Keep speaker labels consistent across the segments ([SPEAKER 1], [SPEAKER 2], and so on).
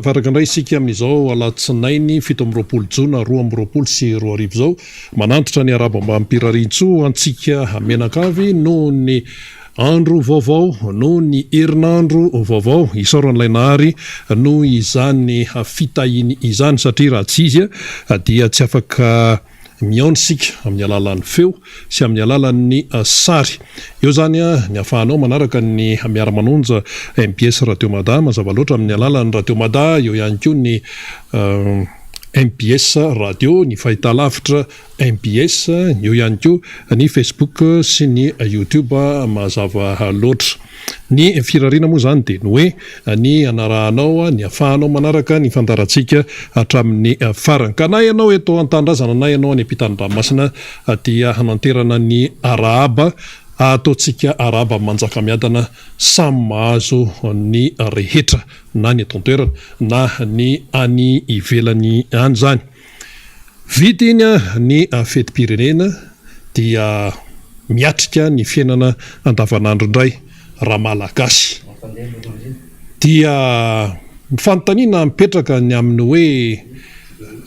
[SPEAKER 1] mifaraka indray isika amin'izao alatsinainy 7 jona 2 sy 2 zao manantitra ny arabo ambamimpirarintso antsika menakavy no ny andro vaovao no ny herinandro vaovao isaoran'ilay nahary no izany fitahiny izany satria raha tsy izy dia tsy afaka miaonsika amin'ny alalan'ny feo sy amin'ny alalan'ny sary eo zany ny afahanao manaraka ny miara-manonja MBS Radio Mada mazava loatra amin'ny alalan'ny Radio Mada eo ihany koa ny MBS Radio ny fahitalavitra MBS eo ihany koa ny Facebook sy ny YouTube mazava loatra ny firarina moa zany dia ny hoe ny anarahanao ny afahanao manaraka ny fandarantsika hatramin'ny farany ka na ianao eto an-tanindrazana na ianao any ampitan-dranomasina dia hananterana ny arahaba ataontsika arahaba manjaka miadana samy mahazo ny rehetra na ny etontoerana na ny any ivelany any zany vidy iny ny fetim-pirenena dia miatrika ny fiainana andavanandro indray raha malagasy dia mifanontaniana mipetraka ny amin'ny hoe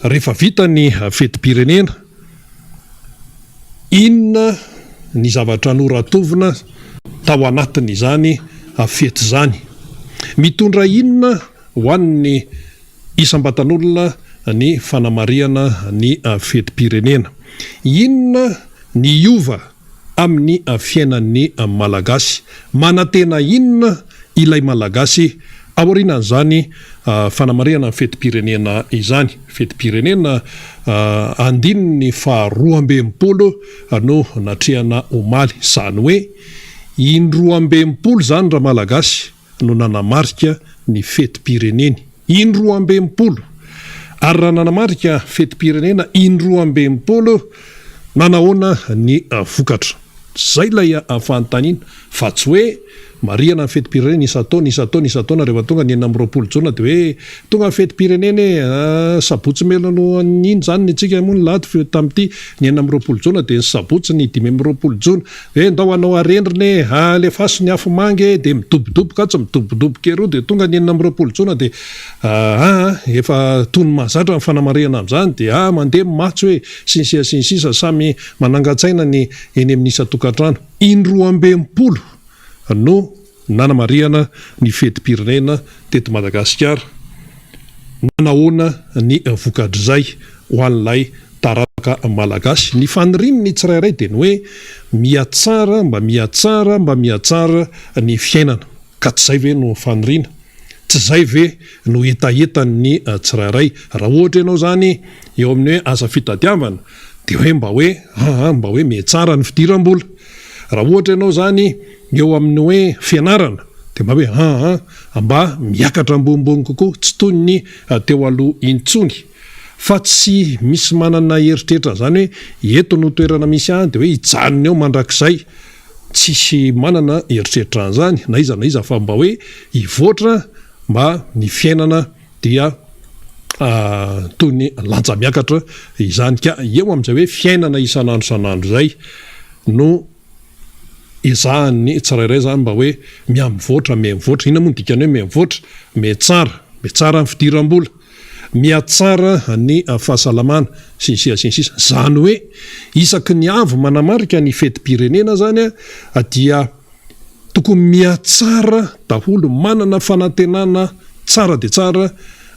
[SPEAKER 1] rehefa vita ny fetim-pirenena inona ny zavatra noratovina tao anatin'izany fety zany mitondra inona ho an'ny isam-batan'olona ny fanamariana ny fetim-pirenena inona ny iova amin'ny fiainan'ny malagasy manantena inona ilay malagasy aorinan'izany fanamariana ny fetim-pirenena izany fetim-pirenena andininy 12 no natrehana omaly zany hoe 12 zany raha malagasy no nanamarika ny fetim-pireneny 12 ary raha nanamarika fetim-pirenena 12 nanahoana ny vokatra zay lay afantaniana fa tsy hoe mariana ny fetim-pirenena isataona rehefa tonga ny 20 jona dia hoe tonga ny fetim-pirenena sabotsy melano iny zany ny tsika moa ny laty tamin'ity ny 20 jona dia ny sabotsy ny 15 jona hoe ndao anao arendriny le faso ny afo mange dia midobodoboka tsy midobodoboka eroa dia tonga ny 20 jona dia efa tony mahazatra ny fanamariana amin'izany dia mandeha matsy hoe sinsisa samy manangatsaina ny eny amin'ny isa-tokantrano 12 no nanamariana ny fetim-pirenena teto Madagasikara nanahoana ny vokatrizay ho an'ilay taraka malagasy ny faniriny ny tsirairay dia ny hoe miatsara ny fiainana ka tsy zay ve no fanirina tsy zay ve no etaetany tsirairay raha ohatra ianao zany eo amin'ny hoe asa fitadiavana dia hoe mba hoe mihatsara ny fidiram-bola raha ohatra ianao zany eo amin'ny hoe fianarana dia mba hoe mba miakatra ambonimbony kokoa tsy toy ny teo aloha intsony fa tsy misy manana heritreritra zany hoe eto no toerana misy dia hoe hijanona eo mandrakizay tsisy manana heritreritra an'izany na iza fa mba hoe hivoatra mba ny fiainana dia toy ny lanja miakatra izany ka eo amin'izay hoe fiainana isanandro zay no izahany tsirairay zany mba hoe miamivoatra ina moa dikany hoe miamivoatra miatsara ny fidiram-bola miatsara ny fahasalamana sinsisa zany hoe isaky ny avy manamarika ny fetim-pirenena zany dia tokony miatsara daholo manana fanantenana tsara dia tsara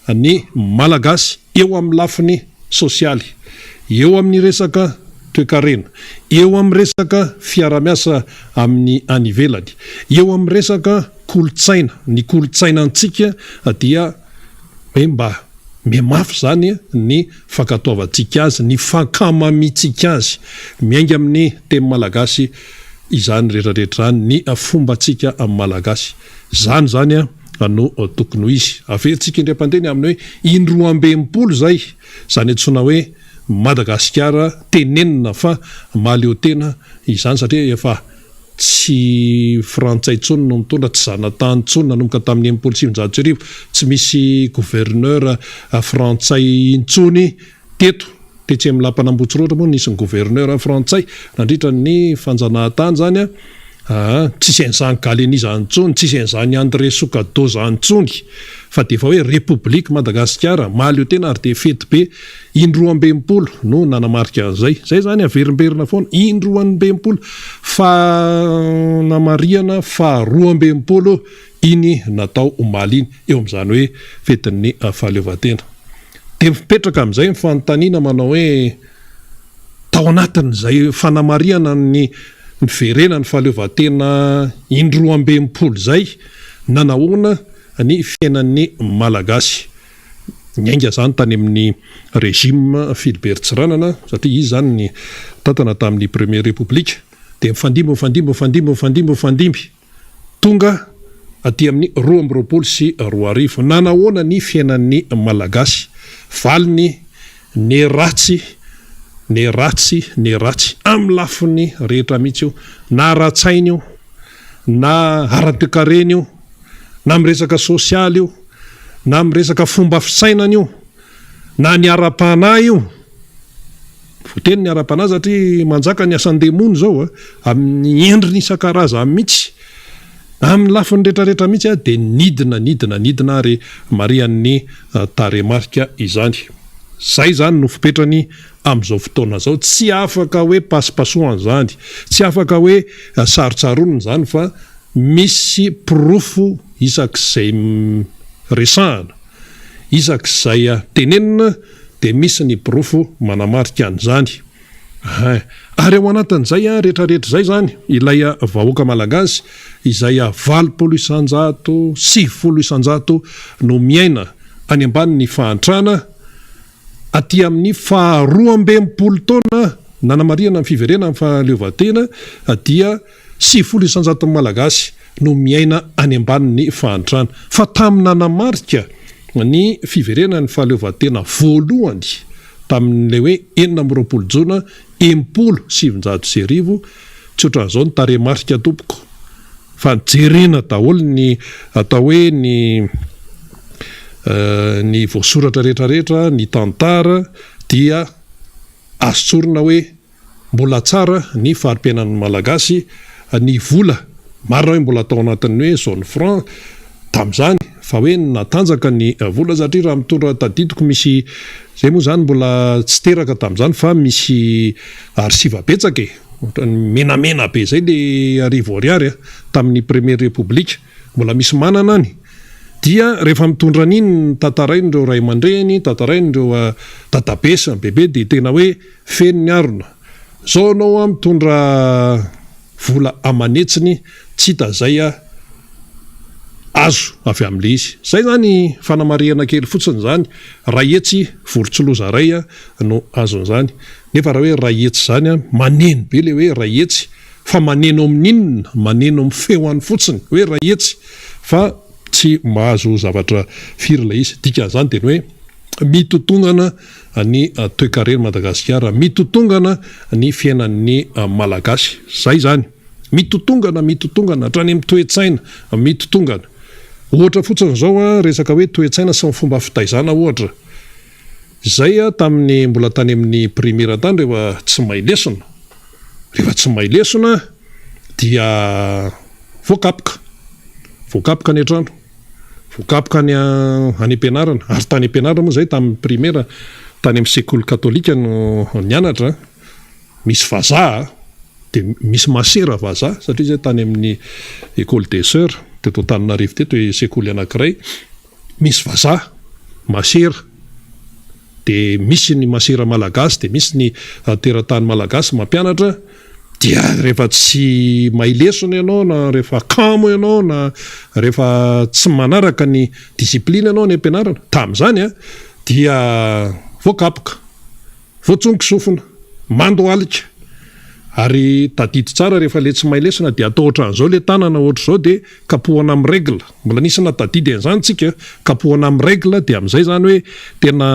[SPEAKER 1] ny malagasy eo amin'ny lafiny sosialy eo amin'ny resaka toekarena eo amin'ny resaka fiara-miasa amin'ny anivelany eo amin'ny resaka kolotsaina ny kolotsainantsika dia hoe mba miamafy zany ny fankatoavantsika azy ny fankamamitsika azy miainga amin'ny teny malagasy izany rehetrarehetra zany ny fombatsika amin'ny malagasy zany no tokony ho izy averitsika indram-pandeny amin'ny hoe 12 zay zany antsoina hoe Madagasikara tenenina fa maleo tena izany satria efa tsy frantsay tsony no mitondra tsy zanatany tsony nanomboka tamin'ny 1970 tsy misy gouverneur frantsay intsony tetsy amin'ny lampanambotsy roatra moa nisy ny gouverneur frantsay nandritra ny fanjanahantany zany tsisy an'izany galeni zany tsony tsisy an'izany André Soukado zany tsony fa de efa hoe République Madagasikara maly io tena ary de fety be indroambempolo no nanamarika an'izay zay zany averimberina foana indroambempolo fanamariana faharoambempolo iny natao omaly iny eo amin'izany hoe fetin'ny fahaleovantena de mipetraka amin'izay ny fanontaniana manao hoe tao anatin'izay fanamariana ny verena ny fahaleovantena indroambempolo zay nanahoana ny fiainan'ny malagasy nyainga zany tany amin'ny régime Philibert Tsiranana satria izy zany ny tantana tamin'ny première république de mifandimby tonga aty amin'ny 2024 nanahoana ny fiainan'ny malagasy valiny ny ratsy amin'ny lafiny rehetra mihitsy io na ratsainy io na ara-toekarena io na miresaka sosialy io na miresaka fomba fisainana io na ny ara-panahy io voteny ny ara-panahy satria manjaka ny asan-demono zao amin'ny endriny isan-karazany mihitsy amin'ny lafiny rehetrarehetra mihitsy de nidina ary marian'ny taremarika izany zay zany no fipetrany amin'izao fotoana zao tsy afaka hoe pasipasoana zany tsy afaka hoe sarotsaronina zany fa misy profo isak'izay resahana isak'izay tenenina de misy ny profo manamarika an'izany ary ao anatin'izay rehetrarehetra zay zany ilay vahoaka malagasy izay 80,900 no miaina any ambanin'ny fahantrana aty amin'ny faharoambempolo taona nanamariana amin'ny fiverena amin'ny fahaleovantena dia 900 malagasy no miaina any ambanin'ny fahantrana fa tamina nanamarika ny fiverena ny fahaleovantena voalohany tamin'le hoe 9 jona 1700 tsy ohatran'izao ny taremarika tompoko fa jerena daholo ny atao hoe ny voasoratra rehetrarehetra ny tantara dia azotsorina hoe mbola tsara ny faharom-piainan'ny malagasy ny vola marina hoe mbola atao anatin'ny hoe zone franc tam'izany fa hoe natanjaka ny vola satria raha mitondra tadidiko misy zay moa zany mbola tsy teraka tam'izany fa misy arsiva betsaka menamena be zay le arivo ariary tamin'ny première république mbola misy manana any dia rehefa mitondra an'iny tantarain'ireo ray aman-dreny tantarain'ireo database bebe de tena hoe feno ny arona zao anao mitondra vola amanetsiny tsy hita zay azo avy amin'le izy zay zany fanamariana kely fotsiny zany rahetsy vorontsiloza ray no azon'izany nefa raha hoe rahetsy zany maneno be le hoe rahetsy fa maneno amin'inona maneno amin'ny feoany fotsiny hoe rahetsy fa tsy mahazo zavatra firy la izy dikan'izany teny hoe mitotongana ny toe-karena Madagasikara mitotongana ny fiainan'ny malagasy zay zany mitotongana hatrany amin'ny toe-tsaina mitotongana ohatra fotsiny zao resaka hoe toe-tsaina sy ny fomba fitaizana ohatra zay tamin'ny mbola tany amin'ny primaire tany rehefa tsy mahay lesona dia voakapoka ny antrano voakapoka any ampianarana ary tany ampianarana moa zay tamin'ny primaire tany amin'ny sekoly katolika no nianatra misy vazaha de misy masera vazaha satria zay tany amin'ny école des sœurs teto Antananarivo teto sekoly anankiray misy vazaha masera de misy ny masera malagasy de misy ny teratany malagasy mampianatra dia rehefa tsy mahay lesona ianao na rehefa kamo ianao na rehefa tsy manaraka ny discipline ianao ny ampianarana tam'izany dia voakapoka voatsongo sofina mando alika ary tadidy tsara rehefa le tsy mahay lesona dia atao ohatran'izao le tanana ohatra zao de kapohana amin'ny règle mbola nisy natadidy an'izany tsika kapohana amin'ny règle de amin'izay zany hoe tena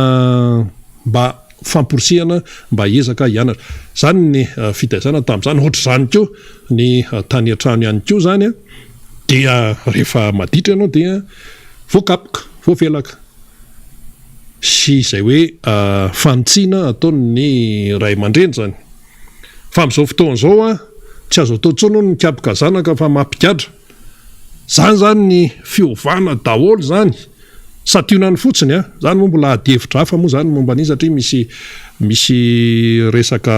[SPEAKER 1] mba famporisihana mba hiezaka hianatra zany ny fitaizana tam'izany ohatra zany keo ny tany an-trano ihany keo zany dia rehefa maditra ianao dia voakapoka voavelaka sy izay hoe fantsiana ataon'ny ray aman-dreny zany fa amin'izao fotoan'izao tsy azo atao tsony ny mikapoka zanaka fa mampikatra zany ny fiovana daholo zany sationany fotsiny a zany moa mbola adihevitra hafa moa zany momba an'izy satria misy resaka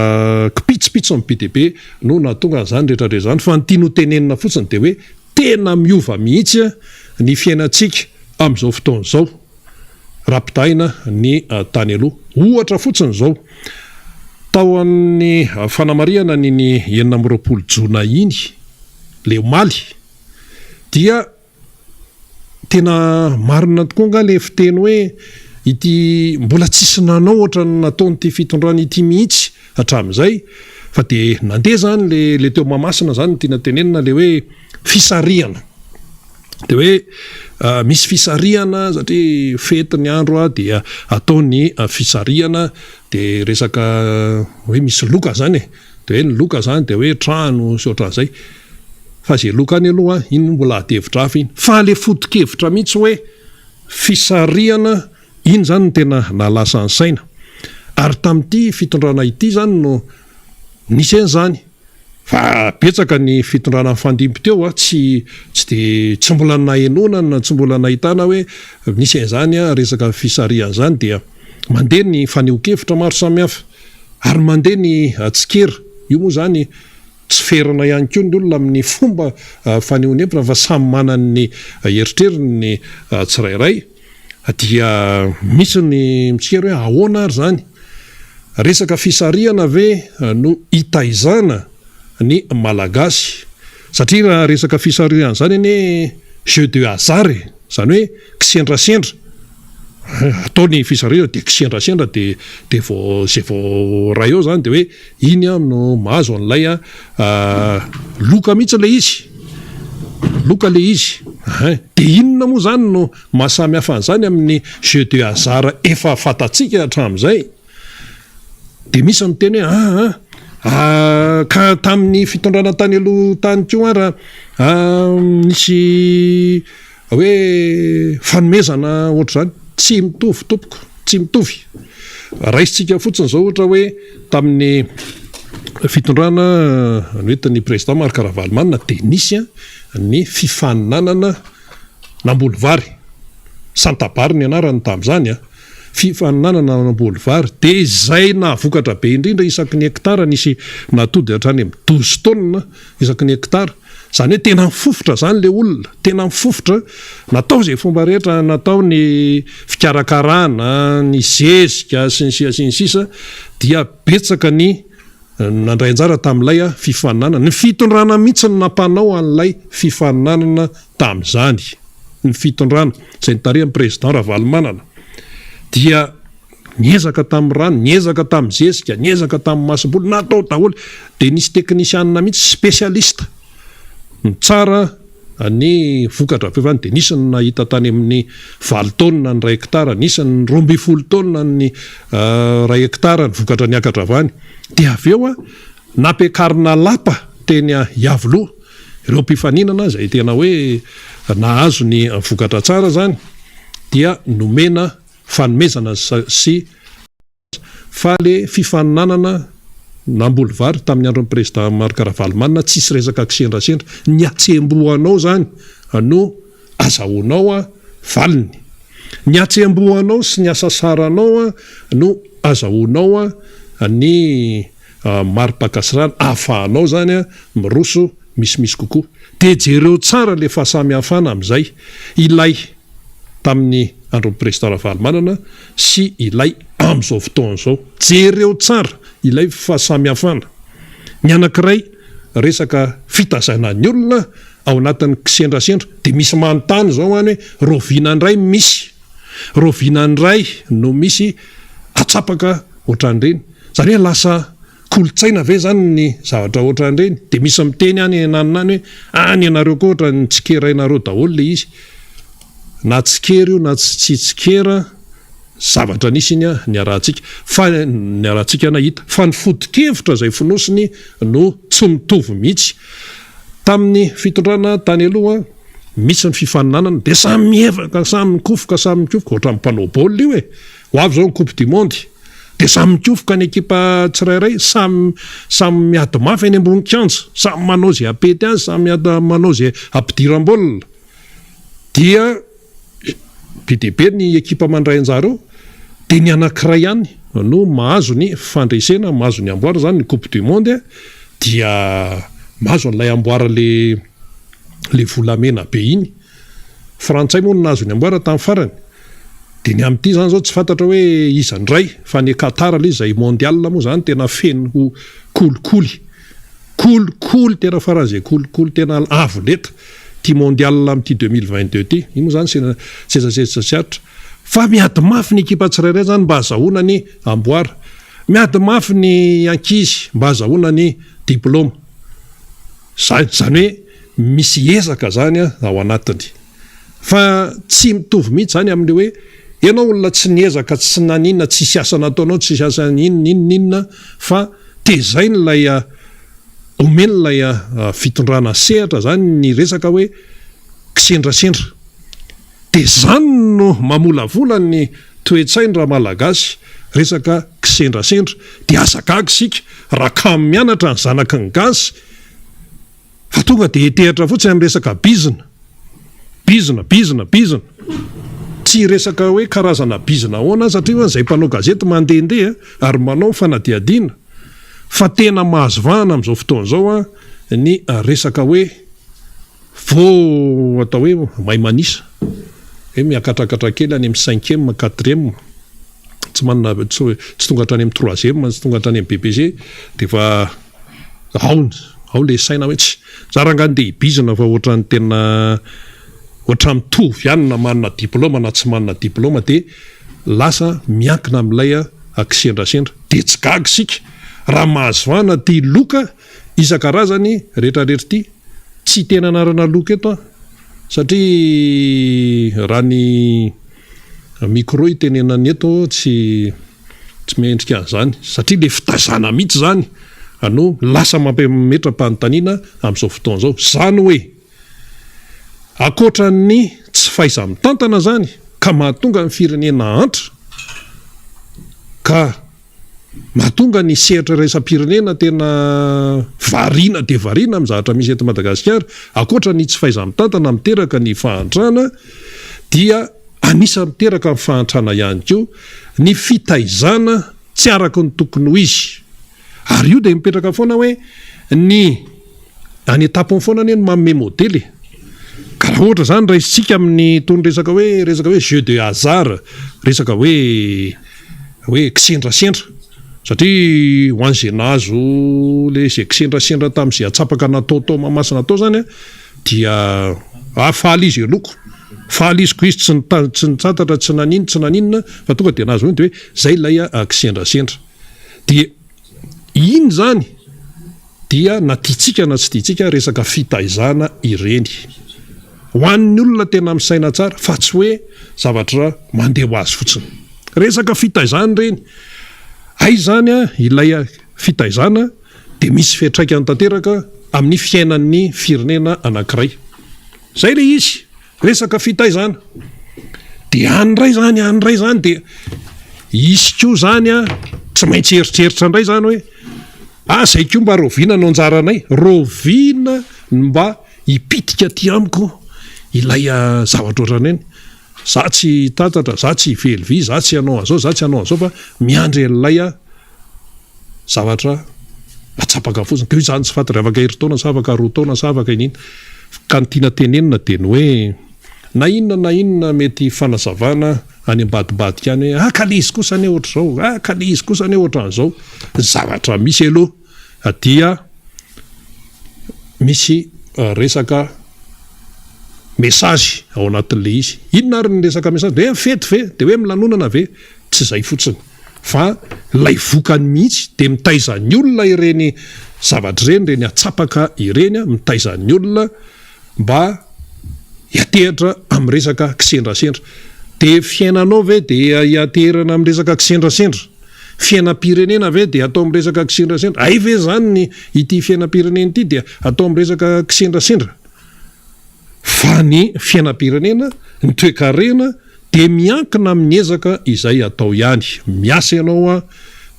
[SPEAKER 1] kipitsipitso amin'ny PDB no natonga zany rehetrarehetra zany fa ny tiano tenenina fotsiny de hoe tena miova mihitsy ny fiainantsika amin'izao fotoana izao rapitaina ny tany aloha ohatra fotsiny zao tao amin'ny fanamariana ny 20 jona iny le omaly dia tena marina tokoa nga le fiteny hoe ity mbola tsisy nanao ohatra nataonyity fitondrana ity mihitsy hatramin'izay fa de nandeha zany le teo mamasina zany tiana tenenina le hoe fisarihana de hoe misy fisarihana satria fety ny andro dia ataony fisarihana de resaka hoe misy loka zany de hoe ny loka zany de hoe trano sy ohatran'izay fa zay loka any aloha iny mbola adihevitra hafa iny fa le foto-kevitra mihitsy hoe fisarihana iny zany no tena nalasa ny saina ary tamin'ity fitondrana ity zany no nisy an'izany fa betsaka ny fitondrana fandimby teo tsy mbola nahenonana tsy mbola nahitana hoe nisy an'izany resaka fisarihana zany dia mandeha ny faneho-kevitra maro samihafa ary mandeha ny atsikera io moa zany tsy ferana ihany koa ny olona amin'ny fomba faneho-hevitra fa samy manany ny eritreriny ny tsirairay dia misy ny mitsikera hoe ahoana ary zany resaka fisarihana ve no hitaizana ny malagasy satria raha resaka fisarihana zany ane jeu de hasard zany hoe kisendrasendra ataony fisarihana de kisendrasendra de zay vao ray eo zany de hoe iny no mahazo an'ilay loka mihitsy le izy loka le izy de inona moa zany no mahasamy hafa an'izany amin'ny jeu de hasard efa fatatsika hatramin'izay de misy ny teny hoe ka tamin'ny fitondrana tany aloha tany ko ara misy hoe fanomezana ohatra zany tsy mitovy tompoko tsy mitovy raisitsika fotsiny zao ohatra hoe tamin'ny fitondrana noetiny président Marc Ravalomanana de nisy ny fifaninanana nambolovary santabary ny anarany tamin'izany fifaninanana nambolovary de zay navokatra be indrindra isaky ny hektara nisy natody hatrany amin'ny 12 tonnes isaky ny hektara zany hoe tena mifofotra zany le olona tena mifofotra natao zay fomba rehetra natao ny fikarakarana ny zezika sy ny sisa dia betsaka ny nandray anjara tamin'ilay fifaninanana ny fitondrana mihitsy ny nampanao an'ilay fifaninanana tamin'izany ny fitondrana zay nitarihan'ny président Ravalomanana dia niezaka tamin'ny rano niezaka tamin'ny zezika niezaka tamin'ny masobolo natao daholo de nisy teknisianina mihitsy spesialista ny tsara ny vokatra fefany de nisy ny nahita tany amin'ny 20 tonnes ny 1 hektara nisy ny 12 tonnes ny 1 hektara ny vokatra niakatra avany de avy eo nampiakarina lapa teny Iavoloha ireo mpifaninana zay tena hoe nahazo ny vokatra tsara zany dia nomena fanomezana sy fa le fifaninanana nambolovary tamin'ny andron'ny président Marc Ravalomanana tsisy resaka kisendrasendra ny atsembohanao zany no azahoanao valiny ny atsembohanao sy ny asa saranao no azahoanao ny maripakasirana ahafahanao zany miroso misimisy kokoa de jereo tsara le fahasamihafana amin'izay ilay tamin'ny andron'ny président Ravalomanana sy ilay amin'izao fotoana zao jereo tsara ilay fahasamihafana ny anankiray resaka fitazana ny olona ao anatin'ny kisendrasendra de misy manontany zao any hoe rovinandray misy rovinandray no misy atsapaka ohatran'ireny zany hoe lasa kolotsaina ve zany ny zavatra ohatran'ireny de misy miteny any nanonany hoe any ianareo koa ohatra ny tsikerainareo daholo le izy na tsikera io na tsy tsikera zavatra nisy iny ny arahantsika fa ny arahantsika nahita fa ny foto-kevitra zay finosiny no tsy mitovy mihitsy tamin'ny fitondrana tany aloha misy ny fifaninanana de samy mievaka samy mikofoka samy mikofoka ohatra mpanao baolina io ho avy zao ny coupe du monde de samy mikofoka ny ekipa tsirairay samy miady mafy any ambony kianja samy manao zay apety azy samy manao zay ampidiram-baolina dia be deabe ny ekipa mandray anjareo dia ny anankiray ihany no mahazo ny fandresena mahazo ny amboara zany ny coupe du monde dia mahazo an'ilay amboara le volamena be iny frantsay moa no nahazo ny amboara tamin'ny farany dia ny amin'ity zany zao tsy fantatra hoe izandray fa ny Qatar le izay mondial moa zany tena feno kolikoly tena faran'izay kolikoly tena avo leta ty mondial amin'ty 2022 ty iny moa zany sezasezasiatra fa miady mafy ny ekipa tsirairay zany mba azahoana ny amboara miady mafy ny ankizy mba azahoana ny diplôma zany hoe misy ezaka zany ao anatiny fa tsy mitovy mihitsy zany amin'le hoe ianao olona tsy niezaka tsy naninona tsy siasa nataonao tsy siasa ninona fa tezainy lay omeny lay fitondrana sehatra zany ny resaka hoe kisendrasendra dia zany no mamolavola ny toetsainy raha malagasy resaka kisendrasendra dia azagaga sika raha kamo mianatra ny zanaka ny gasy fa tonga dia etehitra fotsiny amin'ny resaka bizina tsy resaka hoe karazana bizina hoana satria hoe izay mpanao gazety mandehandeha ary manao fanadiadiana fa tena mahazo vahana amin'izao fotoana zao ny resaka hoe vao atao hoe may manisa hoe miakatrakatra kely any amin'ny 5e 4e tsy manana tsy tonga hatrany amin'ny 3e tsy tonga hatrany amin'ny BPG dia fa ao le saina hoe tsy zarangany dia bizina fa ohatrany tena ohatran mitovy ihany na manana diplôma na tsy manana diplôma dia lasa miankina amin'ilay kisendrasendra dia tsy gaga sika raha mahazo vahana ty loka isan-karazany rehetrarehetra ty tsy tena anarana loka eto satria raha ny micro itenenany eto tsy mendrika an'izany satria le fitazana mihitsy zany no lasa mampimetra-panontaniana amin'izao fotoana zao zany hoe akoatra ny tsy faiza mitantana zany ka mahatonga ny firenena antra ka mahatonga ny sehatra raisam-pirenena tena variana dia variana amin'ny zavatra misy eto Madagasikara akoatra ny tsy faiza mitantana miteraka ny fahantrana dia anisa miteraka ny fahantrana ihany koa ny fitaizana tsy araka ny tokony ho izy ary io dia mipetraka foana hoe ny any etapony foana ny manome modely ka raha ohatra zany raisitsika amin'ny tony resaka hoe jeu de hasard resaka hoe kisendrasendra satria ho an'izay nahazo le zay kisendrasendra tamin'izay atsapaka nataotao mamasina tao zany dia faly izy eloko faly iziko izy tsy nitsatatra tsy naninona fa tonga dia nahazo dia hoe zay lay kisendrasendra dia iny zany dia na tiatsika na tsy tiatsika resaka fitaizana ireny ho an'ny olona tena misaina tsara fa tsy hoe zavatra mandeha ho azy fotsiny resaka fitaizana ireny ay zany ilay fitaizana dia misy fiantraikany tanteraka amin'ny fiainan'ny firenena anankiray zay le izy resaka fitaizana dia anyray zany dia isy koa zany tsy maintsy eritreritra indray zany hoe zay koa mba roviana no anjaranay roviana mba hipitika ty amiko ilay zavatra ohatraneny za tsy tatatra za tsy velivy za tsy hanao an'izao za tsy hanao an'izao fa miandry an'ilay zavatra atsapaka fotsiny ko zany tsy fantatra afaka heritaona sa afaka roa taona sa afaka inina ka ny tiana tenenina dia ny hoe na inona mety fanazavana any ambadibadika any hoe kalizy kosa ane ohatra zao kalizy kosa ane ohatra an'izao zavatra misy aloha dia misy resaka mesazy ao anatin'le izy inona ary ny resaka mesazy de fety ve de hoe milanonana ve tsy zay fotsiny fa lay vokany mihitsy de mitaizan'ny olona ireny zavatra ireny reny atsapaka ireny mitaizan'ny olona mba hiatehatra amin'ny resaka kisendrasendra de fiainanao ve de hiaterana amin'ny resaka kisendrasendra fiainam-pirenena ve de atao amin'ny resaka kisendrasendra ay ve zany ny ity fiainam-pirenena ity dia atao amin'ny resaka kisendrasendra fa ny fiainam-pirenena ny toe-karena de miankina amin'ny ezaka izay atao ihany miasa ianao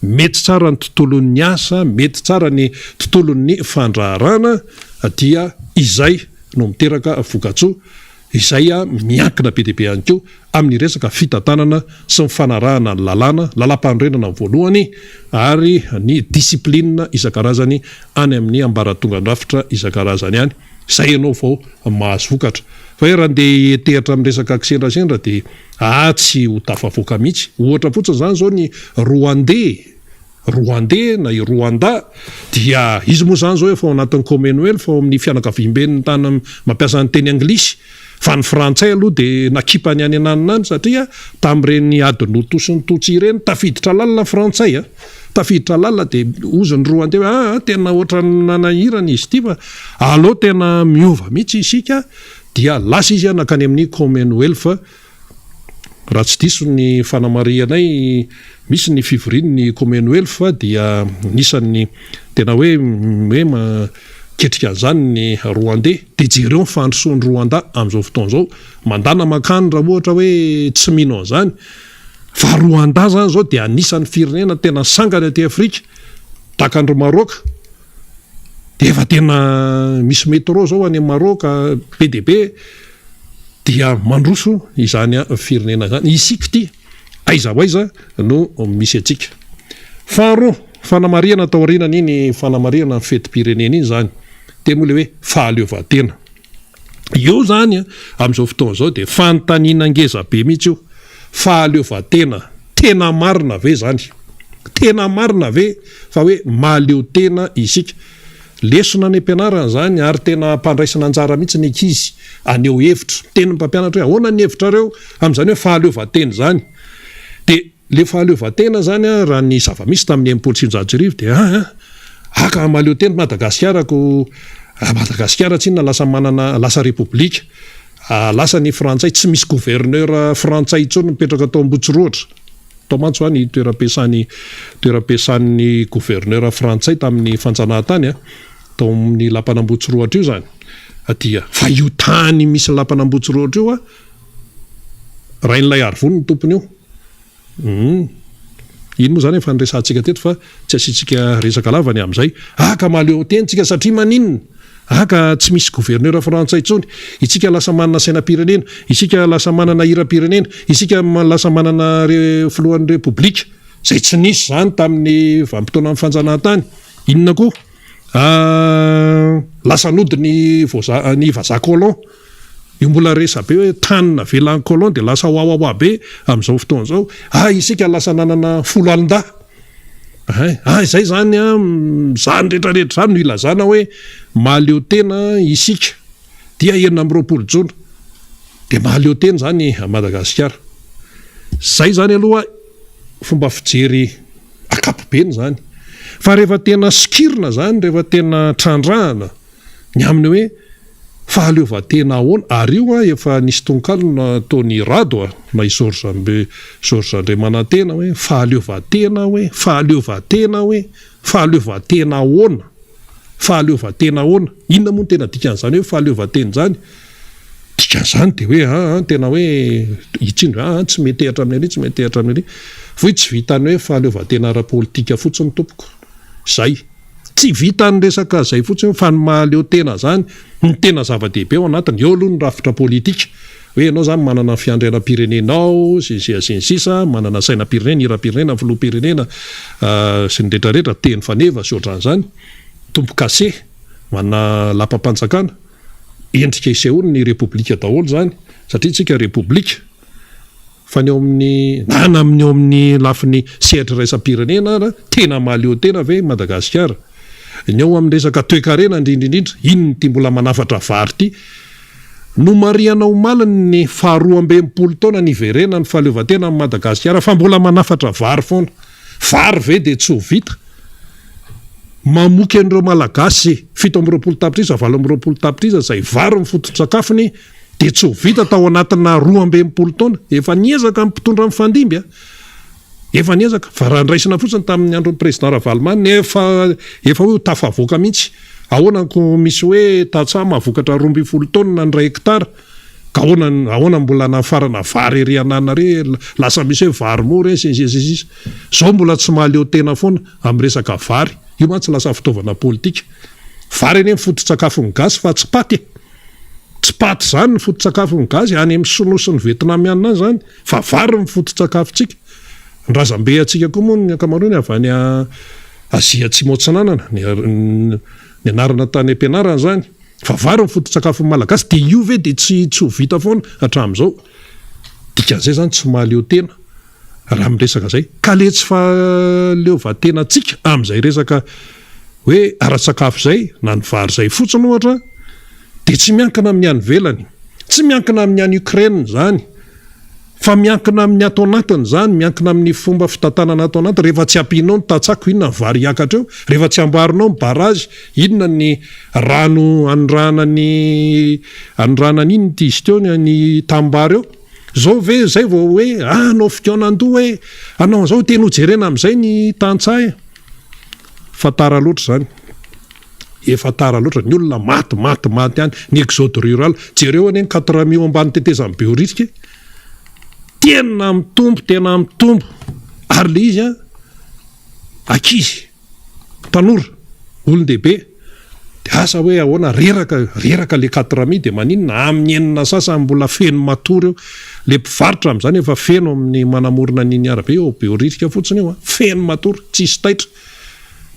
[SPEAKER 1] mety tsara ny tontolon'ny asa mety tsara ny tontolon'ny fandraharana dia izay no miteraka vokatsoa izay miankina be deaibe ihany ko amin'ny resaka fitantanana sy mifanarahana ny lalàna lalam-pandrenana ny voalohany ary ny disiplinina isan-karazany any amin'ny ambaratongandrafitra isan-karazany any izay ianao vao mahazo vokatra fa hoe raha ndeha tehatra amin'ny resaka kisendrasendra dia tsy ho tafavoaka mihitsy ohatra fotsiny zany zao ny Rwandais na i Rwanda dia izy moa zany zao efa ao anatin'ny Commonwealth fa amin'ny fianakaviam-ben'ny tany mampiasa ny teny anglisy fa ny frantsay aloha dia nakipany any ananiny satria tamin'ireny adin'oto sy ny totsy ireny tafiditra lalina frantsay tafiditra lalina dia ozy ny Rwandais tena oatra nanahirana izy ity fa aleo tena miova mihitsy isika dia lasa izy nakany amin'ny Commonwealth raha tsy diso ny fanamarianay misy ny fivoriany ny Commonwealth dia nisan'ny tena hoe ketrika an'izany ny Rwandais dia jereo ny fandrosoan'ny Rwanda amin'izao fotoana izao mandana makany raha ohatra hoe tsy mino an'izany fa Rwanda zany zao dia anisan'ny firenena tena sangany aty Afrika tahaka andro Maroc dia efa tena misy métro zao any Maroc be dia be dia mandroso izany firenena zany isika ity aiza hoaiza no misy atsika faharoa fanamariana tao aoriana iny fanamariana ny fetim-pirenena iny zany tena moa le hoe fahaleovantena io zany amin'izao fotoana izao dia fanontaniana ngeza be mihitsy io fahaleovantena tena marina ve zany tena marina ve fa hoe mahaleo tena isika lesona ny ampianarana zany ary tena mpandraisana anjara mihitsy ny ankizy aneo hevitra teny mpampianatra hoe ahoana ny hevitrareo amin'izany hoe fahaleovantena zany dia le fahaleovantena zany raha ny zava-misy tamin'ny enimpolo sivinjato-sy-arivo dia aka mahaleo tena Madagasikara tsinona lasa repoblika lasa ny frantsay tsy misy gouverneur frantsay intsony mipetraka atao Ambotsiroatra tao mantsy ny toeram-piasan'ny gouverneur frantsay tamin'ny fanjanahantany tao amin'ny lapan'Ambotsiroatra io zany dia fa io tany misy lapan'Ambotsiroatra io rain'ilay arivony ny tompony io iny moa zany efa nyresantsika teto fa tsy asiantsika resaka lavany amin'izay aka mahaleo tentsika satria maninona aka tsy misy gouverneur frantsay intsony isika lasa manana sainam-pirenena isika lasa manana hiram-pirenena isika lasa manana filohan'ny repoblika zay tsy nisy zany tamin'ny vanim-potoana amin'ny fanjanahantany inona koa lasa nody ny vazaha colon io mbola resa be hoe tanina velan'ny colon dia lasa hoahoa be amin'izao fotoana izao isika lasa nanana folo alin-da izay zany zany rehetrarehetra zany no ilazana hoe mahaleo tena isika dia 20 jona dia mahaleo tena zany a Madagasikara zay zany aloha fomba fijery akapobeny zany fa rehefa tena sikirina zany rehefa tena trandrahana ny aminy hoe fahaleovantena ahoana ary io efa nisy tonkalona Tony Rado na i Georges Andriamanantena hoe fahaleovantena ahoana inona moa tena dikan'izany hoe fahaleovantena zany dikan'izany dia hoe tena hoe itsindro tsy metehatra amin'ny tsy metehatra amin'ny foi tsy vitany hoe fahaleovantena ara-politika fotsiny tompoko zay tsy vitany resaka zay fotsiny fa ny mahaleo tena zany ny tena zava-dehibe ao anatiny eo aloha ny rafitra politika hoe ianao zany manana fiandrianam-pirenenao sisa manana sainam-pirenena hiram-pirenena filoha-pirenena sy ny rehetrarehetra teny faneva sy ohatran'izany tompo-kase manana lapa-panjakana endrika isehoany ny repoblika daholo zany satria tsika repoblika fa ny eo amin'ny lafiny sehatra raisam-pirenena tena mahaleo tena ve Madagasikara ny eo amin'ny resaka toe-karena indrindrindrindra inony ty mbola manafatra vary ty no mariana omaliny ny 12 taona niverena ny fahaleovantena amin'ny Madagasikara fa mbola manafatra vary foana vary ve dia tsy ho vita mamoky an'ireo malagasy 17 tapitrisa 20 tapitrisa zay vary ny foto-tsakafony dia tsy ho vita tao anatina 12 taona efa niezaka mpitondra amin'ny fandimby efa niezaka fa raha ndraisina fotsiny tamin'ny andron'ny président Ravalomanana efa hoe tafavoaka mihitsy ahoanako misy hoe tatsa mahavokatra 12 taona ny 1 hektara ka ahoana mbola nafarana vary ery anana re lasa misy hoe vary mora sisisisisa zao mbola tsy mahaleo tena foana amin'ny resaka vary io mantsy lasa fitaovana politika vary eny foto-tsakafony gasy fa tsy paty tsy paty zany ny foto-tsakafo ny gazy any amin'ny sonosy ny vietnamiana zany fa vary ny foto-tsakafontsika ny razambe atsika koa moa ny akamarony avy any Azia atsimo atsinanana ny anarana tany am-pianarana zany fa vary ny foto-tsakafo malagasy de io ve de tsy ho vita foana hatramin'izao dikan'izay zany tsy mahaleo tena raha miresaka zay ka le tsy fahaleovan-tena tsika amin'izay resaka hoe ara-tsakafo zay na ny vary zay fotsiny ohatra de tsy miankina amin'ny any velany tsy miankina amin'ny any Ukraine zany fa miankina amin'ny ato anatiny zany miankina amin'ny fomba fitantanana ato anatiny rehefa tsy ampinao ny tatsako inona ny vary hiakatra eo rehefa tsy ambarinao ny barazy inona ny rano andrana iny ty izy teo ny tambary eo zao ve zay vao hoe anao fikaonandoha hoe anao zao tena hojerena amin'izay ny tantsahy fatara loatra zany efa tara loatra ny olona maty any ny exode rural jereo any 4 ambany tetezan'ny beoritsika tena mitombo ary le izy akizy tanora olon-dehibe de asa hoe ahoana reraka le 4 de maninona amin'ny enina sasany mbola feno matory eo le mpivarotra amin'izany efa feno amin'ny manamorona niny arabe eo beoritsika fotsiny eo feno matory tsisy taitra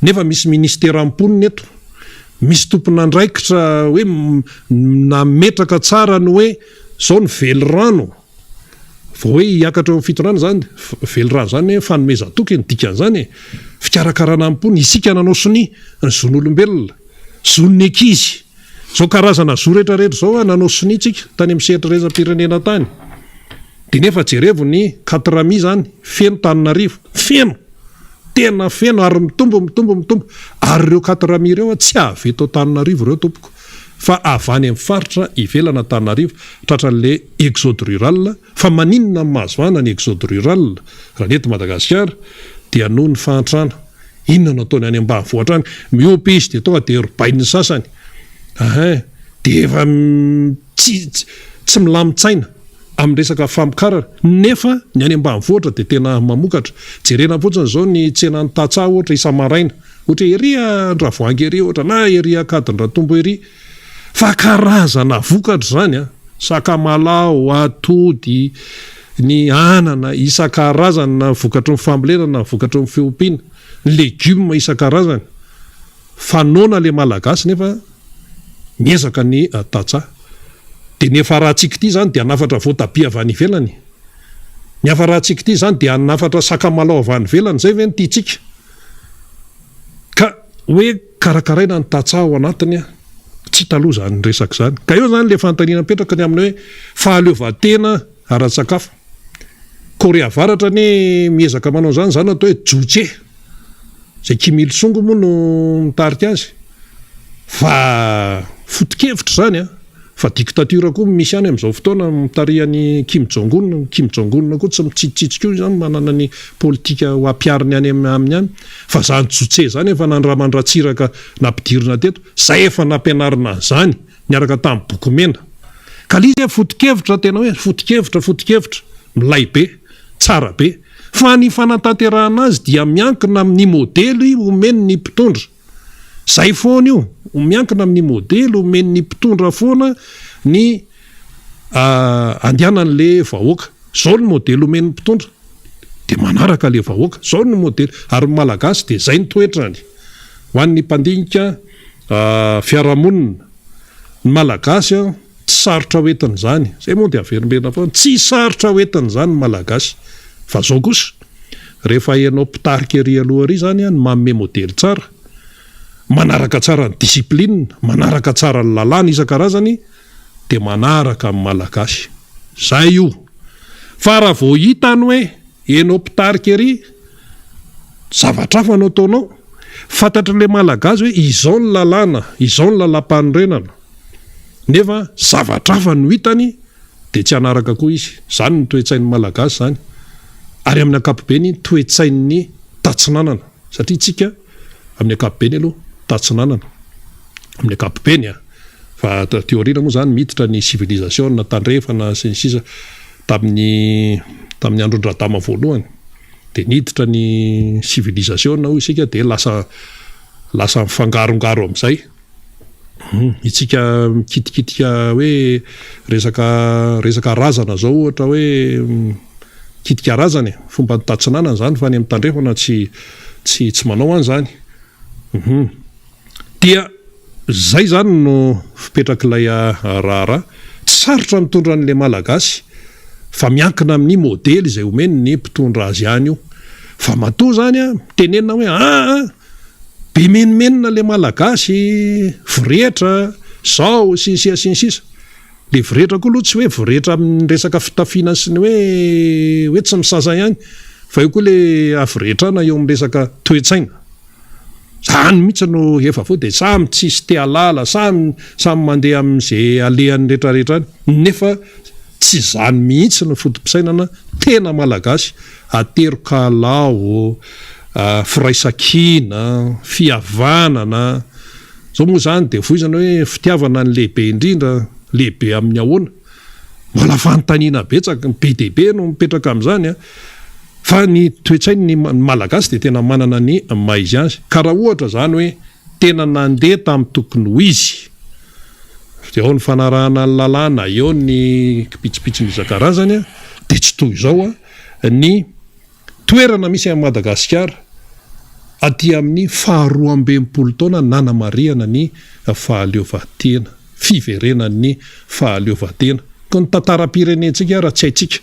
[SPEAKER 1] nefa misy ministera amponiny eto misy tompon'andraikitra hoe nametraka tsara ny hoe zao ny vely rano vao hoe hiakatra eo amin'ny fitonrano zany vely rano zany fanomezan-toky ny dikan'izany fikarakarana ampony isika nanao soni ny zon'olombelona zon'ny ankizy zao karazana zo rehetrarehetra zao nanao sonitsika tany amin'ny sehatrareza-pirenena tany de nefa jerevo ny 4 zany feno Tananarivo tena feno ary mitombo ary ireo 4 ireo tsy avy eto Tananarivo ireo tompoko fa avany amin'ny faritra ivelana Tananarivo tratran'le exode rural fa maninona mahazovana ny exode rural raha neto Madagasikara dia noho ny fahantrana inona no ataony any ambanivohitra any miompy izy de tonga de robainy sasany de efa tsy milamitsaina amin'ny resaka famokarana nefa ny any ambanivohitra de tena mamokatra jerena fotsiny zao ny tsenany tatsaha ohatra isamaraina ohatra eria andravoangy ery ohatra na eria Kadindratombo ery fa karazana vokatra zany sakamalao atody ny anana isan-karazany na vokatry ny fambolena na vokatry ny fiompiana legioma isan-karazany fanona le malagasy nefa miezaka ny tatsaha de ny efa rahantsika ity zany de anafatra voatabia avy any ivelany ny afa rahantsika ity zany de anafatra sakamalao avy any ivelany zay ve ny tiatsika ka hoe karakaraina ny tatsaha ao anatiny tsy taloha zany resaka zany ka eo zany le fanontaniana mipetraka ny amin'ny hoe fahaleovan-tena ara-tsakafo Korea Avaratra ny miezaka manao zany atao hoe juche zay Kim Il Sung moa no mitarika azy fa foto-kevitra zany fa dictature koa misy any amin'izao fotoana mitarihany Kim Jong Un koa tsy mitsitsitsika io zany manana ny politika ho ampiariny any amin'ny any fa zany juche zany efa nandramandratsiraka nampidirina teto zay efa nampianarina zany niaraka tamin'ny boky mena ka lizy foto-kevitra tena hoe foto-kevitra milay be tsara be fa ny fanatanterahana azy dia miankina amin'ny modely omeny ny mpitondra zay foana io miankina amin'ny modely omeny ny mpitondra foana ny andianan'le vahoaka zao ny modely omeny mpitondra de manaraka le vahoaka zao ny modely ary malagasy de zay ny toetrany ho an'ny mpandinika fiarahamonina ny malagasy tsy sarotra hoentin' zany zay moa de averimberina foana tsy sarotra hoentin' zany malagasy fa zao kosa rehefa ianao mpitarika ery aloha ery zany ny manome modely tsara manaraka tsara ny disiplinina manaraka tsara ny lalàna isan-karazany de manaraka amin'ny malagasy zay io fa raha vao hitany hoe ianao mpitarika ery zavatra hafa no ataonao fantatran'le malagasy hoe izao ny lalàna izao ny lalam-panorenana nefa zavatra hafa no hitany de tsy anaraka koa izy zany ny toe-tsain'ny malagasy zany ary amin'ny ankapobeny toe-tsain'ny tatsinanana satria tsika amin'ny ankapobeny aloha tatsinanana amin'ny ankapobeny fa teoriana moa zany miditra ny civilisation tandrefana sy ny sisa tamin'ny andron-dradama voalohany de niditra ny civilisation hoy isika de lasa mifangarongaro amin'izay itsika mikitikitika hoe resaka razana zao ohatra hoe kitika razana fomba tatsinana zany fa ny amin'ny tandrefana tsy manao any zany dia zay zany no fipetrak'ilay raharaha tsy sarotra mitondra an'le malagasy fa miankina amin'ny modely izay omeny ny mpitondra azy any io fa matoa zany a tenenina hoe be menimenina le malagasy virehetra zao sinsisa le virehetra koa aloha tsy hoe virehetra amin'ny resaka fitafiana sy ny hoe tsy misasa ihany fa io koa le avirehetrana eo amin'ny resaka toetsaina zany mihitsy no efa fo de samy tsisy te alala samy mandeha amin'izay alehan'ny rehetrarehetra any nefa tsy zany mihitsy ny fotom-pisainana tena malagasy aterokalao firaisakina fihavanana zao moa zany de voizana hoe fitiavana ny lehibe indrindra lehibe amin'ny ahoana mbola fanontaniana betsaka be deaibe no mipetraka amin'izany fa ny toetsainy ny malagasy de tena manana ny maizy azy ka raha ohatra zany hoe tena nandeha tamin'ny tokony ho izy de ao ny fanarahana ny lalàna eo ny pitsipitsiny isan-karazany de tsy toy izao ny toerana misy amin'ny Madagasikara aty amin'ny 12 taona nanamariana ny fahaleovantena fiverenan'ny fahaleovantena ka ny tantaram-pirenentsika raha tsy haitsika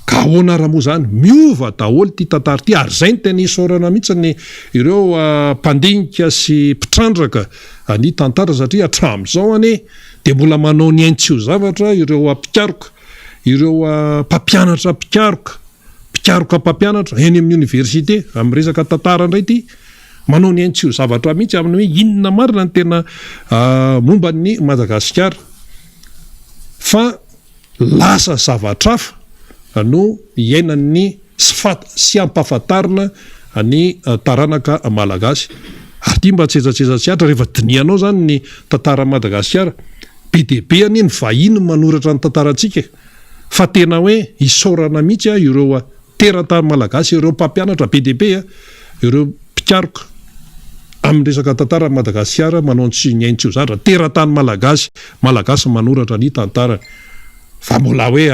[SPEAKER 1] ka ahoana raha moa zany miova daholo ty tantara ty ary zay ny tena isaorana mihitsy ny ireo mpandinika sy mpitrandraka ny tantara satria hatramin'izao ane de mbola manao ny aintsio zavatra ireo mpikaroka ireo mpampianatra mpikaroka mpampianatra eny amin'ny université amin'ny resaka tantara indray ty manao ny aintsio zavatra mihitsy amin'ny hoe inona marina ny tena momba ny Madagasikara fa lasa zavatra hafa no iainan'ny sy ampahafantarina ny taranaka malagasy ary ty mba tsejatseza-tsiatra rehefa dinianao zany ny tantara Madagasikara be deaibe any ny vahiny manoratra ny tantarantsika fa tena hoe isaorana mihitsy ireo teratany malagasy ireo mpampianatra be deaibe ireo mpikaroka amin'ny resaka tantara Madagasikara manao ny aintsio zatra teratany malagasy manoratra ny tantara fa mbola hoe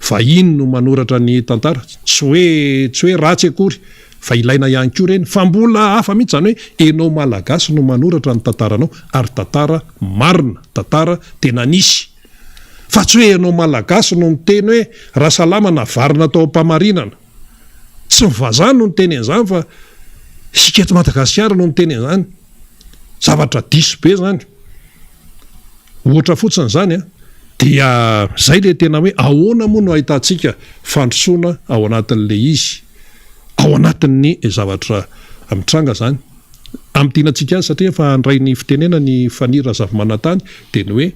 [SPEAKER 1] vahiny no manoratra ny tantara tsy hoe ratsy akory fa ilaina ihany koa reny fa mbola hafa mihitsy zany hoe enao malagasy no manoratra ny tantaranao ary tantara marina tantara tena nisy fa tsy hoe enao malagasy no miteny hoe raha salama na varina tao am-pamarinana tsy mivazany no miteny an'izany fa sika eto Madagasikara no miteny an'izany zavatra diso be zany ohatra fotsiny zany dia zay le tena hoe ahoana moa no ahitantsika fandrosoana ao anatin'le izy ao anatin'ny zavatra mitranga zany am'tianantsika azy satria fa andray ny fitenena ny fanira zava-manantany de ny hoe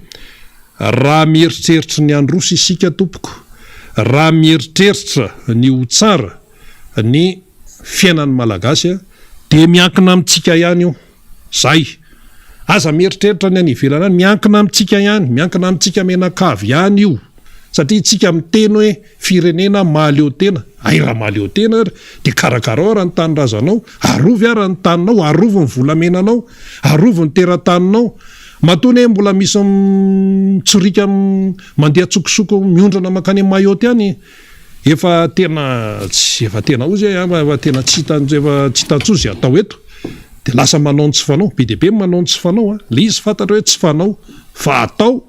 [SPEAKER 1] raha mieritreritra ny androso isika tompoko raha mieritreritra ny ho tsara ny fiainan'ny malagasy de miankina amintsika ihany io zay aza mieritreritra ny any ivelana any miankina amintsika ihany miankina amintsika menakavy ihany io satria tsika miteny hoe firenena mahaleo tena raha mahaleo tena de karakarao raha ny tanyrazanao arovy raha ny taninao arovo ny volamenanao arovo ny terataninao matony hoe mbola misy mitsorika mandeha tsokosoko miondrana makany mayoty any efa tena ozy efa tena tsy hitantsosy atao eto de lasa manao ny tsy fanao be deaibe manao ny tsy fanao le izy fantatra hoe tsy fanao fa atao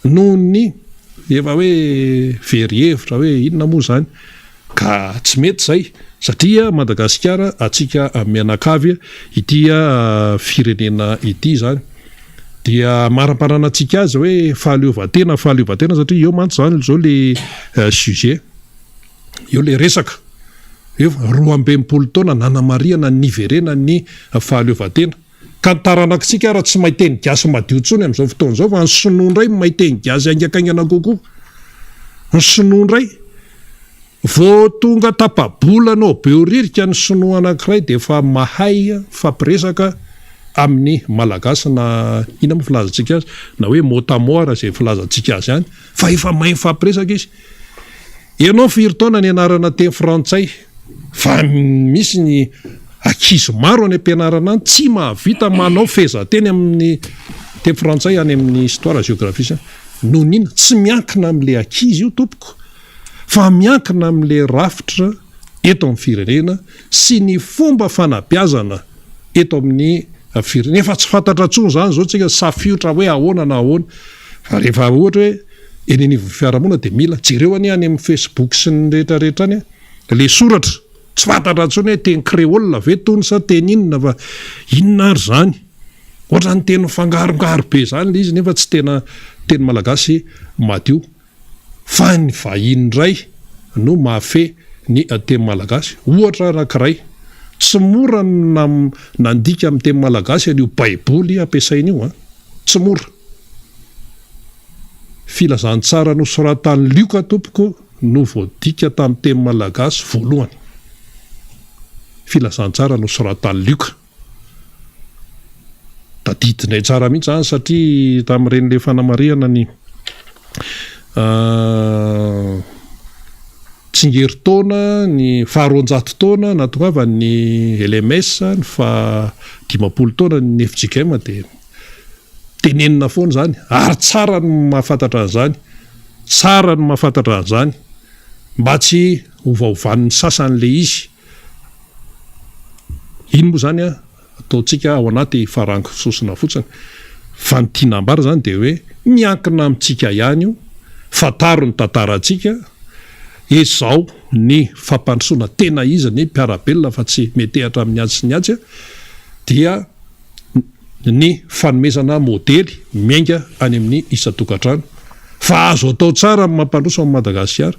[SPEAKER 1] noho ny efa hoe verihevitra hoe inona moa zany ka tsy mety zay satria Madagasikara atsika mianakavy ity firenena ity zany dia maramparana atsika azy hoe fahaleovantena satria eo mantsy zany zao le sujet eo le resaka eo 12 taona nanamariana niverena ny fahaleovantena ka ntaranakitsika raha tsy mahiteny gasy madio tsony amin'izao fotoana zao fa ny sinoa indray mahiteny gasy angakaingana kokoa ny sinoa indray vao tonga tapabolanao be oririka ny sinoa anankiray de efa mahay fampiresaka amin'ny malagasy na ina moa filazantsika azy na hoe motamoara zay filazantsika azy ihany fa efa mahay fampiresaka izy ianao firy taona ny anarana teny frantsay fa misy ny ankizy maro any ampianarana any tsy mahavita manao fehezanteny amin'ny teny frantsay any amin'ny histoire géographie noho nina tsy miankina amin'le ankizy io tompoko fa miankina amin'le rafitra eto amin'ny firenena sy ny fomba fanabeazana eto amin'ny firenena efa tsy fantatra tsony zany zao tsika safiotra hoe ahoana na ahoana fa rehefa ohatra hoe eny anivon'ny fiarahamonina de mila jereo any any amin'ny Facebook sy ny rehetrarehetra any le soratra tsy fantatra tsony hoe teny créole ve tony sa teny inona fa inona ary zany ohatra ny teny fangarongaro be zany le izy nefa tsy tena teny malagasy madio fa ny vahiny ray no mahafe ny teny malagasy ohatra anankiray tsy mora nandika amin'ny teny malagasy an'io baiboly ampiasaina io tsy mora filazantsara no soratan'ny Lioka tompoko no voadika tamin'ny teny malagasy voalohany filazantsara no soratan'ny Lioka tadidinay tsara mihitsy zany satria tamin'ireny le fanamarihana ny tsingeritaona ny faharoanjato taona natongava ny LMS ny fahadimapolo taona ny FJKM de tenenina foana zany ary tsara no mahafantatra an'izany tsara no mahafantatra an'izany mba tsy hovaovan'ny sasan'le izy iny moa zany ataontsika ao anaty farango sosina fotsiny fa ny tianambara zany de hoe miankina amintsika ihany io fataro ny tantarantsika izao ny fampandrosoana tena izy ny mpiarabelona fa tsy metehatra amin'ny ady sy ny atsy dia ny fanomezana modely miainga any amin'ny isa-tokantrano fa azo atao tsara amin'ny mampandroso amin'ny Madagasikara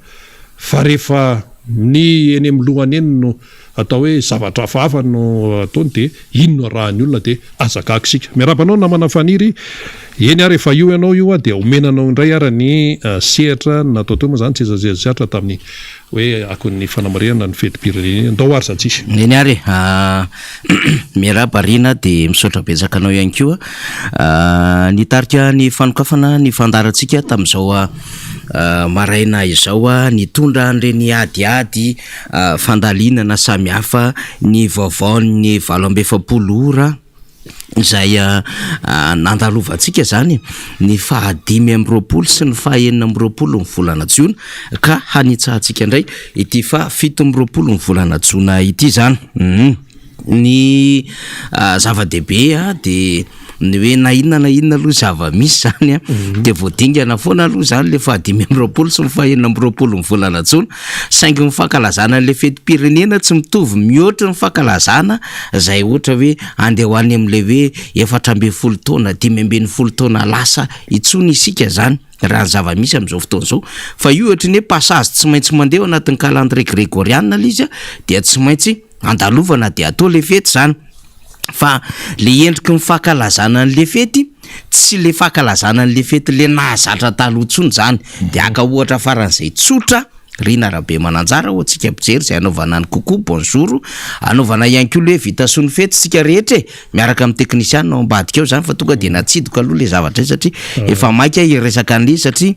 [SPEAKER 1] fa rehefa ny eny amin'ny lohany eny no atao hoe zavatra hafahafa no ataony de ino no arahany olona de azakakisika miarabanao namana faniry eny ary efa io ianao io de omenanao indray ara ny sehatra natao teo moa zany tsy ezazezatra tamin'ny hoe akon'ny fanamarihana ny fetim-pirenena ndao ary zatsisy
[SPEAKER 2] eny ary miarabarina de misaotra betsaka anao ihany koa nitarika ny fanokafana ny fandarantsika tamin'izao maraina izao nitondra an'ireny adiady fandalinana samihafa ny vaovaon'ny 27 ora izay nandalovantsika zany ny 520 sy ny 920 ny volana Jiona ka hanitsahantsika indray ity 17 ny volana Jiona ity zany ny zava-dehibe de ny hoe na inona aloha zava-misy zany de voadingana foana aloha zany le 520 sy ny 920 ny volana Jiona saingy ny fankalazana le fetim-pirenena tsy mitovy mihoatra ny fankalazana zay ohatra hoe andeha ho any amin'le hoe 410 taona 510 taona lasa itsony isika zany raha zava-misy amin'izao fotoana zao fa io ohatra ny passage tsy maintsy mandeha anatin'ny calendrier grégoriana izy dia tsy maintsy andalovana de atao le fety zany fa le endriky ny fankalazana an'le fety tsy le fankalazana an'le fety le nahazatra taloha tsony zany de aka ohatra faran'izay tsotra Rina Rabe Mananjara ohatsika ampijery zay anaovana ny coucou bonjour anaovana ihany koa le vita sony fety sika rehetra miaraka amin'ny teknisiana no ambadika eo zany fa tonga de natsidoka aloha le zavatra satria efa maika iresaka an'le satria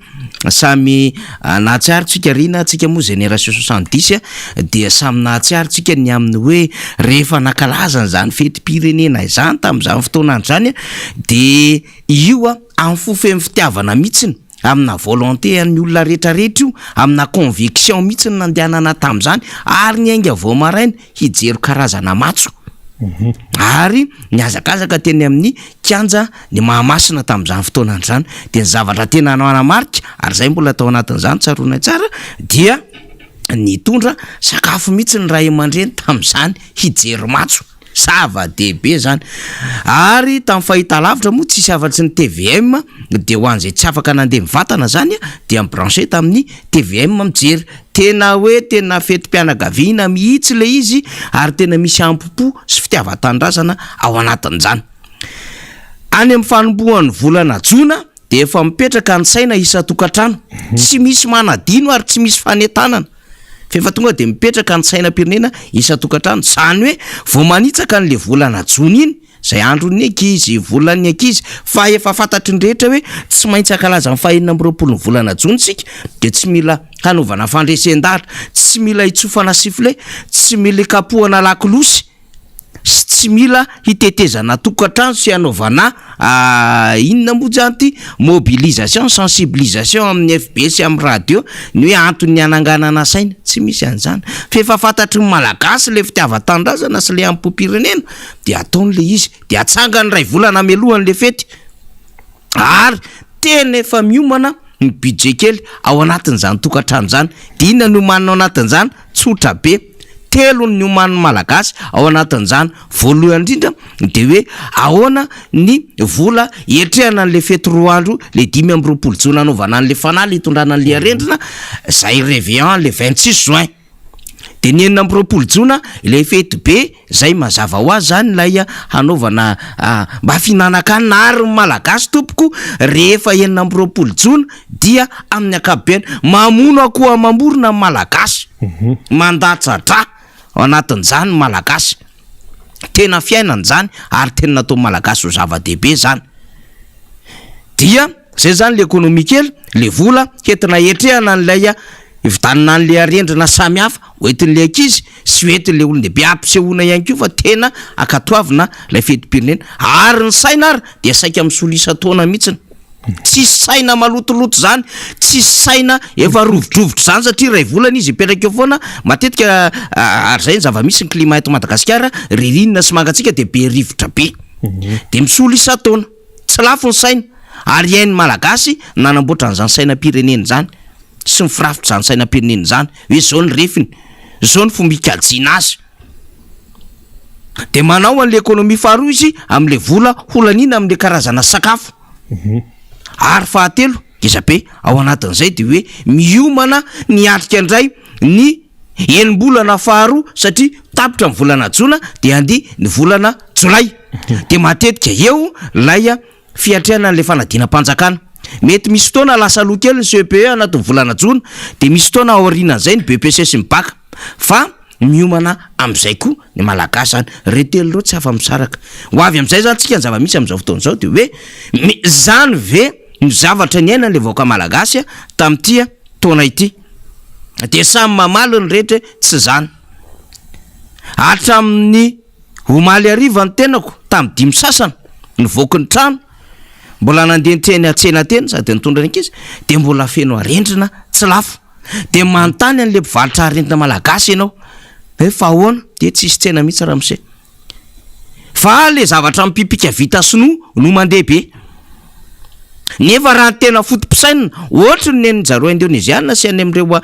[SPEAKER 2] samy nahatsiaro tsika Rina tsika moa génération 70 dia samy nahatsiaro tsika ny amin'ny hoe rehefa nankalaza zany fetim-pirenena izany tamin'izany fotoana zany de io amin'ny fofeny fitiavana mihitsiny amina volonté ny olona rehetrarehetra io amina conviction mihitsy ny nandehanana tamin'izany ary ny ainga vao maraina hijero karazana matso ary niazakazaka teny amin'ny kianja ny Mahamasina tamin'izany fotoana zany de ny zavatra tena anamarika ary zay mbola atao anatin'izany tsaroana tsara dia nitondra sakafo mihitsy ny ray aman-dreny tamin'izany hijero matso zava-dehibe zany ary tamin'ny fahitalavitra moa tsisy afatsy ny TVM de ho an'izay tsy afaka nandeha mivantana zany dia mibranché tamin'ny TVM mijery tena hoe tena fetim-pianakaviana mihitsy le izy ary tena misy ampopo sy fitiavan-tanindrazana ao anatin'izany any amin'ny fanombohan'ny volana Jiona de efa mipetraka ny saina isa-tokantrano tsy misy manadino ary tsy misy fanetanana fefa tonga de mipetraka ny sainam-pirenena isa-tokantrano zany hoe vao manitsaka n'le volana Jiona iny zay andron'ny ankizy volan'ny ankizy fa efa fantatry ny rehetra hoe tsy maintsy ankalaza ny 20 ny volana Jiona sika de tsy mila hanaovana fandresen-dahatra tsy mila hitsofana sifflet tsy mila kapohana lakilosy tsy mila hitetezana tokantrano sy anaovana inona mojanty mobilisation sensibilisation amin'ny FBS amin'ny radio ny hoe antony ananganana saina tsy misy an'izany fa efa fantatry ny malagasy le fitiavan-tandrazana sy le am-pompirenena de ataon'le izy de atsangany ray volana amelohan'le fety ary tena efa miomana ny budget kely ao anatin'izany tokantrano zany de inona no manao anatin'izany tsotra be 3 ny oman'ny malagasy ao anatin'izany voalohany indrindra de hoe ahoana ny vola etrehana an'le fety 3 andro le 5 jona anaovana an'le fanahy le itondrana an'le arendrina zay réveillon le 26 juin de ny 9 jona le fety be zay mazava ho azy zany lay hanaovana mba finanakany ary malagasy tompoko rehefa 9 jona dia amin'ny akapobeny mamono akoho amamborona malagasy mandatsatra ao anatin'izany malagasy tena fiainana zany ary tena natao malagasy ho zava-dehibe zany dia zay zany l'économie kely le vola entina etrehana an'lay vidanina an'le arendrina samy hafa hoentin'le ankizy sy hoentin'le olon-dehibe ampisehoana ihany koa fa tena akatoavina lay fetim-pirenena ary ny saina ary de saika misolisa taona mihitsiny tsy saina malotoloto zany tsy saina efa rovidrovitra zany satria ray volana izy ipetraka eo foana matetika ary zay ny zava-misy ny climat eto Madagasikara ririnina sy mangatsika de be rivotra be de misolisa taona tsy lafo ny saina ary iain'ny malagasy nanamboatra an'izany sainam-pirenena zany sy ny firafitra zany sainam-pirenena zany hoe zao ny refiny zao ny fomba hikajina azy de manao an'le économie faharoa izy am'le vola holanina am'le karazana sakafo ary fahatelo gezabe ao anatin'izay de hoe miomana ny atrika indray ny enim-bolana faharoa satria tapitra ny volana jona de andeha ny volana jolay de matetika eo lay fiatrehana an'le fanadinam-panjakana mety misy fotoana lasa loha kely ny CPE anatin'ny volana jona de misy fotoana aorianan'izay ny BPC sy mibaka fa miomana am'izay koa ny malagasy zany retelo loatra tsy afa-misaraka ho avy am'izay zany tsika ny zava-misy am'izao fotoana zao de hoe zany ve ny zavatra ny aina le vaoka malagasy tamin'ity taona ity de samy mamaly ny rehetra tsy zany hatramin'ny omaly ariva ny tenako tamin'ny 5 sasana ny voky ny trano mbola nandeha niteny atsena teny sady nitondra ny ankizy de mbola feno arendrina tsy lafo de manontany an'le mpivarotra arendrina malagasy ianao hoe fa ahoana de tsisy tsena mihitsy raha mise fa le zavatra mipipika vita sinoa no mandeha be nefa raha tena fotom-pisainina ohatry ny nen'jareo indonesiana sy any am'ireo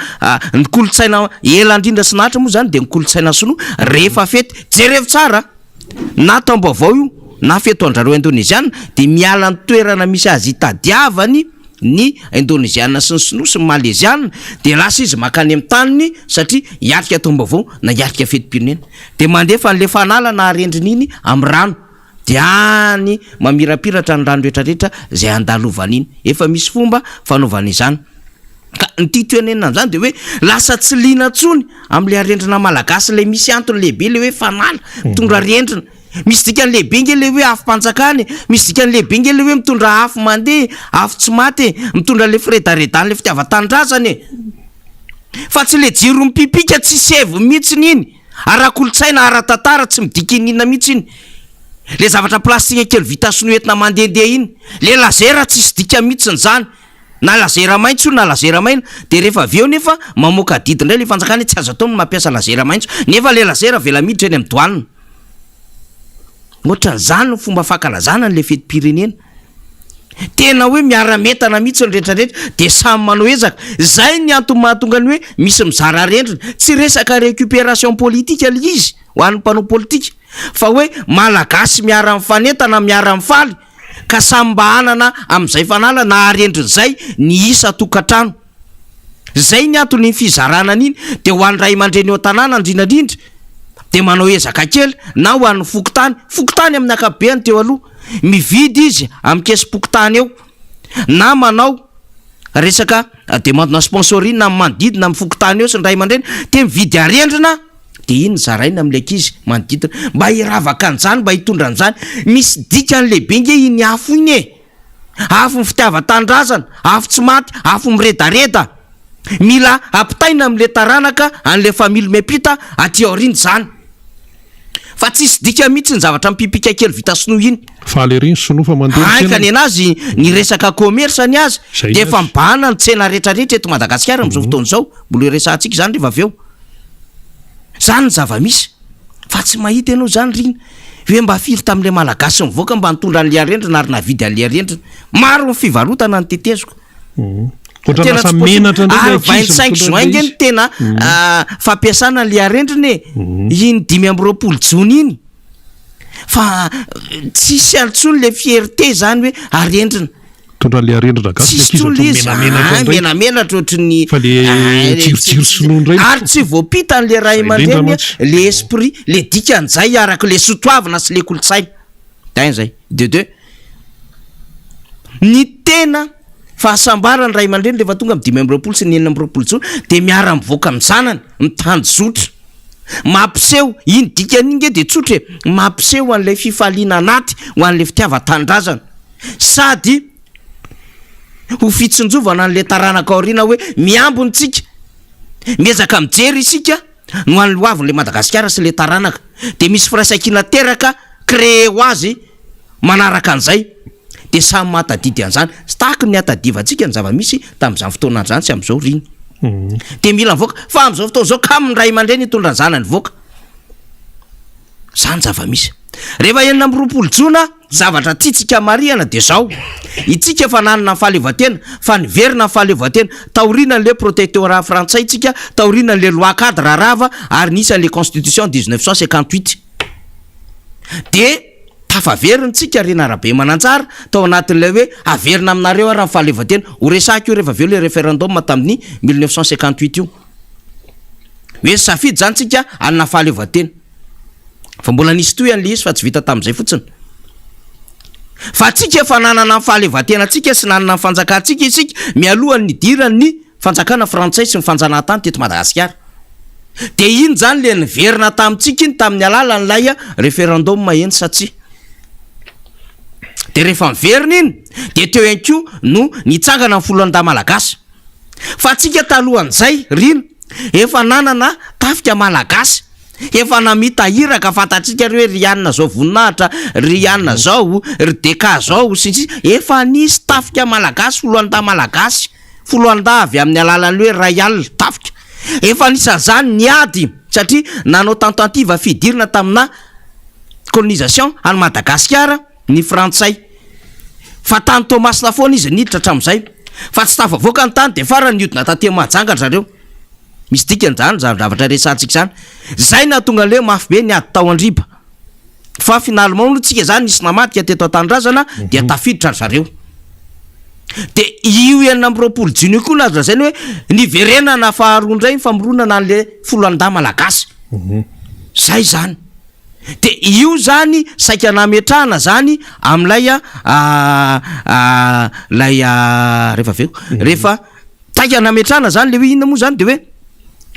[SPEAKER 2] ny kolotsaina ela indrindra sy nahatra moa zany de ny kolotsaina sinoa rehefa fety jereo tsara na tambaovao io na feto andrareo indonesiana de miala ny toerana misy azy itadiavany ny indonesiana sy ny sinoa sy ny maleziana de lasa izy makany amin'ny taniny satria hiatrika tambaovao na hiatrika fetim-pirenena de mandefa an'le fanala na arendrina iny amin'ny rano de any mamirapiratra ny rano rehetrarehetra zay andalovana iny efa misy fomba fanaovana izany ka ny titoenena an'izany de hoe lasa tsy lina tsony am'le arendrina malagasy le misy antony lehibe le hoe fanala mitondra arendrina misy dikany lehibe nge le hoe afo panjakany misy dikany lehibe nge le hoe mitondra afo mandeha afo tsy maty mitondra le firedaredany le fitiavan-tandrazany fa tsy le jiro mipipika tsy sevo mihitsiny iny ara-kolotsaina ara-tantara tsy midikininina mihitsy iny le zavatra plastika kely vita sinoentina mandehandeha iny le lazera tsisy dika mihitsiny zany na lazera maintso na lazera maina de rehefa aveo nefa mamoaka didy indray le fanjakany tsy azo atao ny mampiasa lazera maintso nefa le lazera vela miditra eny amin'ny doanina ohatran'izany no fomba fankalazana n'le fetim-pirenena tena hoe miara-metana mihitsy ny rehetrarehetra de samy manao ezaka zay ny antony mahatonga ny hoe misy mizara arendrina tsy resaka récupération politique le izy ho an'ny mpanao politika fa hoe malagasy miara-mifanetana miara-mifaly ka samy mba hanana am'izay fanala na arendrina zay ny isa tokantrano zay ny antony ny fizarana an'iny de ho an'ny ray aman-dreny eo tanàna indrindrandrindra de manao ezaka kely na ho an'ny fokotany amin'ny akabeany teo aloha mividy izy amin'ny kesy pokotany eo na manao resaka demande na sponsorine na manodidina amin'ny fokotany eo sy ny ray aman-dreny de mividy arendrina de iny zaraina am'le ankizy manodidina mba hiravaka an'izany mba hitondra an'izany misy dikany lehibe nge iny afo iny afo ny fitiavan-tandrazana afo tsy maty afo miredareda mila ampitaina am'le taranaka an'le family mepita aty aoriny zany fa tsisy dika mihitsy ny zavatra mipipika kely vita sinoa iny
[SPEAKER 1] faly ery ny sonofa mandeha
[SPEAKER 2] aika ny anazy ny resaka commerce ny azy
[SPEAKER 1] Zay
[SPEAKER 2] de
[SPEAKER 1] azy.
[SPEAKER 2] efa mibahana ny tsena rehetrarehetra eto Madagasikara am'izao fotoana izao mbola resantsika zany rehefa avy eo zany ny zava-misy fa tsy mahita ianao zany rina hoe mba firy tam'le malagasy mivoaka mba nitondra an'le arendrina ary navidy an'le arendrina maro ny fivarotana ny teteziko
[SPEAKER 1] oatra lasa menatra
[SPEAKER 2] ary
[SPEAKER 1] ndray
[SPEAKER 2] 25 juin ngeny tena fampiasana le arendrina iny 5 jony iny fa tsisy antsony le fierté zany hoe arendrina
[SPEAKER 1] tondra le arendrina gasy
[SPEAKER 2] tsisy tsony izy menamenatra ohatrany
[SPEAKER 1] fa le jirojiro sinoa ndray
[SPEAKER 2] ary tsy voapita an'le ray aman-dreny le esprit le dikan'izay araka le sotoavina sy le kolotsaina da zay de ny tena fahasambarany ray aman-dreny rehefa tonga amin'ny 5 sy ny 9 jona de miara mivoaka amin'ny zanany mitanjotra mampiseho iny dikany inge de tsotra mampiseho an'lay fifaliana anaty ho an'le fitiava-tandrazana sady ho fitsinjovana an'le taranaka aoriana hoe miambonytsika miezaka mijery isika no an'ny loavin'le Madagasikara sy le taranaka de misy firaisankina teraka créé ho azy manaraka an'izay de samy matadidy an'izany sy tahaka ny atadivantsika ny zava-misy tamin'izany fotoana zany sy am'izao riny de mila mivoaka fa am'izao fotoana zao kaminy ray aman-dreny hitondra ny zanany voaka zany zava-misy rehefa 9 jona zavatra tiatsika mariana de zao itsika efa nanana ny fahaleovatena fa niverina ny fahaleovatena taorina an'le protectorat frantsay tsika taorina an'le loi cadre rava ary nisan'le constitution 1958 de tafaveriny rena arabe manantsara tao anatin'lay hoe averina aminareo ary ny fahaleovatena ho resaka io rehefa aveo le référendum tamin'ny 1958 io hoe safidy zany tsika anina fahaleovatena fa mbola nisy toy an'le izy fa tsy vita tam'izay fotsiny fa tsika efa nanana ny fahaleovatena tsika sy nanana ny fanjakantsika isika mialohany nidirany ny fanjakana frantsay sy ny fanjanahantany teto Madagasikara de iny zany le niverina tamintsika iny tamin'ny alala nylay référendum eny satsia de rehefa miverina iny de teo enko no nitsangana ny foloan'da malagasy fa tsika talohan'izay rina efa nanana tafika malagasy efa namita hiraka fantatsika hoe rianina zao voninahitra rianina zao ry deka zao sy efa nisy tafika malagasy foloan'da malagasy foloan'da avy amin'ny alalan'ny hoe rayal tafika efa nisan'izany niady satria nanao tentative fidirina tamina colonisation any Madagasikara ny frantsay fa tany Thomas Lafon izy niditra hatramin'izay fa tsy tafavoaka ny tany de farany niodina taty Mahajanga zareo misy dikany zany zavatra resantsika zany zay na tonga le mafy be niady tao andriba fa finalement no tsika zany nisy namadika teto an-tanindrazana dia tafiditra ry zareo de io 9 jona koa nazy lazainy hoe niverenana faharoa ndray famoronana an'le foloan'da malagasy zay zany de io zany saika nametrahana zany am'lay lay rehefa aveo rehefa saika nametrahana zany le hoe inona moa zany de hoe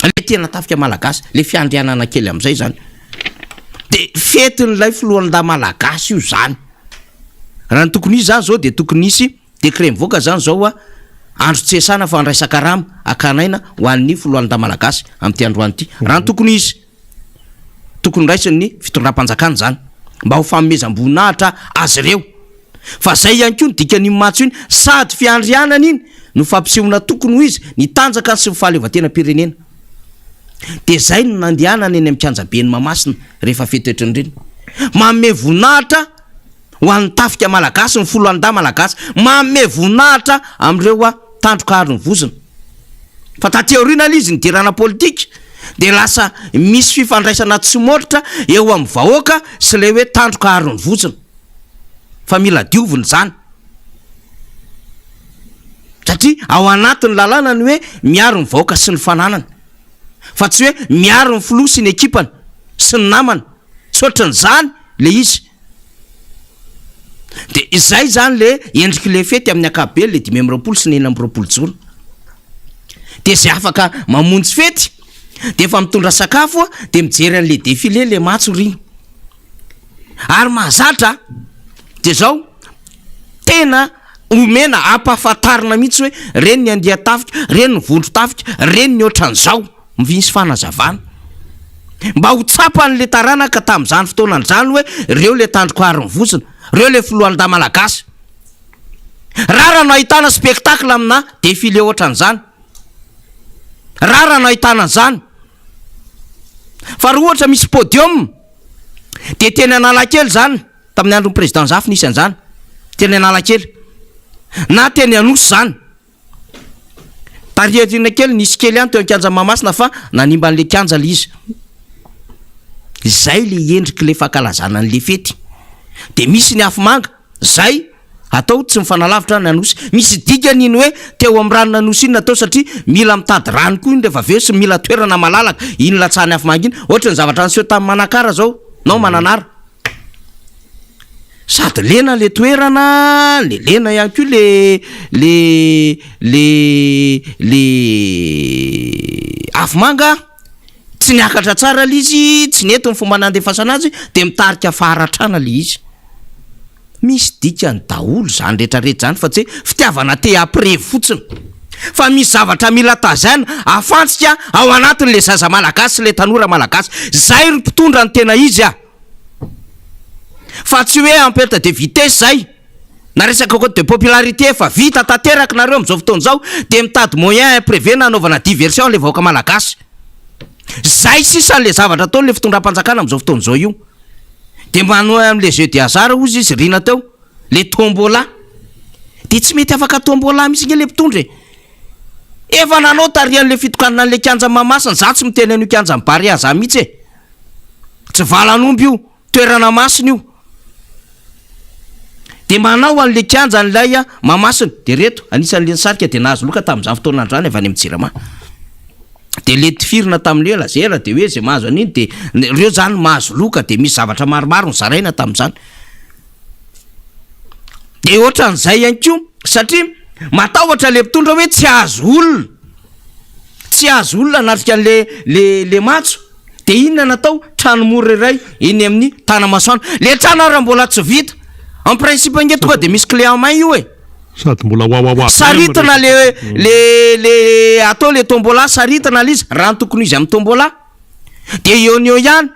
[SPEAKER 2] le tena tafika malagasy le fiandrianana kely am'izay zany de fetin'lay foloan'da malagasy io zany raha ny tokony izy zany zao de tokony isy décret mivoaka zany zao andro tsesana fa andraisaka rama akanaina ho an'ny foloan'da malagasy am'ty androany ty raha ny tokony izy tokony raisiny fitondram-panjakana zany mba ho famezam-boninahitra azy ireo fa zay ihany koa ny dikany matso iny sady fiandrianana iny no fampisehona tokony ho izy ny tanjaka sy ny fahaleovatena pirenena de zay no nandehanana eny amikanjabeny Mahamasina rehefa fetoetrany reny manome voninahitra ho an'ny tafika malagasy ny foloan'da malagasy manome voninahitra am'ireo tandroka ary ny vozona fa taty aoriana izy nidirana politika de lasa misy fifandraisana tsy moritra eo amin'ny vahoaka sy le hoe tandroka ary ny vozona fa mila dioviny zany satria ao anatin'ny lalàna ny hoe miaro ny vahoaka sy ny fananana fa tsy hoe miaro ny filoha sy ny ekipany sy ny namana sotrany zany le izy de izay zany le endriky le fety amin'ny akabe le 5 sy ny 9 jona de zay afaka mamonjy fety de efa mitondra sakafo de mijery an'le défilé le matso riny ary mahazatra de zao tena omena ampahafantarina mihitsy hoe reny ny andia tafika reny ny vondro tafika reny ny ohatran'izao mivinsy fanazavana mba ho tsapan'le taranaka tamin'izany fotoanan'izany hoe reo le tandroko ariny vosina, reo le filohan'da malagasy. Rara no ahitana spectacle amina défilé ohatran'izany, rara no ahitana an'izany. Fa raha ohatra misy podium de teny Analakely zany, tamin'ny andron'ny président Zafy nisy an'izany, teny Analakely na teny Anosy zany. Tariatrina kely nisy kely any teo an-kianja Mahamasina fa nanimba an'le kianja le izy. Zay le endriky le fankalazana an'le fety. De misy ny afomanga, zay atao tsy mifanalavitra ny Anosy. Misy dikany iny hoe teo amin'ny ranona Anosy iny natao satria mila mitady rano koa iny rehefa aveo sy mila toerana malalaka. Iny latsahany afomanga iny, ohatra ny zavatra niseho tamin'ny Manakara zao, nao Mananara. Sady lena le toerana, le lena ihany koa le afomanga. Tsy niakatra tsara le izy, tsy nety ny fomba nandefasana azy, de mitarika faharatrana le izy. Misy dikany daholo zany rehetrarehetra zany fa tsy fitiavana te après fotsiny. Fa misy zavatra mila tazaina afantsika ao anatin'le zaza malagasy, le tanora malagasy. Zay ry mpitondra ny tena izy fa tsy hoe ampelta de vitesse zay. Na resaka côte de popularité fa vita tanteraka nareo am'izao fotoana zao, de mitady moyen privé nanaovana diversion le vahoaka malagasy. Zay sisa le zavatra ataony le fitondram-panjakana am'izao fotoana zao io. De manao am'le jeu de hasard ozy izy rina teo, le tombola. De tsy mety afaka tombola misy nge le mpitondra. Efa nanao tarian'le fitokanana an'le kianja Mahamasina, za tsy miteny an'io kianja mibary aza mihitsy e. Tsy valanomby io, toerana masina io. De manao an'le kianja an'ilay Mahamasina, de reto anisan'le nisarika de nahazo loka tamin'izany fotoana androany avy any amin'ny Jirama. De le tifirina tamin'le lazera de hoe zay mahazo an'iny de reo zany mahazo loka, de misy zavatra maromaro nizaraina tamin'izany. De ohatran'izay ihany koa satria matahotra le mpitondra hoe tsy azo olona, tsy azo olona anatrika an'le matso. De inona natao? Trano mora iray iny amin'ny Tanamasoana. Le trano raha mbola tsy vita, en principe nge tonga de misy clé en main io e.
[SPEAKER 1] Sady mbola wawawa.
[SPEAKER 2] Saritana le atao le tombola, saritana l'izy raha tokony izy amin'ny tombola. De eo ihany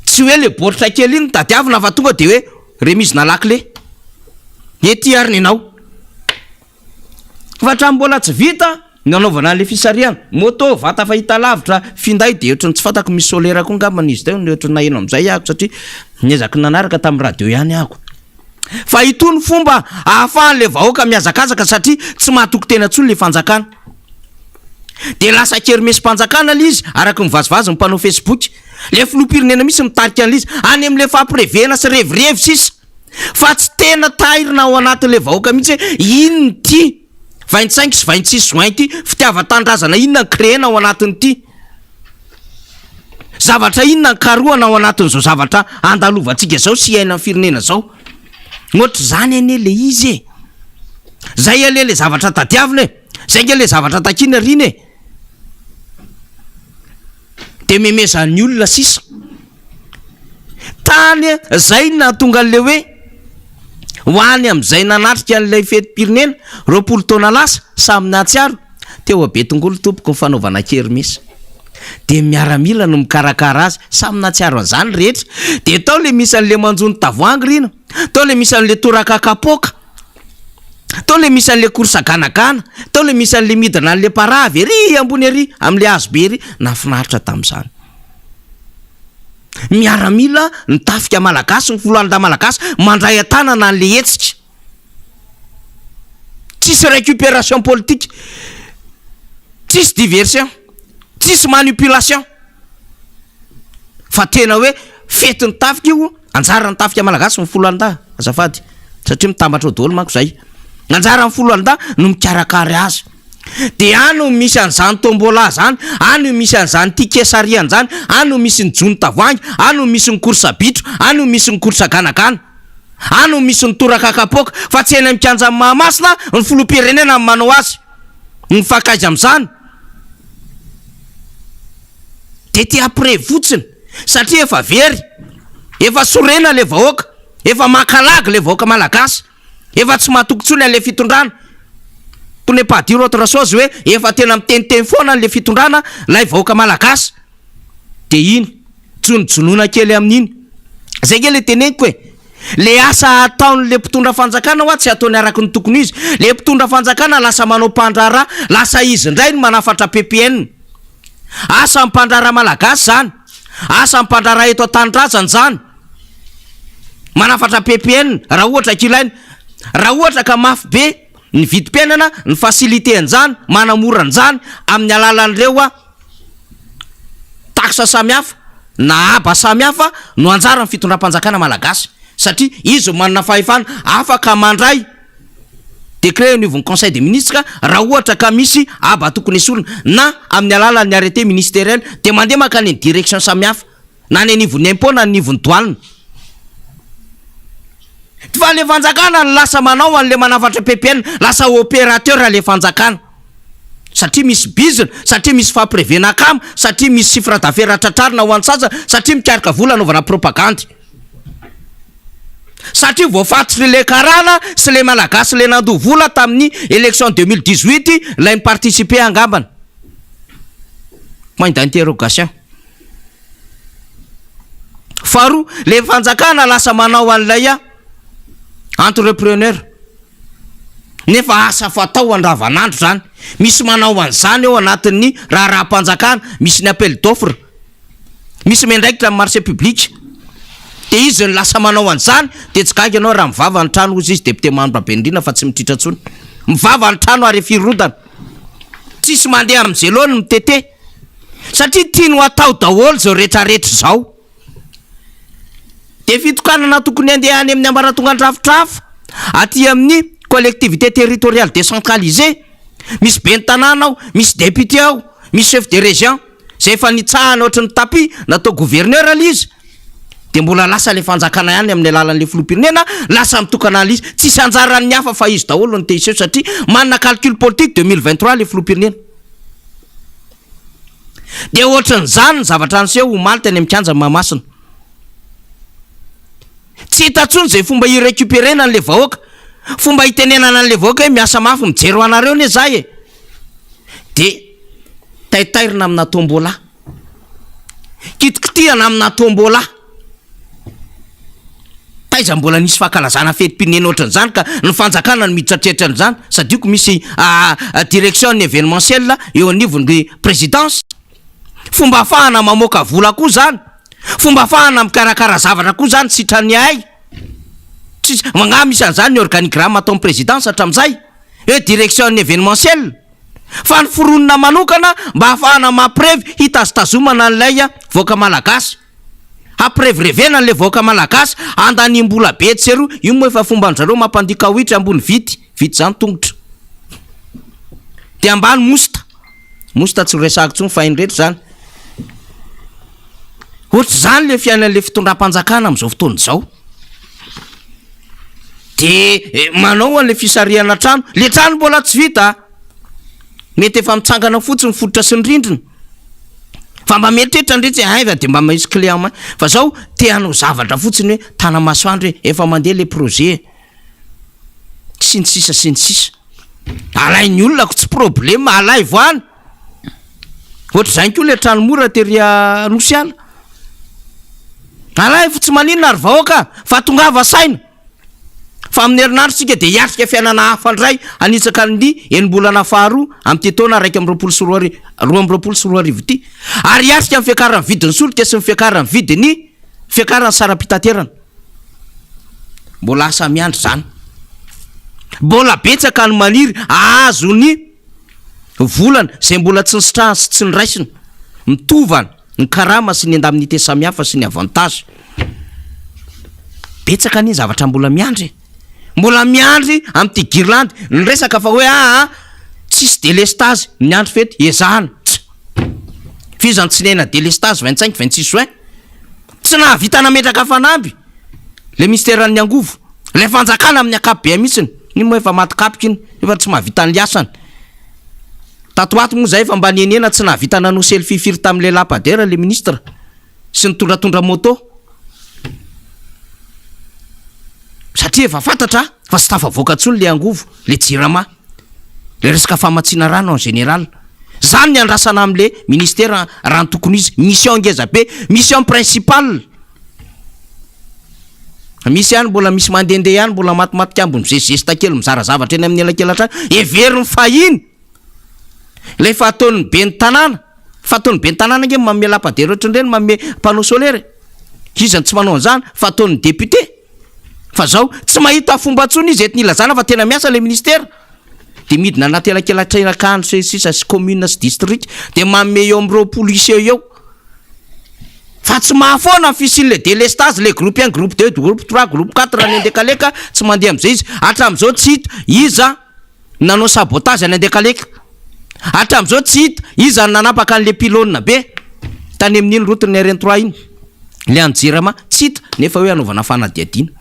[SPEAKER 2] tsy hoe le baoritra kely iny tadiavina fa tonga de hoe remise na lakle. Ety ary ninao. Fa trano mbola tsy vita, nanaovana an'le fisariana. Moto, vata fahita lavitra, finday de ohatrany tsy fantako misy solera koa ngambany izy teo, ohatrany naheno am'izay ako satria niezaka nanaraka tamin'ny radio ihany ako. Fa itony fomba ahafahan'le vahoaka miazakazaka satria tsy mahatoky tena tsony le fanjakana. De lasa kermesy mpanjakana le izy, araka mivazivazy ny mpanao Facebook. Le filoham-pirenena misy mitarika an'le izy any amin'le famprevena sy revirevy sisa. Fa tsy tena tahirina ao anatin'le vahoaka mihitsy ino ny ty 25 sy 26 juin ty fitiava-tandrazana, inona ny créena ao anatiny ty. Zavatra inona ny karohana ao anatin'izao zavatra andalovantsika zao sy iaina amin'ny firenena zao. Ohatry zany ane le izy e. Zay ale le zavatra tadiavina e. Zay nge le zavatra takina riny e. De memezan'ny olona sisa. Tany zay nahatonga an'le hoe ho any am'izay nanatrika an'ilay fetim-pirenena 20 taona lasa samy nahatsiaro teo Betongolo tompoko ny fanaovana kermesy. De miaramila no mikarakara azy, samy nahatsiaro an'izany rehetra. De tao le misy an'le manjony tavoangy rina, tao le misy an'le toraka kapoka, tao le misy an'le korsa ganagana, tao le misy an'le midina an'le paravy ery ambony ery am'le hazobe ery. Nafinaritra tamin'izany. Miaramila ny tafika malagasy, ny filohan'da malagasy mandray an-tanana an'le hetsika. Tsisy récupération politique, tsisy diversion, tsisy manipulation. Fa tena hoe fety ny tafika io, anjara ny tafika malagasy ny filohan'da azafady satria mitambatra ao daholo manko zay. Anjara ny filohan'da no mikarakara azy. De ano misy an'izany tombola zany, ano misy an'izany tikesarian zany, ano misy ny jony tavoangy, ano misy ny korsa bitro, ano misy ny korsa ganagana, ano misy ny toraka kapoka. Fa tsy eny mikanja Mahamasina ny filoham-pirenena manao azy, ny fakaiza am'izany. De ty après fotsiny satria efa very, efa sorena le vahoaka, efa makalagy le vahoaka malagasy, efa tsy mahatoky tsony an'le fitondrana. Pour ne pas dire autre chose hoe efa tena miteniteny foana le fitondrana lay vahoaka malagasy. de iny jonojonoana kely amin'iny zay ke le teneniko hoe le asa ataon'le mpitondra fanjakana hoa tsy ataony araky ny tokony izy. Le mpitondra fanjakana lasa manao mpandrara, lasa izy indray ny manafatra PPN. Asa mpandrara malagasy zany, asa mpandrara eto an-tanindrazana zany, manafatra PPN raha ohatra kilainy. Raha ohatra ka mafy be ny vidim-piainana, ny fasilite an'izany, manamora an'izany amin'ny alalan'ireo taxa samihafa na aba samihafa no anjara ny fitondram-panjakana malagasy. Satria izy manana fahefana afaka mandray décret au conseil des ministres raha ohatra ka misy aba tokony esorina na amin'ny alalan'ny arrêté ministériel de mandeha makany ny direction samihafa na ny anivon'ny impôt na ny anivon'ny douane. Fa le fanjakana ny lasa manao an'le manafatra PPN, lasa opérateur le fanjakana. Satria misy bizina, satria misy fampirevena kamo, satria misy chiffre d'affaires tratrarina ho antsasa, satria mikarika vola anaovana propagande. Satria voafatotry le karana sy le malagasy le nandoha vola tamin'ny élection 2018 lay miparticiper angambana. Point d'interrogation. Faharoa, le fanjakana lasa manao an'ilay entrepreneur. Nefa asa fatao andavanandro zany. Misy manao an'izany eo anatin'ny raha-panjakana, misy ny appel d'offre, misy mendraikitra amin'ny marché public. De izy ny lasa manao an'izany, de tsy gaga anao raha mivava ny trano ozy izy député Mandra Bendrina fa tsy mitritra tsony. Mivava ny trano ary firodana. Tsisy mandeha amin'ny zelony mitete. Satria tiany atao daholo zao rehetrarehetra zao. De fitokanana tokony andehany amin'ny ambaratonga andrafitrafo aty amin'ny collectivité territoriale décentralisée. Misy ben'ny tanàna ao, misy député ao, misy chef de région, zay efa nitsahana ohatry ny tapis natao gouverneur alizy. De mbola lasa le fanjakana ihany amin'ny alalan'le filoham-pirenena, lasa mitokana an'izy, tsisy anjarany hafa fa izy daholo ny tehiseho satria manana calcul politique 2023 le filoham-pirenena. De ohatran'izany ny zavatra anyseho omaly teny amin'ny kianja Mahamasina. Tsy hita tsony zay fomba irécupérena an'le vahoaka, fomba itenenana an'le vahoaka hoe miasa mafy mijery ho anareo ne zay e. De taitairina amina tombola, kitikitihana amina tombola. Taiza mbola nisy fahakalazana fetim-pirenena ohatran'izany ka ny fanjakana no miditra an'izany, sadiako misy direction événementielle eo anivon'ny présidence. Fomba ahafahana mamoaka vola koa zany, fomba ahafahana mikarakara zavatra koa zany sitrany ay. Manga misy an'izany ny organigramme atao amin'ny présidence hatramin'izay hoe direction événementielle. Fa ny foronina manokana mba ahafahana maprevy hitazitazomana an'ilay voaka malagasy. Aprevirevena an'le voaka malagasy andanimbola be tsero. Io moa efa fomba an'zareo mampandika hoitra ambony vity zany tongotra. De ambany mosta tsy resako tsony fa indretra zany. Ohatry zany le fiainan'le fitondram-panjakana am'izao fotoana izao. De manao an'le fisariana trano, le trano mbola tsy vita. Mety efa mitsangana fotsiny fototra sy ny rindrina. Fa mba meritreritra ndretsy aiva de mba misy client fa zao te hanao zavatra fotsiny hoe tanamasoandro efa mandeha le projet. Sy ny sisa. Alainy olona ko tsy problème, alay voany. Ohatry zany koa le trano mora teria Nosiala. Alay fotsy maninona ary vahoaka fa tongava saina. Fa amin'ny herinandro sika de hiatrika fiainana hafa ndray anitsaka ny enimbolana faharoa amin'ny taona 2024 ty. Ary hiatrika amin'ny fiakarana vidin'ny solika sy ny fiakarana vidin'ny fiakarana sara-pitaterana. Mbola asa miandry zany. Mbola betsaka ny maniry azo ny volana zay mbola tsy nisitrahany sy tsy niraisiny. Mitovana ny karama sy ny indemnité samihafa sy ny avantage. Betsaka ny zavatra mbola miandry. Mbola miandry amin'ny Girlande ny resaka fa hoe tsisy délestage miandry fety ezahana. Fizany tsy nena délestage 25-26 juin. Tsy nahavita nametraka fanamby le ministère-ny angovo, le fanjakana amin'ny akapobe mihitsiny. Iny moa efa maty kapika iny, efa tsy mahavita ny liasany. Tatoato moa zay efa mba nenena tsy nahavita nanao selfie firy tamin'le lapadera le ministre sy ny tondratondra moto. Satria efa fantatra fa sy tafavoaka tsony le angovo, le jirama, le resaka famatsiana rano en général. zany ny andrasana am'le ministera raha ny tokony izy mission ngeza be mission principale misy ihany mbola misy mandehandeha ihany mbola matimatika ambony zezesta kely mizara zavatra eny amin'ny elakelatra everiny fahiny le fataony be ny tanàna fataony be ny tanàna nge mame lapadera ohatrandreny mame panneau solaire izany tsy manao an'izany fataony député fa zao tsy mahita fomba tsony izy ety nilazana fa tena miasa le ministera de midina anaty elakelatrerakano sisa sy commune sy district de mame eo am'ireo police eo fa tsy mahafoana ny fisin'le délestage le groupe 1 groupe 2 groupe 3 groupe 4 raha ny andekaleka tsy mandeha am'izay izy hatram'izao tsy hita iza nanao sabotage any andekaleka hatram'izao tsy hita iza nanapaka an'le pilôna be tany amin'iny rotiny RN3 iny le anjirama tsy hita nefa hoe anaovana fanadiadiana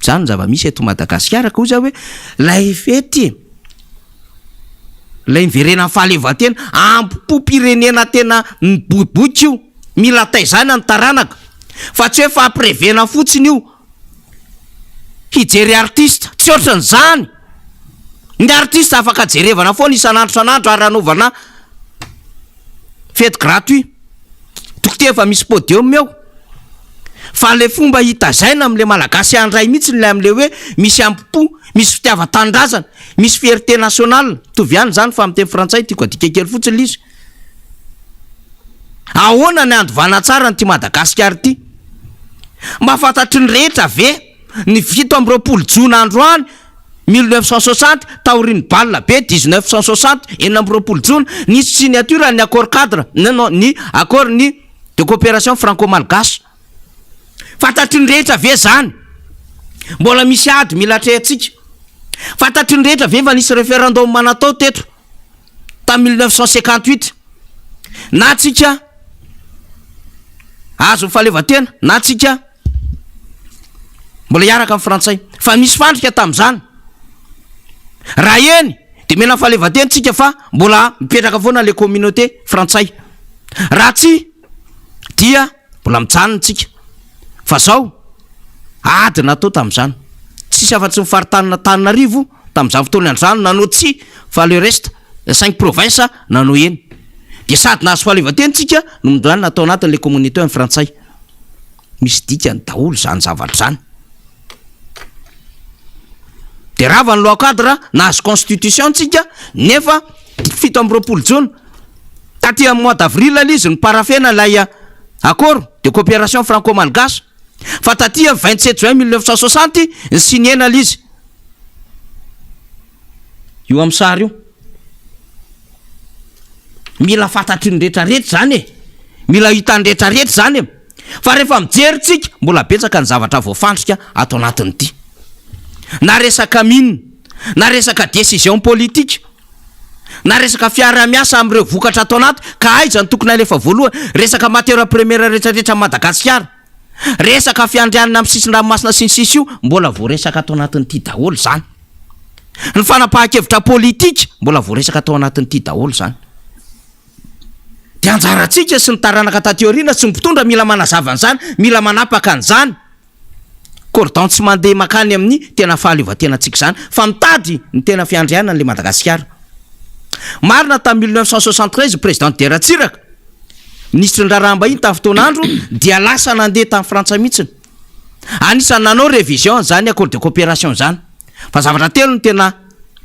[SPEAKER 2] zany zava-misy eto Madagasikara ko za hoe lay fety lay miverena fahaleovan-tena ampom-pirenena tena miboiboika io mila taizana ny taranaka fa tsy hoe fahaprevena fotsiny io hijery artiste tsy ohatran'izany ny artiste afaka jerevana foana isan'andro san'andro ary anaovana fety gratuit tokoteo efa misy podium eo fa le fomba hitazaina am'le malagasy andray mihitsy nlay am'le hoe misy ampo misy fitiava-tandrazana misy fierté nationale tovyany zany fa amin'ny teny frantsay tiako adika kely fotsiny izy ahoana ny andovana tsara ny ty Madagasikara ty mba fantatry ny rehetra ve ny vito am'ireo polo jona androany 1960 taoriny balle be 1960 enina am'ireo polo jona nisy signature ny accord cadre ny accord ny de coopération franco-malgache fantatry ny rehetra ve zany mbola misy ady mila atrehantsika fantatry ny rehetra ve fa nisy référendum manatao teto ta 1958 na tsika azo fahaleovan-tena na tsika mbola hiaraka amin'ny frantsay fa misy fandrika tam'izany raha eny de mena fahaleovan-tena tsika fa mbola mipetraka foana le communauté frantsay raha tsy dia mbola mijanona tsika fa zao ady natao tam'izany tsisy afa-tsy mifaritana Tananarivo tam'izany fotoana androany nanao tsy fa le reste 5 province nanao eny de sady nahazo fahaleovan-tena tsika no midroany natao anatin'le communauté amin'ny frantsay misy dikany daholo zany zavatra zany de raha va ny loi cadre nahazo constitution tsika nefa 7 amby 20 jona taty amin'ny mois d'avril izy ny parafena lay accord de coopération franco-malgache fa taty 27 juin 1960 ny siniena l'izy io amin'ny sary io mila fantatry ny rehetrarehetra zany e mila hitany rehetrarehetra zany e fa rehefa mijery tsika mbola betsaka ny zavatra voafandrika ato anatiny ity na resaka mine na resaka décision politique na resaka fiara-miasa am'ireo vokatra ato anaty ka aiza ny tokony alefa voalohany resaka matière première rehetrarehetra Madagasikara resaka fiandrianana amin'ny sisin-dranomasina sy ny sisy io mbola voaresaka atao anatin'ity daholo zany ny fanapahan-kevitra politika mbola voaresaka atao anatin'ity daholo zany de anjarantsika sy ny taranaka tateoriana sy mipitondra mila manazava an'izany mila manapaka an'izany cordon tsy mandeha makany amin'ny tena fahaleovan-tena antsika zany fa mitady ny tena fiandrianana le Madagasikara marina tamin'ny 1973 président de Ratsiraka ministre ndrarahambahiny tamin'ny fotoan'andro dia lasa nandeha tamin'ny Frantsa mihitsiny anisany nanao révision zany accord de coopération zany fa zavatra telo ny tena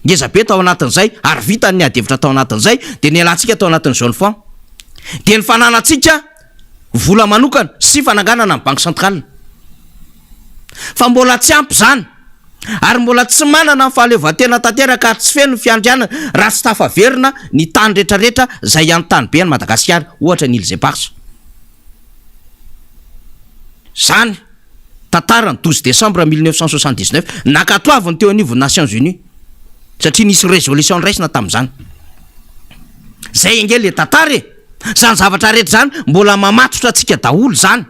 [SPEAKER 2] ngeza be tao anatin'izay ary vita ny adevitra tao anatin'izay de ny alantsika tao anatin'ny zone franc de ny fananantsika vola manokana sy fananganana amin'ny banque centrale fa mbola tsy ampy zany ary mbola tsy manana ny fahaleovan-tena tanteraka tsy feno fiandrianana raha tsy tafaverina ny tany rehetrarehetra zay anontany be any Madagasikara ohatra ny Îles Éparses zany tantara ny 12 décembre 1979 nakatoaviny teo anivon'ny Nations Unies satria nisy résolution raisina tamin'izany zay nge le tantara e zany zavatra rehetra zany mbola mamatotra atsika daholo zany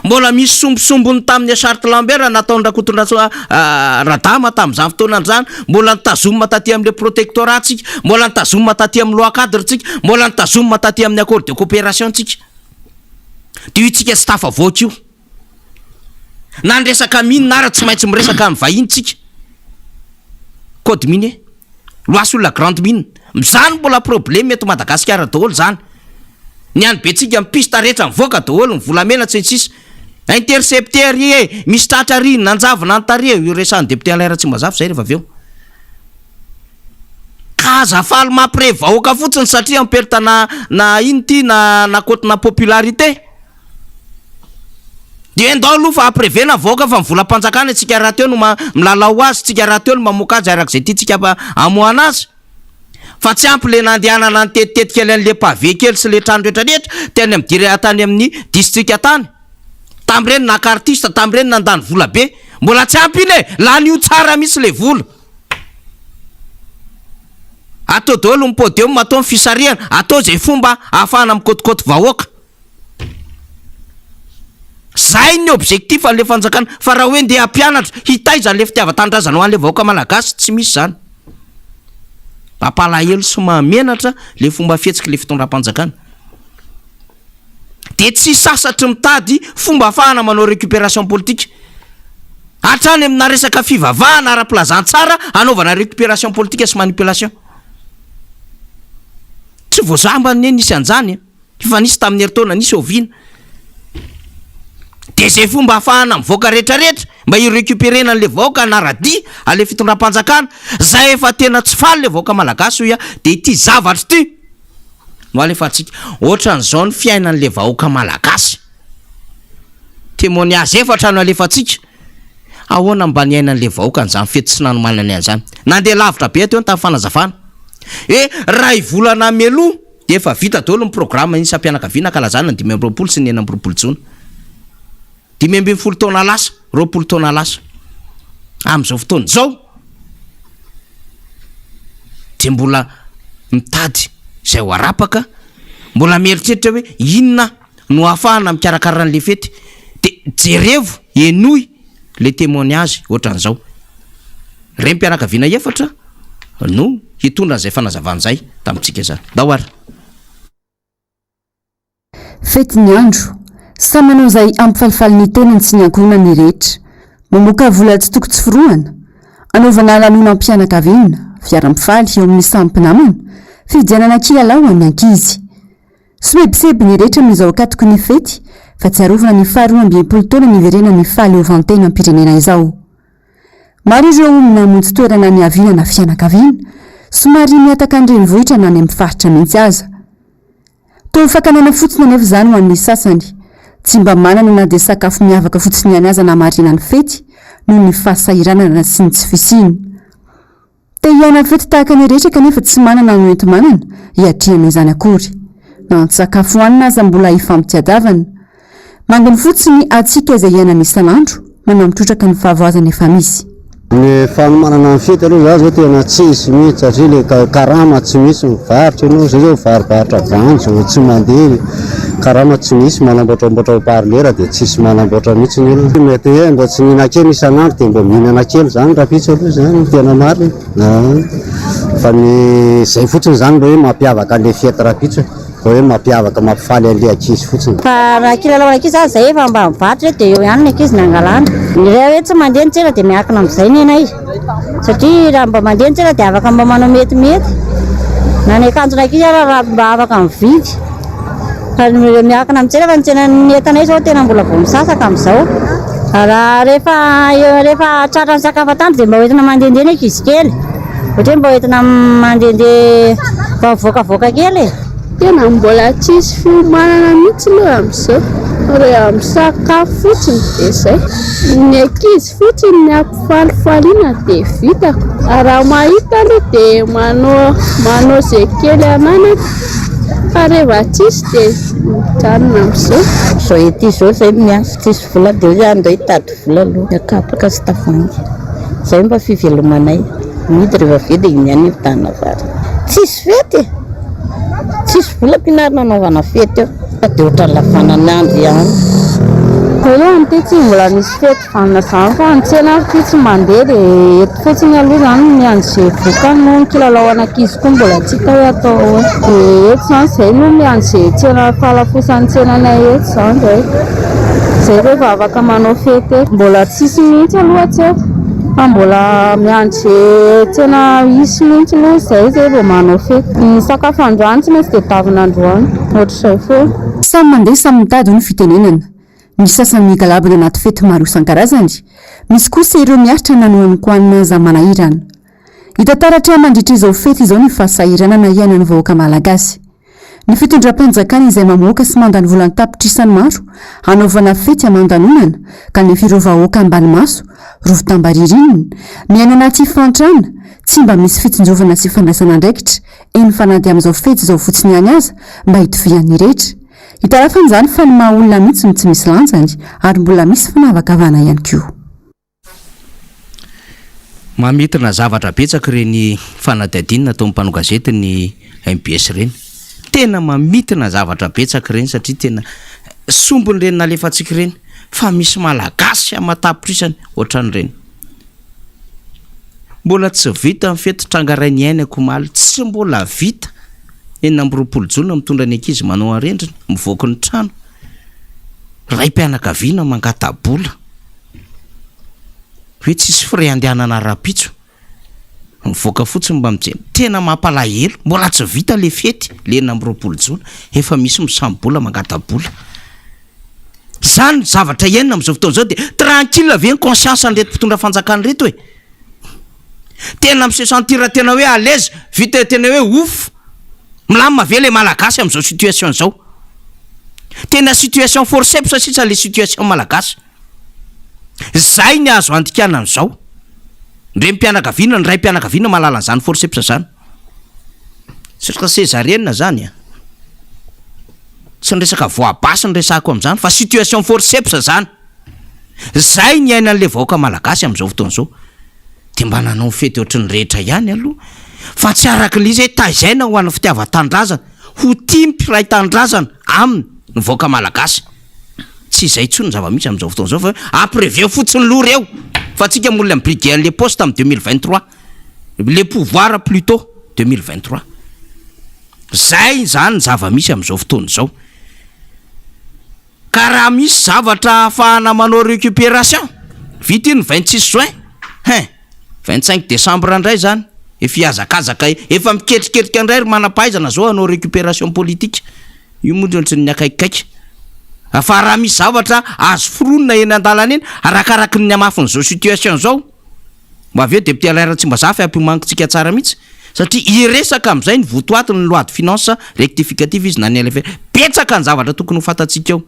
[SPEAKER 2] mbola misy sombosombony tamin'ny charte Lambert nataony rakotondra radama tamin'izany fotoana zany mbola nitazomina taty amin'le protectorat tsika mbola nitazomina taty amin'ny loi cadre tsika mbola nitazomina taty amin'ny accord de coopération tsika de io tsika tsy tafavoaka io na ny resaka mine na ara tsy maintsy miresaka amin'ny vahiny tsika code minier loasy olona grande mine zany mbola problème eto Madagasikara daholo zany ny any betsika mipista rehetra mivoaka daholo ny volamena tsy tsisy intercepteur misy tratra ry nanjavina antare io resan'ny député Alain Ratsimbazafy zay rehefa aveo ka azafaly mampire vahoaka fotsiny satria miperita na ino ty na kotina popularité de ndao aloha fa aprevena vahoaka fa mivolam-panjakana tsika raha teo no milalao azy tsika raha teo no mamoaka azy arak'izay ty tsika amoana azy fa tsy ampy le nandehanana ny tetitetika le pavé kely sy le trano rehetrarehetra teny amidire atany amin'ny district atany tam'ireny naka artiste tam'ireny nandany vola be mbola tsy ampy iny la nio tsara misy le vola atao daholo ny podium atao ny fisarihana atao zay fomba ahafahana mikotokoty vahoaka zay ny objectif an'le fanjakana fa raha hoe ndeha hampianatra hitaiza le fitiavan-tanindrazana ho an'le vahoaka malagasy tsy misy zany mampalahelo sy mahamenatra le fomba fihetsika le fitondram-panjakana de tsy sasatry mitady fomba ahafahana manao récupération politique hatrany amina resaka fivavahana ara-plazantsara anaovana récupération politique sy manipulation tsy voazambany nisy anjany fa nisy tamin'ny heritaona nisy oviana de zay fomba ahafahana mivoaka rehetrarehetra mba irécupérena an'le vahoaka anaradia ale fitondram-panjakana zay efa tena tsy faly le vahoaka malagasy hoia de ity zavatra ty no alefa atsika ohatran'izao ny fiainan'le vahoaka malagasy témoignage efatra no alefa atsika ahoana mba ny ainan'le vahoaka an'izany fety sy nanomanany an'izany nandeha lavitra be teo ny tamin'ny fanazavana raha ivolana meloa de efa vita daholo ny programme iny sampianakaviana kalazana ny 5 sy ny 9 jona 5 taona lasa 20 taona lasa am'izao fotoana zao de mbola mitady zay ho arapaka mbola mieritreritra hoe inona no ahafahana mikarakarana fety de jerevo enoy le témoignage ohatran'izao rem-pianakaviana efatra no hitondra zay fanazavan'zay tamitsika zany dahoara
[SPEAKER 3] fety ny andro sa manao zay ampifalifaly ny taonany sy ny ankohona ny rehetra mamoaka vola tsy toko tsy firohana anaovana lanona ampianakaviana fiara-mifaly eo amin'ny sampinamana fidianana kilalao amin'ny ankizy sobebiseby ny rehetra amin'izao akatoko ny fety fa tsy arovana ny faharoa amby taona ny verena ny faly eo vantena ampirenena izao maro ireo omina monjy toerana ny aviana na fianakaviana somary miataka andrenivohitra na ny amin'ny faritra mihitsy aza to fakanana fotsiny anefa zany ho an'ny sasany tsy mba manana na dia sakafo miavaka fotsiny any aza na marina ny fety noho ny fahasahiranana sy ny tsy fisiny te hiana fety tahaka ny rehetra kanefa tsy manana no ento manana hiatriana izany akory na ny sakafo hoanina aza mbola hifampitiadavana mangony fotsiny atsika izay hiaina misan'andro manao mitrotraka ny fahavoazana efa misy
[SPEAKER 4] ny fanomanana ny fety aloha za zao tena tsisy mihitsy satria le karama tsy misy mivarotra ianao zay zao varobarotra vanjo tsy mandeha karama tsy misy manamboatramboatra parlera de tsisy manamboatra mihitsy ny olona mety hoe mba tsy mihinan-kely isan'andro de mba mihinana kely zany raha pitsy aloha zany tena marina fa ny zay fotsiny zany mba hoe mampiavaka an'le fety raha pitsy hoe mampiavaka mampifaly an'le ankizy fotsiny
[SPEAKER 5] fa raha kilalao ankizy azy zay efa mba mivarotra de eo ihany ny ankizy ny angalana raha hoe tsy mandeha ny tsena de miakina am'izay ny anay satria raha mba mandeha ny tsena de afaka mba manao metimety na ny akanjona ankizy raha mba afaka mividy fa miakina am'tsena fa ny tsena ny entanay zao tena mbola vao misasaka am'izao raha rehefa tratra ny sakafo atandro de mba hoentina mandehandeha ny ankizy kely ohatra hoe mba hoentina mandehandeha mba mivoakavoaka kely
[SPEAKER 6] tena mbola tsisy fiomanana mihitsy aloha am'izao rehefa amin'ny sakafo fotsiny de zay ny ankizy fotsiny ny ampifalifaliana de vitako raha mahita aloha de manao zay kely ananako fa rehefa tsisy de mijanona am'izao
[SPEAKER 5] zao ety zao zay miafy tsisy vola de hoe andao hitady vola aloha akapaka sy tafangy zay mba fivelomanay midy rehefa ve de iny hividanana vary tsisy fety tsisy vola mpinarina anaovana fety eo de ohatra lafanana andro ihany
[SPEAKER 6] voalohany ty tsy mbola misy fety vanona zany fa antsena ty tsy mandeha de eto fotsiny aloha zany miandro zay vokany no ny kilalao anankizy koa mbola tsika hoe atao de eto zany zay no miandro zay tsena falafosan'ny tsenanay eto zany zay rehefa afaka manao fety eto mbola tsisy mihitsy aloha tsy eto fa mbola miandry tena isy mihitsy aloha zay vao manao fety. Ny sakafo androany tsy maintsy dia davina androany ohatr'izay foana.
[SPEAKER 3] Samy mandeha samy mitady ny fitenenana. Ny sasany migalabana anaty fety maro isan-karazany, misy kosa ireo miaritra nanohan'ny koanina zamanahirana. Hita taratra mandritra izao fety izao ny fasahirana na iainan'ny vahoaka malagasy. Ny fitondram-panjakana izay mamoaka sy mandany volany tapitrisany maro hanaovana fety aman-danonana ka ny firovahoaka ambany maso, rovitam-baririnina, miaina anaty fantrana, tsy mba misy fitonjovana sy fandraisana andraikitra, eny fanady amin'izao fety izao fotsiny ihany aza mba hitovian'ny rehetra. Hitarafan'izany fa ny maha olona mihitsy no tsy misy lanjany ary mbola misy fanavakavana ihany koa.
[SPEAKER 2] Mamitina zavatra betsaka reny fanadadinina atao mpano gazety ny MBS reny. Tena mamitina zavatra betsaka reny satria tena sombony reny nalefatsika reny fa misy malagasy amatapitrisany ohatran'ireny. Mbola tsy vita mifety trangarainy aina komaly, tsy mbola vita. Enina amby roapolo jolona mitondra ny ankizy manao arendrina mivoaka ny trano. Ray mpianakaviana mangatabola. Hoe tsisy fray andehanana rapitso. Mivoaka fotsiny mba mijeny. Tena mampalahelo, mbola tsy vita le fety, le enina amby roapolo jolona, efa misy misambola mangatabola. Zany zavatra iainina amin'izao fotoana izao dia tranquille ve ny conscience an'reto mpitondra fanjakana reto hoe. Tena mise sentir tena hoe à l'aise, vita tena hoe ouf. Milamina ve le malagasy amin'izao situation zao. Tena situation forceps sisa le situation malagasy. Zay ny azo andikana amin'izao. Ndre mpianakaviana, ny ray mpianakaviana malala an'izany forceps zany. Sitra césarienne zany a. Tsy ny resaka voabasy ny resako amin'izany fa situation forceps zany. Zay ny aina an'le vahoaka malagasy amin'izao fotoana izao. Dia mba nanao fety ohatry ny rehetra ihany aloha. Fa tsy arak'ilay taizaina ho an'ny fitiavan-tanindrazana, ho tia mpiray tanindrazana aminy ny vahoaka malagasy. Tsy izay intsony zava-misy amin'izao fotoana izao fa après fotsiny loha reo. Fa tsika molina mibriguer les postes en 2023. Les pouvoirs plutôt 2023. Zay zany zava-misy amin'izao fotoana izao. Ka raha misy zavatra ahafahana manao récupération, vita ny 26 juin. 25 décembre indray zany. Efa iazakazaka efa miketriketrika indray manam-pahaizana zao anao récupération politique. Io moa tsy ny akaikikaiky. Afa raha misy zavatra azo foronina eny an-dalana eny arakaraky ny amafin'izao situation zao. Mba aveo député Alain Tsimbazafa ampimangotsika tsara mihitsy. Satria iresaka amin'izay ny votoaty ny loi de finance rectificative izy na ny LF. Betsaka ny zavatra tokony ho fantatsika eo.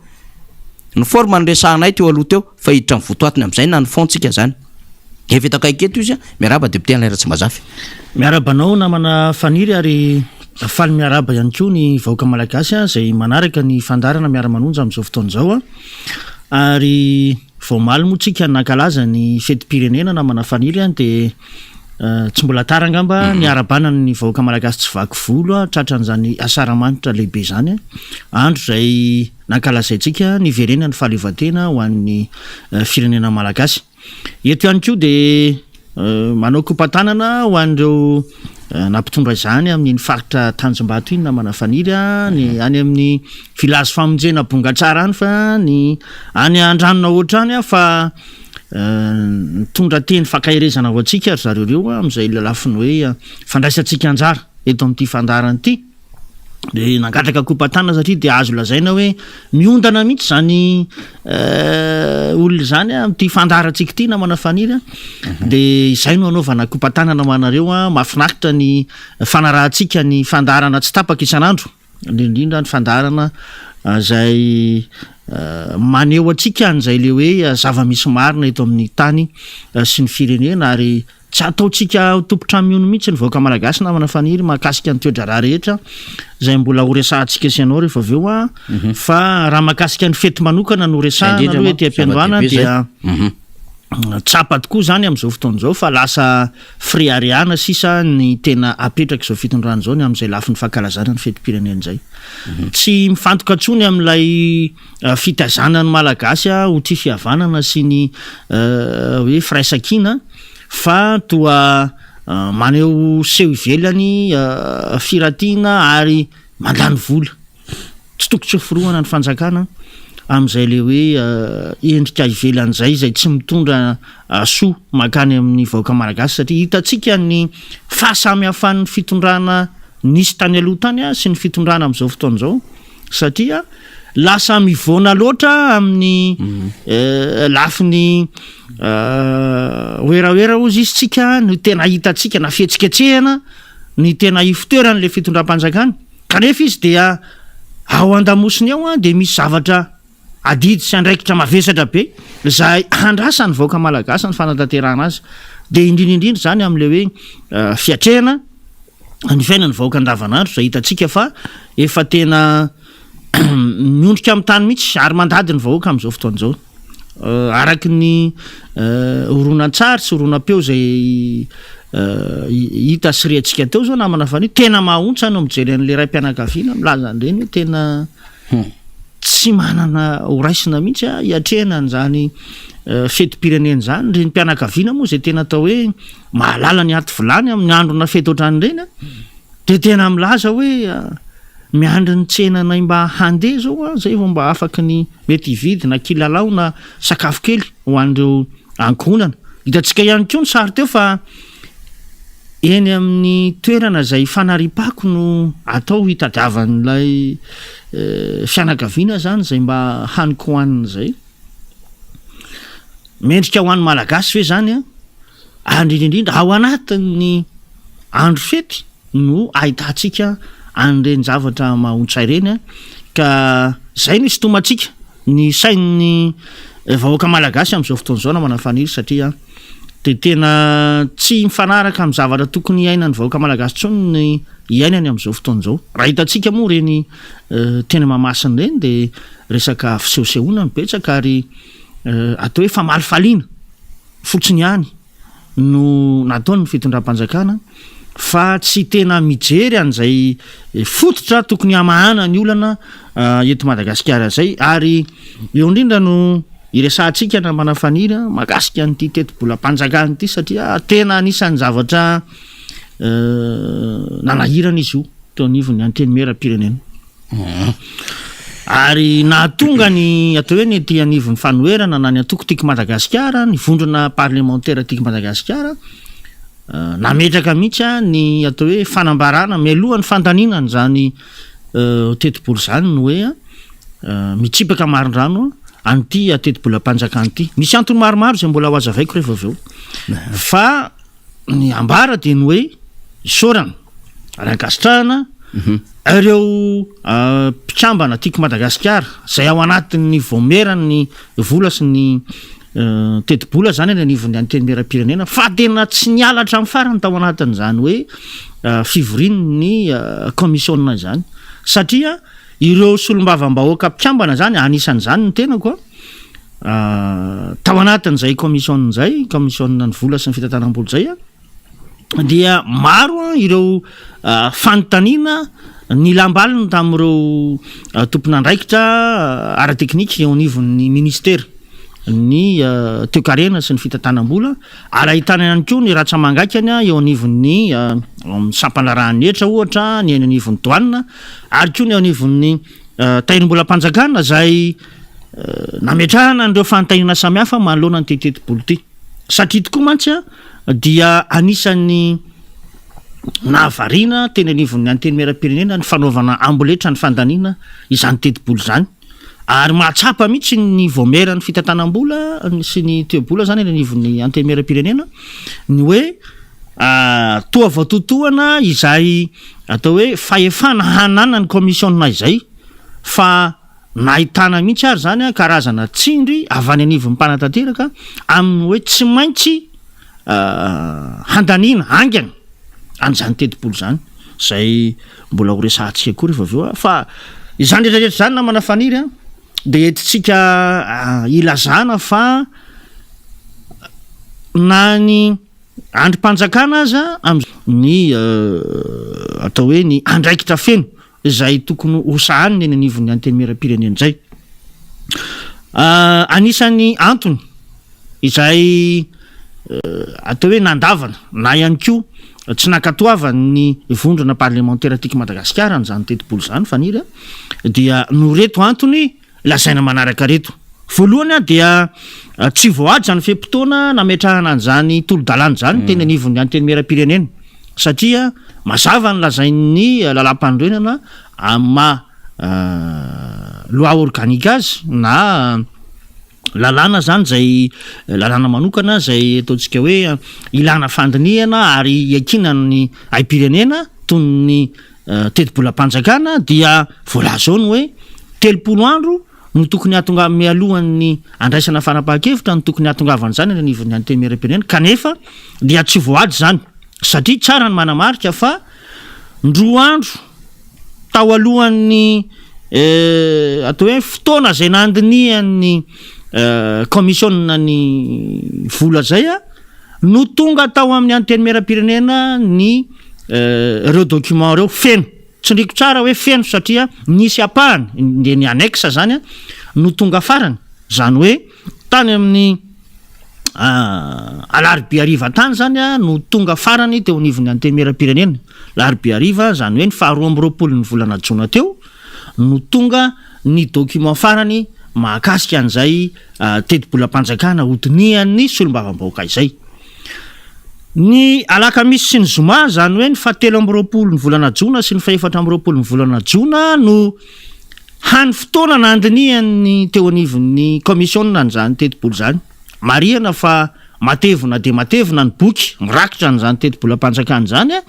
[SPEAKER 2] Ny forme ny resahanay teo aloha teo fa hiditra ny votoatiny amin'izay na ny fontsika zany. Efa eto akaiketo izy miaraba député Alain Tsimbazafa.
[SPEAKER 7] Miarabanao namana faniry ary faly miaraba ihany koa ny vahoaka malagasy izay manaraka ny fandarana miara-manonja amin'izao fotoana izao ary vao maly moa tsika nankalaza ny fetim-pirenena namana faniry dia tsy mbola tara angamba ny arabanana ny vahoaka malagasy tsy vaky volo tratran'izany asaramanitra lehibe zany andro izay nankalazaintsika ny verenena ny fahaleovantena ho an'ny firenena malagasy. Eto ihany koa dia manao kompatanana ho an'ireo nampitondra izany amin'ny faritra Tanjombato iny namana faniry ny any amin'ny village famonjena Bongatsara any fa ny any andranona ohatrany fa mitondra teny fankahirezana ho antsika ry zareo reo amin'izay lafiny hoe fandraisantsika anjara eto amin'ity fandarana ity. Dia nangatraka kompatanana satria dia azo lazaina hoe miondana mihitsy zany olona zany amin'ity fandarantsika ity namana faniry dia izay no anaovana kompatanana manareo mahafinaritra ny fanarahantsika ny fandarana tsy tapaka isan'andro indrindra ny fandarana izay maneho antsika an'izay le hoe zava-misy marina eto amin'ny tany sy ny firenena ary tsy ataontsika tompotra miono mihitsy ny vahoaka malagasy namana faniry mahakasika ny toe-draharaha rehetra izay mbola ho resahantsika sy ianao rehefa aveo fa raha mahakasika ny fety manokana no resahana aloha ety am-piandohana dia tsapa tokoa zany amin'izao fotoana izao fa lasa friariana sisa ny tena apetraka izao fitondrana izao ny amin'izay lafin'ny fankalazana ny fetim-pirenena izay. Tsy mifantoka ntsony amin'ilay fitazanany malagasy ho tia fihavanana sy ny hoe firaisan-kina fa toa maneho seho ivelany firatiana ary mandany vola. Tsy tokony tsy forohana ny fanjakana amin'izay le hoe endrika ivelan'izay zay tsy mitondra soa makany amin'ny vahoaka malagasy satria hitantsika ny fahasamihafan'ny fitondrana nisy tany aloha tany sy ny fitondrana amin'izao fotoan'izao satria lasa mivoana loatra amin'ny lafiny oeraoera ozy izy tsika no tena hitatsika na fihetsiketsehana ny tena ifitoeran'le fitondram-panjakana kanefa izy dia ao an-damosiny ao dia misy zavatra adidy sy andraikitra mavesatra be zay andrasa ny vahoaka malagasy ny fanatanterahana azy dia indrindrindrindra zany amin'le hoe fiatrehana ny fiainany vahoaka andavanandro zay hitatsika fa efa tena miondrika amin'ny tany mihitsy ary mandady ny vahoaka amin'izao fotoan'izao araky ny horonan-tsary sy horonan-peo zay hita sy reantsika teo zao namana fany tena mahontsy no mijery an'le raim-pianakaviana milaza an'ireny tena tsy manana horaisina mihitsy hiatrehana an'izany fetim-pirenena zany reny mpianakaviana moa zay tena atao hoe mahalala ny aty vilany amin'ny androna fety ohatran'ireny dia tena milaza hoe miandry ny tsenanay mba handeha zao zay vao mba afaky ny mety hividy na kilalao na sakafo kely ho an'ireo ankohonana hitatsika ihany koa ny sary teo fa eny amin'ny toerana zay fanaripako no atao hitadiavan'ilay fianakaviana zany zay mba haniko hoanina zay mendrika ho an'ny malagasy hoe zany andrindrindrindra ao anatin'ny andro fety no ahitantsika an'ireny zavatra mahontsay ireny ka zay no isotomatsika ny sain'ny vahoaka malagasy amin'izao fotoan'izao na manafaniry satria dia tena tsy mifanaraka amin'ny zavatra tokony iainany vahoaka malagasy tsony ny iainany amin'izao fotoan'izao raha hitantsika moa reny tena mamasina ireny dia resaka fisehosehoana mipetsaka ary atao hoe famalifaliana fotsiny ihany no nataony ny fitondram-panjakana fa tsy tena mijery an'izay fototra tokony hamahana ny olana eto Madagasikara zay ary eo indrindra no iresantsika na manafaniry makasika n'ity teti-bolam-panjakana ity satria tena anisan'ny zavatra nanahirana izy io teo anivon'ny anteny mera-pirenena ary nahatonga ny atao hoe ny ety anivon'ny fanoherana na ny antoko tiky Madagasikara ny vondrona parlementaire tiky Madagasikara nametraka mihitsy ny atao hoe fanambarana mialohan'ny fandaninana zany teti-bolo zany no hoe mitsipaka marindrano an'ity teti-bolam-panjakana ity misy antony maromaro zay mbola ho azavaiko rehefa avy eo fa ny ambara dia ny hoe isaorana rankasitrahana ireo mpikambana tiky Madagasikara zay ao anatin'ny vomerany vola sy ny teti-bola zany ny anivon'ny anteny mera-pirenena fa tena tsy nialatra amin'ny farany tao anatin'izany hoe fivorin'ny commissionna zany satria ireo solombavam-bahoaka mpikambana zany anisan'izany ny tena koa tao anatin'izay commissionna zay commissionna ny vola sy ny fitantanam-bola zay dia maro ireo fanontaniana ny lambalina tamin'ireo tompon'andraikitra ara-teknika eo anivon'ny ministera ny toekarena sy ny fitantanam-bola ary ahitana ihany koa ny ratsamangakany eo anivon'ny sampanarahan'ny etra ohatra ny eny anivon'ny doanina ary koa ny eo anivon'ny tahirim-bolam-panjakana zay nametrahana an'ireo fanontaniana samihafa manoloana ny teteti-bolo ity satria tokoa mantsy dia anisan'ny nahavariana teny anivon'ny anteny mera-pirenena ny fanaovana amboletra ny fandaniana izany teti-bolo zany ary mahatsapa mihitsy ny voamera ny fitantanam-bola sy ny toe-bola zany eny anivon'ny anteny mera-pirenena ny hoe toa vaototoana izay atao hoe fahefana hanana ny commissionna izay fa nahitana mihitsy ary zany karazana tsindry avy any anivon'ny mpanatanteraka amin'ny hoe tsy maintsy handaniana angana an'izany teti-bolo zany zay mbola ho resantsika koa rehefa avy eo fa izany rehetrarehetra zany na manafaniry dia etitsika ilazana fa na ny androm-panjakana aza amin'ny atao hoe ny andraikitra feno zay tokony hosahany eny anivon'ny anteny mera-pirenena zay anisan'ny antony izay atao hoe nandavana na ihany koa tsy nankatoavany vondrona parlementaire tiky Madagasikara n'izany teti-bolo zany faniry dia no reto antony lazaina manaraka reto. Voalohany a dia tsy voaady zany feim-potoana nametrahana an'izany tolo-dalàna zany teny anivon'ny anteny mera-pirenena satria mazava ny lazain'ny lalam-pandroenana loi organique azy na lalàna zany zay lalàna manokana zay ataontsika hoe ilana fandinihana ary iakinany aim-pirenena toy ny teti-bolam-panjakana dia voalaza ao ny hoe 30 andro no tokony atongavany alohan'ny andraisana fanapahan-kevitra no tokony atongavany zany anivon'ny anteny mera-pirenena kanefa dia tsy voady zany satria tsara ny manamarika fa ndroa andro tao alohan'ny atao hoe fotoana zay nandinihan'ny commissionna ny vola zay a no tonga tao amin'ny anteny mera-pirenena ny ireo document reo feno tsy ndriko tsara hoe feno satria nisy apahany de ny annexe zany a no tonga farany zany hoe tany amin'ny alarobia ariva tany zany a no tonga farany teo anivon'ny anteny mera-pirenena larobia ariva zany hoe ny 12 ny volana jona teo no tonga ny document farany mahakasika an'izay teti-bolam-panjakana hodinihan'ny solombavam-bahoaka izay. Ny alakamisy sy ny zoma zany hoe ny 17 ny volana jona sy ny 14 ny volana jona no hany fotoana nandinihan'ny teo anivon'ny commissionna an'izany teti-bolo zany. Marihana fa matevina de matevina ny boky mirakitra an'izany teti-bolam-panjakana zany a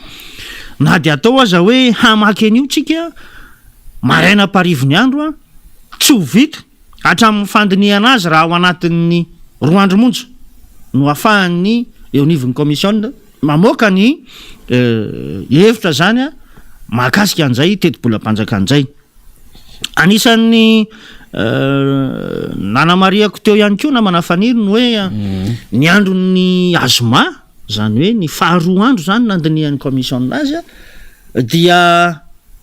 [SPEAKER 7] na de atao aza hoe hamaky an'io tsika maraina parivony andro a tsy ho vita hatramin'ny fandinihana azy raha ao anatin'ny 2 andro monja no ahafahan'ny eo anivon'ny commissionna mamoaka ny hevitra zany a mahakasika an'izay teti-bolam-panjakana zay. Anisan'ny nanamariako teo ihany koa na manafaniry ny hoe ny andron'ny azoma zany hoe ny 2 andro zany nandinihan'ny commissionna azy dia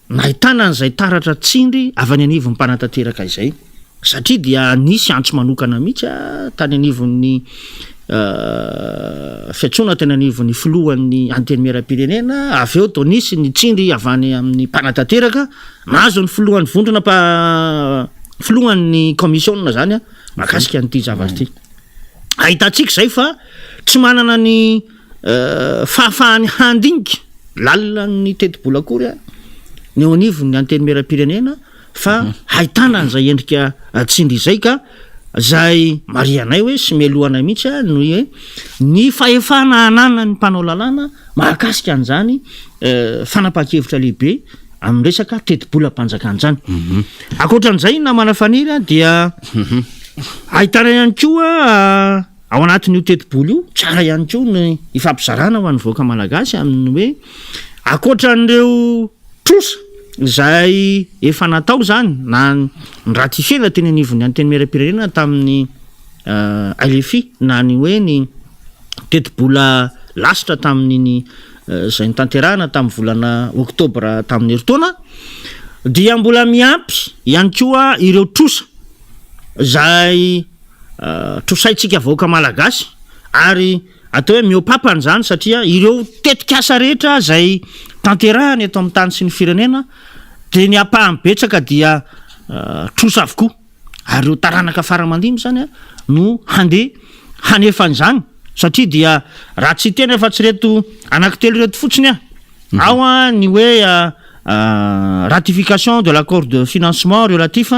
[SPEAKER 7] nahitana an'izay taratra tsindry avy any anivon'ny mpanatanteraka izay satria dia nisy antso manokana mihitsy tany anivon'ny fiatsona teny anivon'ny filohan'ny anteny mera-pirenena avy eo to nisy ny tsindry avany amin'ny mpanatanteraka nazo ny filohan'ny vondrona filohan'ny commissionna zany a mahakasika an'ity zavatra ity. Ahitantsika zay fa tsy manana ny fahafahany handinika lalan'ny teti-bola akory ny eo anivon'ny anteny mera-pirenena fa haitana an'izay endrika tsindry izay ka zay marianay hoe sy melohanay mihitsy no hoe ny fahefana anana ny mpanao lalàna mahakasika an'izany fanapahan-kevitra lehibe amin'ny resaka teti-bolam-panjakana zany. Akoatran'izay na manafaniry dia ahitana ihany koa ao anatin'io teti-bola io tsara ihany koa ny ifampizarana ho an'ny voaka malagasy amin'ny hoe akoatran'ireo trosa zay efa natao zany na nyratifiena teny anivon'ny anteny mera-pirenena tamin'ny LFI na ny hoe ny teti-bola lasitra tamin'ny zay nitanterahana tamin'ny volana oktobra tamin'ny heritaona dia mbola miampy ihany koa ireo trosa zay trosaitsika vahoaka malagasy ary atao hoe miopapany zany satria ireo tetikasa rehetra zay tanterahany eto amin'ny tany sy ny firenena de ny apahany betsaka dia trosa avokoa ary ireo taranaka faramandimy zany no handeha hanefan'izany satria dia raha tsy tena efa tsy reto anankitelo reto fotsiny ao ny hoe ratification de l'accord de financement relatif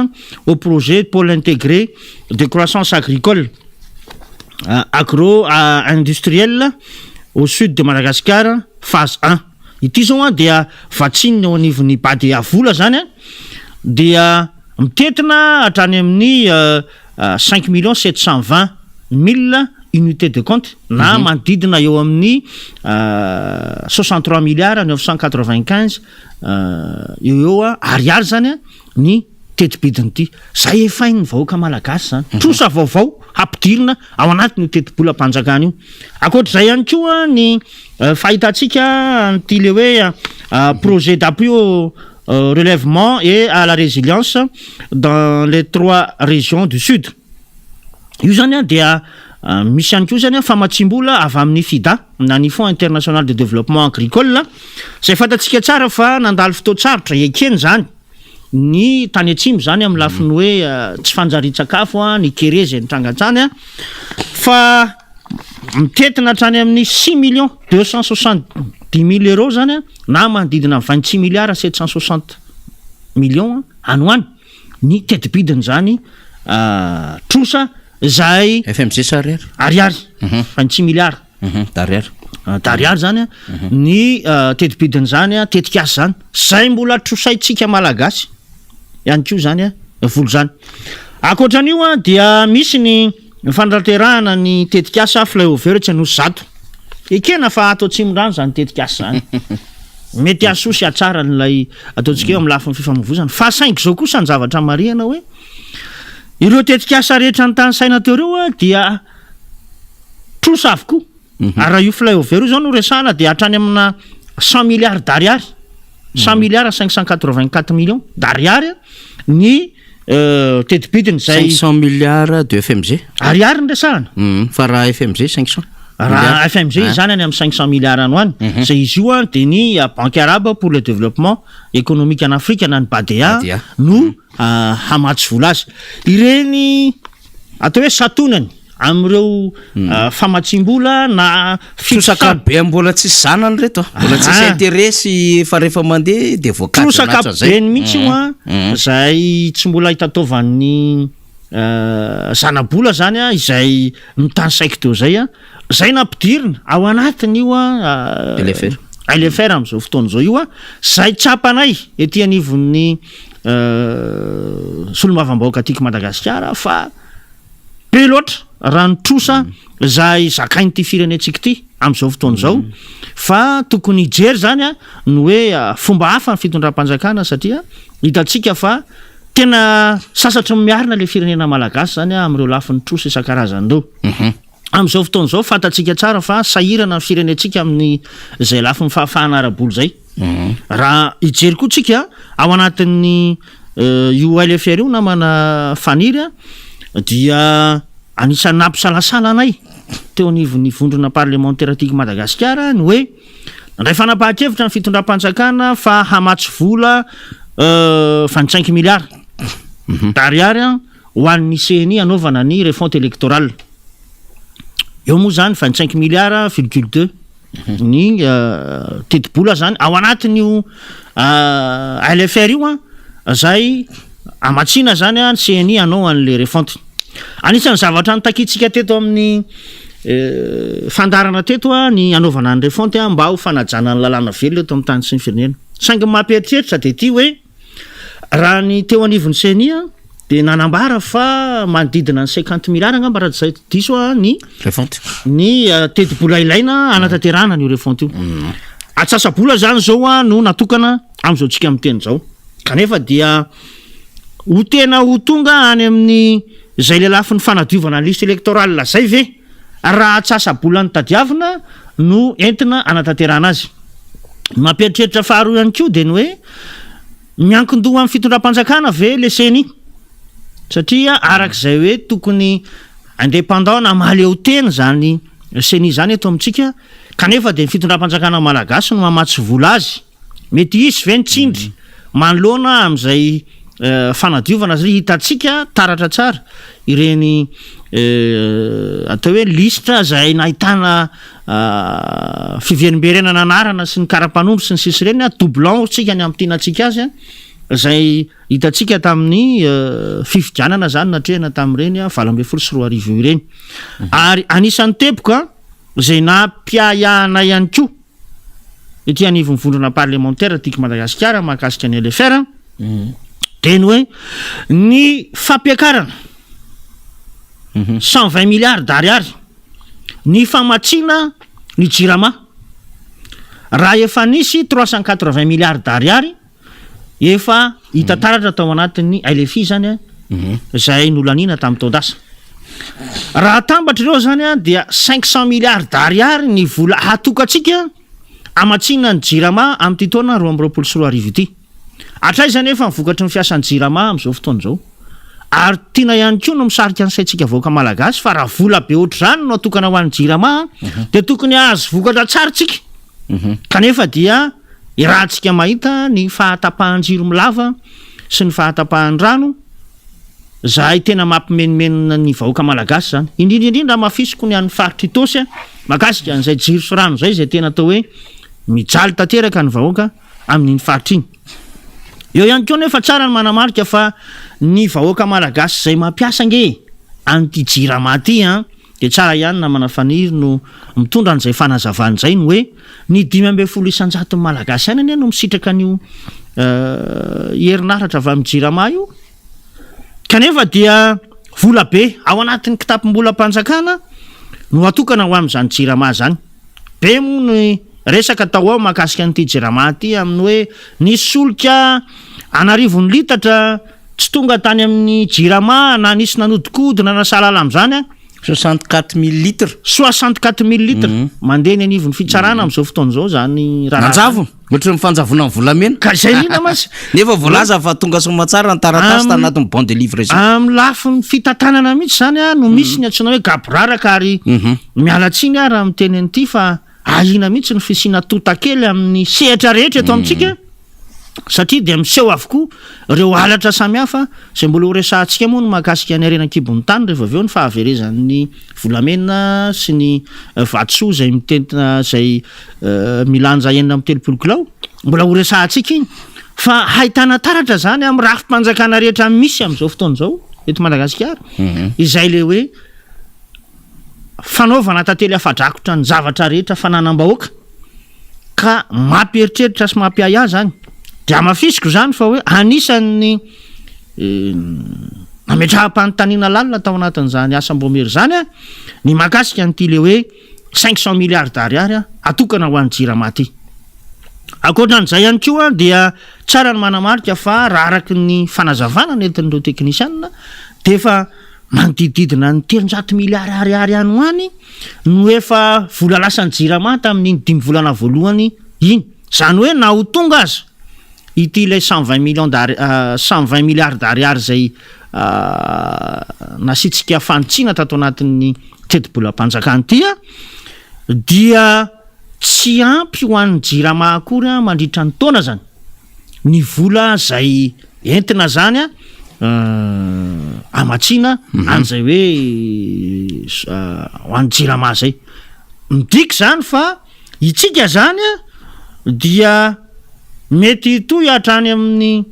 [SPEAKER 7] au projet pôle intégré de croissance agricole agro-industriel au sud de Madagascar phase 1 ity zao dia vatsininy ao anivon'ny bady avola zany dia mitetina hatrany amin'ny 5 720 000 unité de compte na manodidina eo amin'ny 63 milliards 995 eo ariary zany ny tetibidiny ity zay efainy vahoaka malagasy zany trosa vaovao hampidirina ao anatin'io teti-bolam-panjakana io. Akoatr'izay ihany koa ny fahitantsika an'ity le hoe projet d'appui au relèvement et à la résilience dans les 3 régions du sud. Io zany dia misy ihany koa zany famatsim-bola avy amin'ny FIDA na ny Fonds international de développement agricole zay fantatsika tsara fa nandalo fotoatsarotra ekeny zany ny tany atsimo zany amin'ny lafiny hoe tsy fanjari-tsakafo a ny kerezy nitrangatrany a fa mitetina hatrany amin'ny 6 270 000 € zany a na manodidina 26 milliards 760 millions any hoany ny tetibidiny zany trosa zay
[SPEAKER 2] FMG sa
[SPEAKER 7] ariary 26 milliards dariary zany a ny tetibidiny zany a tetikasy zany zay mbola trosaitsika malagasy ihany ko zany a volo zany akoatran'io a dia misy ny fanraterahana ny tetikasa flyover tsy anosy zato ekena fa atao tsimorano zany tetikasy zany mety asosy atsara nylay ataontsika eo amin'ny lafiny fifamoivozana fa saingy zao kosa ny zavatra marihana hoe ireo tetikasa rehetra ny tany saina teo reo a dia trosa avokoa ary raha io flyover io zao no resahana dia hatrany amina 100 milliards d'ariary 100 milliards 584 millions d'ariary ny tetibidiny zay
[SPEAKER 2] 500 milliards de FMG
[SPEAKER 7] ariary ny resahana
[SPEAKER 2] fa raha FMG 500
[SPEAKER 7] raha FMG zany any amin'ny 500 milliards any hoany zay izy io a de ny banque arabe pour le développement économique en Afrique na ny BADEA no hamatsy vola azy ireny atao hoe satonany am'ireo famatsim-bola na
[SPEAKER 2] trosaka be mbola tsy zanany reto mbola tsy intéressy fa rehefa mandeha de voakatra
[SPEAKER 7] trosaka be mihitsy io a zay tsy mbola hitataovan'ny zanabola zany a izay mitany saiko teo zay a zay nampidirina ao anatiny io a LFR am'izao fotoana zao io a zay tsapanay ety anivon'ny solomavam-bahoaka tiky Madagasikara fa be loatra raha ny trosa zay zakainy ty firenetsika ty am'izao fotoana zao fa tokony hijery zany a no hoe fomba hafa ny fitondram-panjakana satria hitantsika fa tena sasatra miarina le firenena malagasy zany a am'ireo lafin'ny trosa isan-karazany reo am'izao fotoana zao fantatsika tsara fa sahirana ny firenetsika amin'ny zay lafin'ny fahafahana ara-boly zay raha hijery koa tsika ao anatin'ny io LFR io namana faniry dia anisan'ny nampisalasala anay teo anivon'ny vondrona parlementaire tiky Madagasikara ny hoe ndray fanapahan-kevitra ny fitondram-panjakana fa hamatsy vola 25 milliards d'ariary ho an'ny CNI anaovana ny refonte électorale eo moa zany 25 milliards virgule 2 ny tetibola zany ao anatin'io LFR io a zay amatsina zany a ny CNI anao an'le refonte anisan'ny zavatra nitakitsika teto amin'ny fandarana teto a ny anaovana ny refonte a mba ho fanajana ny lalàna velona eto amin'ny tany sy ny firenena saingy mampieritreritra de ty hoe raha ny teo anivon'ny CNI a de nanambara fa manodidina ny 50 milliards angamba raha zay diso a ny
[SPEAKER 2] refonte
[SPEAKER 7] ny tetibola ilaina anatanterahana ny refonte io atsasabola zany zao a no natokana am'izao tsika amin'ny teny zao kanefa dia ho tena ho tonga any amin'ny zay le lafin'ny fanadiovana ny liste électorale zay ve raha atsasabola ny tadiavina no entina anatanterahana azy mampieritreritra faharoa ihany koa de ny hoe miankindoha amin'ny fitondram-panjakana ve le CNI satria arak'izay hoe tokony indépendant na mahaleo tena zany CNI zany eto amintsika kanefa de ny fitondram-panjakana malagasy no mamatsy vola azy mety izy ve nitsindry manoloana am'izay fanadiovana zay hitatsika taratra tsara ireny atao hoe listra zay nahitana fiverimberenana anarana sy ny karapanondro sy ny sisy reny doublon tsika ny amtinantsika azy zay hitatsika tamin'ny fifidianana zany natrehana tamin'ireny 24 ireny ary anisan'ny tepoka zay nampiayahana ihany koa ety anivon'ny vondrona parlementaire tiky Madagasikara mahakasika ny LFR teny hoe ny fampiakarana 120 milliards d'ariary ny famatsina ny jirama raha efa nisy 380 milliards d'ariary efa hitataratra tao anatin'ny LFI zany zay nolanina tamin'ny taondasa raha tambatra ireo zany dia 500 milliards d'ariary ny vola hatokatsika amatsina ny jirama amin'ny taona 2024 ity atraizany efa mivokatry ny fiasan'ny jirama am'izao fotoana zao ary tiana ihany koa no misarika ny saitsika vahoaka malagasy fa raha vola be ohatr'izany no atokana ho an'ny jirama de tokony azo vokatra tsara tsika kanefa dia irahantsika mahita ny fahatapahan-jiro milava sy ny fahatapahan-drano zahay tena mampimenimenina ny vahoaka malagasy zany indrindraindrindra mafisiko ny an'ny faritra itosy makasika an'izay jiro sy rano zay tena atao hoe mijaly tanteraka ny vahoaka amin'iny faritra iny eo ihany koa nefa tsara ny manamarika fa ny vahoaka malagasy zay mampiasa nge an'ity jirama ty de tsara ihany na manafaniry no mitondra an'izay fanazavany zay no hoe ny 500 isanjato malagasy ihany no misitraka an'io herinaratra avy amin'ny jirama io kanefa dia vola be ao anatin'ny kitapom-bola mpanjakana no atokana ho amin'izany jirama zany be moa ny resaka tao ao mahakasika an'ity jirama ty amin'ny hoe ny solika anarivony litatra tsy tonga tany amin'ny jirama na nisy nanodikodina na sahalala amin'izany
[SPEAKER 2] 64,000 litres
[SPEAKER 7] 64,000 litres mandeha ny anivony fitsarana amin'izao fotoan'izao zany
[SPEAKER 2] manjavo ohatra mifanjavona amin'ny volamena
[SPEAKER 7] ka zay nina mas
[SPEAKER 2] nefa voalaza fa tonga somatsara ny taratasy tanatin'ny bon de livraison
[SPEAKER 7] amin'ny lafiny fitantanana mihitsy zany no misy ny antsoina hoe gaboraraka ary mialatsiny raha miteny an'ity fa ahina mihitsy ny fisina totakely amin'ny sehatra rehetra eto amintsika satria dia miseho avokoa reo alatra samihafa zay mbola ho resahantsika moa no mahakasika ny arenan-kibon'ny tany rehefa aveo ny fahaverezan'ny volamena sy ny vatsoa zay mitena zay milanja 930 kilao mbola ho resahantsika iny fa haitana taratra zany amin'ny rafim-panjakana rehetra misy amin'izao fotoan'izao eto Madagasikara izay le hoe fanaovana tantely afadrakotra ny zavatra rehetra fananam-bahoaka ka mampieritreritra sy mampiay azy zany dia mafisiko zany fa hoe anisan'ny nametraham-panontaniana lalina tao anatin'izany asam-bomery zany ny mahakasika an'ity le hoe 500 milliards d'ariary atokana ho an'ny jirama ty akoatran'izay ihany koa dia tsara ny manamarika fa raha araky ny fanazavana nentin'ireo teknisianina dia efa manodididina ny 300 milliards ariary ihany ho any no efa vola lasan'ny jirama tamin'iny 5 volana voalohany iny zany hoe na ho tonga azy ity ilay 120 milliards d'ariary zay nasitsika fanitsina tato anatin'ny teti-bola-panjakana ty dia tsy ampy ho an'ny jirama akory mandritra ny taona zany ny vola zay entina zany amatsina an'izay hoe ho an'ny jirama zay midika zany fa itsika zany dia mety toy hatrany amin'ny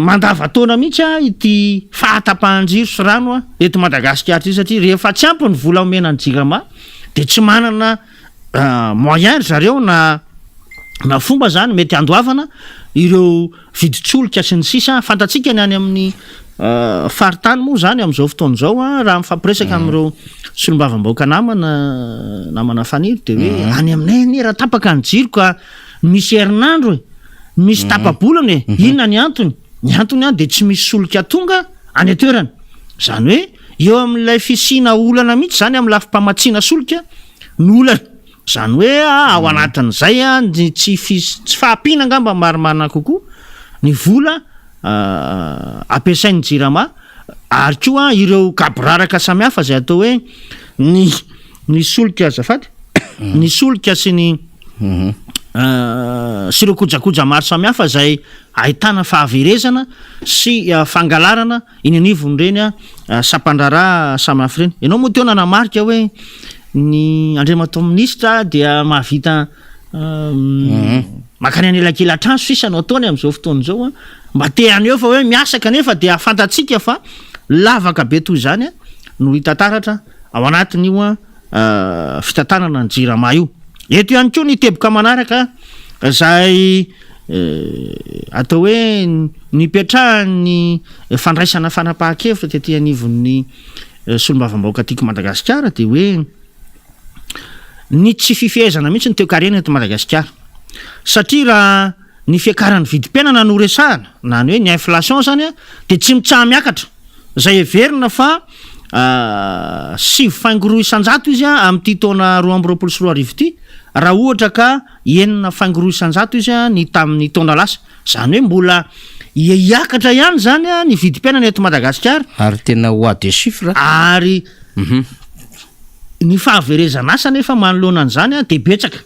[SPEAKER 7] mandava-taona mihitsy ity fahatapahan-jiro sy rano eto Madagasikara ty satria rehefa tsy ampy ny vola omena ny jirama dia tsy manana moyen zareo na fomba zany mety andoavana ireo viditsoloka sy ny sisa fantatsika ny any amin'ny faritany moa zany amin'izao fotoan'izao raha mifampiresaka amin'ireo solombavam-bahoaka namana faniry dia hoe any aminay ny raha tapaka ny jiro ka misy herinandro misy tapabolana inona ny antony dia tsy misy solika tonga any atoerana zany hoe eo amin'ilay fisina olana mihitsy zany amin'ny lafi-pamatsiana solika ny olana zany hoe ao anatin'izay tsy fahampiana angamba marimarina kokoa ny vola ampiasain'ny jirama ary koa ireo gaboraraka samihafa zay atao hoe ny solika azafady ny solika sy ny sy ireo kojakoja maro samihafa zay ahitana fahaverezana sy fangalarana iny anivony reny sampandrara samihafa reny ianao moa teo nanamarika hoe ny andriamato ministra dia mahavita makany any elakelatranso sisanao ataony amin'izao fotoan'izao mba tehany eo fa hoe miasa kanefa dia fantatsika fa lavaka be toy zany no hitataratra ao anatin'io fitantanana ny jirama io eto ihany koa ny teboka manaraka zay atao hoe nipetrahany fandraisana fanapahan-kevitra tety anivon'ny solombavam-bahoaka tiako Madagasikara dia hoe ny tsy fifehezana mihitsy ny teo karena eto Madagasikara satria raha ny fiakaran'ny vidim-piainana no resahana na ny hoe ny inflation zany dia tsy mitsaha miakatra zay everina fa 7.3 isanjato izy amin'ity taona 2024 ity raha ohatra ka 9.3 isanjato izy ny tamin'ny taona lasa zany hoe mbola iakatra ihany zany ny vidim-piainana eto Madagasikara
[SPEAKER 2] ary tena hoa de chiffre
[SPEAKER 7] ary ny fahaverezana asa nefa manoloana an'izany dia betsaka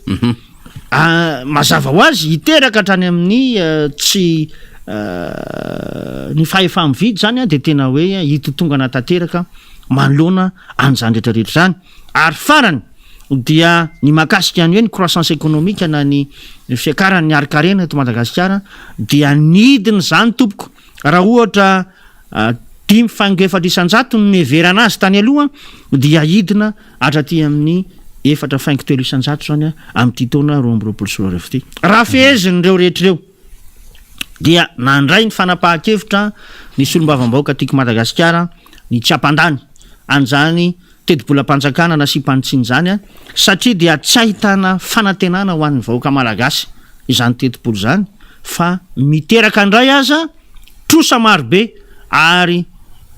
[SPEAKER 7] mazava ho azy hiteraka hatrany amin'ny tsy ny fahefa mividy zany a de tena hoe hitotongana tanteraka manoloana an'izany rehetrarehetra zany ary farany dia ny makasika any hoe ny croissance économique na ny fiakarany ny arikarena eto Madagasikara dia nidiny zany tompoko raha ohatra 5.700 ny everana azy tany aloha dia hidina hatraty amin'ny 4.200 zany amin'ity taona 2024 raha feheziny reo rehetrareo dia nandray ny fanapahan-kevitra ny solombavam-bahoaka tiako Madagasikara ny tsy ampandany an'izany teti-bola-panjakana na sipanitsiny zany satria dia tsy ahitana fanantenana ho an'ny vahoaka malagasy izany teti-bolo zany fa miteraka andray aza trosa marobe ary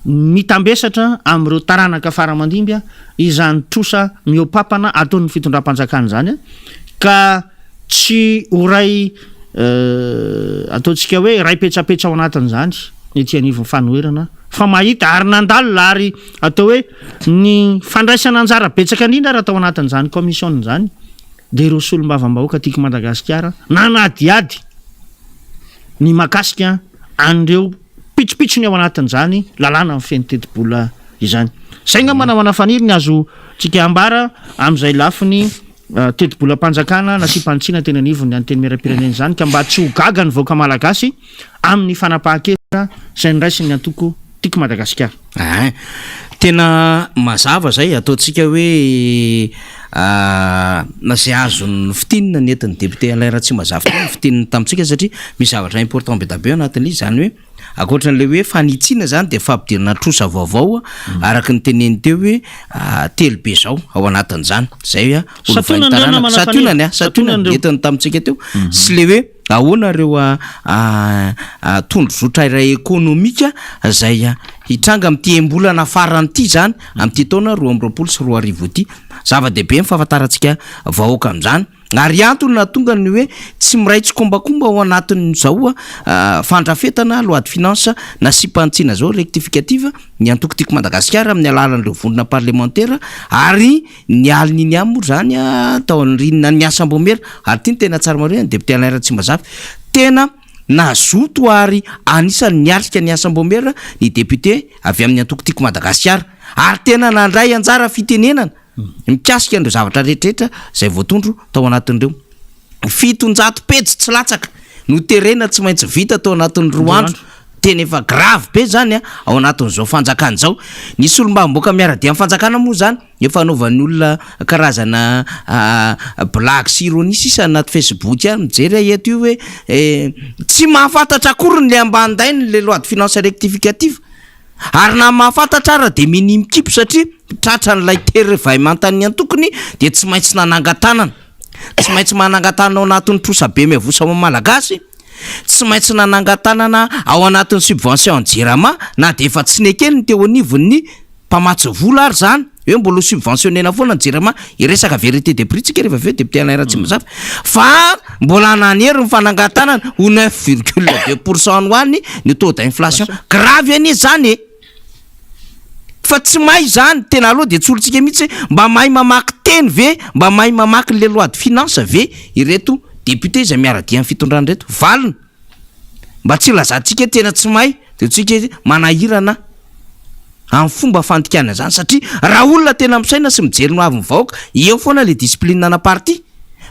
[SPEAKER 7] mitambesatra amin'ireo taranaka faramandimbya izany trosa miopapana ataon'ny fitondram-panjakana zany ka tsy horay ataontsika hoe ray petsapetra ao anatin'izany ety anivon'ny fanoherana fa mahita ary nandalina ary atao hoe ny fandraisana anjara betsaka indrindra raha atao anatin'izany commission zany de ireo solombavam-bahoaka tiako Madagasikara nanadiady ny makasika an'ireo pitsopitsony ao anatin'izany lalàna amin'ny feno teti-bola izany zay nga manamana faniry ny azo tsika ambara amin'izay lafiny teti-bola-panjakana na sipanitsina tena anivony any teny mera-pirenena zany ka mba tsy ho gaga ny vahoaka malagasy amin'ny fanapahan-kevitra zay niraisiny antoko tiako Madagasikara.
[SPEAKER 2] Tena mazava zay ataontsika hoe nazay azony fitinina ny entin'ny député Alain Ratsimanjava tena fitinina tamintsika satria misy zavatra important be da be anatin'izy zany hoe akoatran'le hoe fanitsiana zany de fampidirana trosa vaovao araka ny teneny teo hoe telo be zao ao anatin'izany zay satonany entiny tamintsika teo sy le hoe ahoana reo tondro zotrairay ekonomika zay hitranga amin'ity embolana faran'ity zany amin'ity taona 2024 sy 2025 ity zava-dehibe mifahafantarantsika vahoaka amin'izany ary antony na tonga ny hoe tsy miraitsy kombakomba ao anatin'izao fandrafetana loi de finance na sipantsina zao rectificative ny antoko tiako Madagasikara amin'ny alalan'ireo vondrona parlementaire ary ny alin'iny amo zany tao rinina ny asambomera ary ty ny tena tsara marina ny député Alain Ratsimanjava tena nazoto ary anisan'ny niarika ny asambomera ny député avy amin'ny antoko tiako Madagasikara ary tena nandray anjara fitenenana mikasika andreo zavatra rehetrarehetra zay voatondro tao anatin'ireo 700 pejy tsy latsaka no terena tsy maintsy vita tao anatin'ny 2 andro tena efa grave be zany ao anatin'izao fanjakana zao ny solombavam-bahoaka miara-dia amin'ny fanjakana moa zany efa anaovan'ny olona karazana blague sy ironie sisa anaty Facebook ary mijery eto io hoe tsy mahafantatra akory ny le ambandainy le loi de finance rectificative ary na mahafantatra ara de minimikipy satria tratra n'lay tery mantany antokony de tsy maintsy nanangatanana tsy maintsy manangatanana ao anatin'ny trosa be miavosa malagasy tsy maintsy nanangatanana ao anatin'ny subvention jirama na de efa tsy nekely ny teo anivon'ny mpamatsy vola ary zany hoe mbola subventionnena foana ny jirama iresaka vérité de prix tsika rehefa aveo député Alain Ratsimanjava fa mbola nanery ny fanangatanana ho 9,2% hoany ny taux d'inflation grave anie zany fa tsy mahay zany tena aloha de tsolontsika mihitsy mba mahay mamaky teny ve mba mahay mamaky le loi de finance ve ireto député izay miara-dia amin'ny fitondrana reto valina mba tsy lazantsika tena tsy mahay de tsika manahirana amin'ny fomba fantikana zany satria raha olona tena misaina sy mijery no avy mivahoaka eo foana le discipline ana parti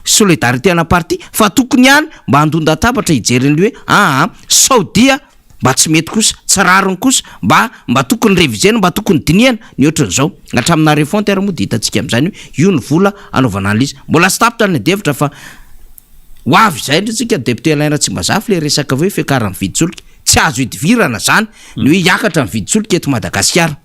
[SPEAKER 2] solidarité ana parti fa tokony ihany mba handonda tabatra hijeryn'le hoe Saodia mba tsy mety kosa tsy rariny kosa mba tokony révisena mba tokony dinihana ny ohatran'izao hatramina refonte ary moa de hitantsika amin'izany hoe io ny vola anaovana an'lizy mbola sy tapitra ny devitra fa ho avy zay ndretsika député Alain Ratsimanjava le resaka hoe fiakarany viditsolika tsy azo hidivirana zany ny hoe hiakatra ny viditsolika eto Madagasikara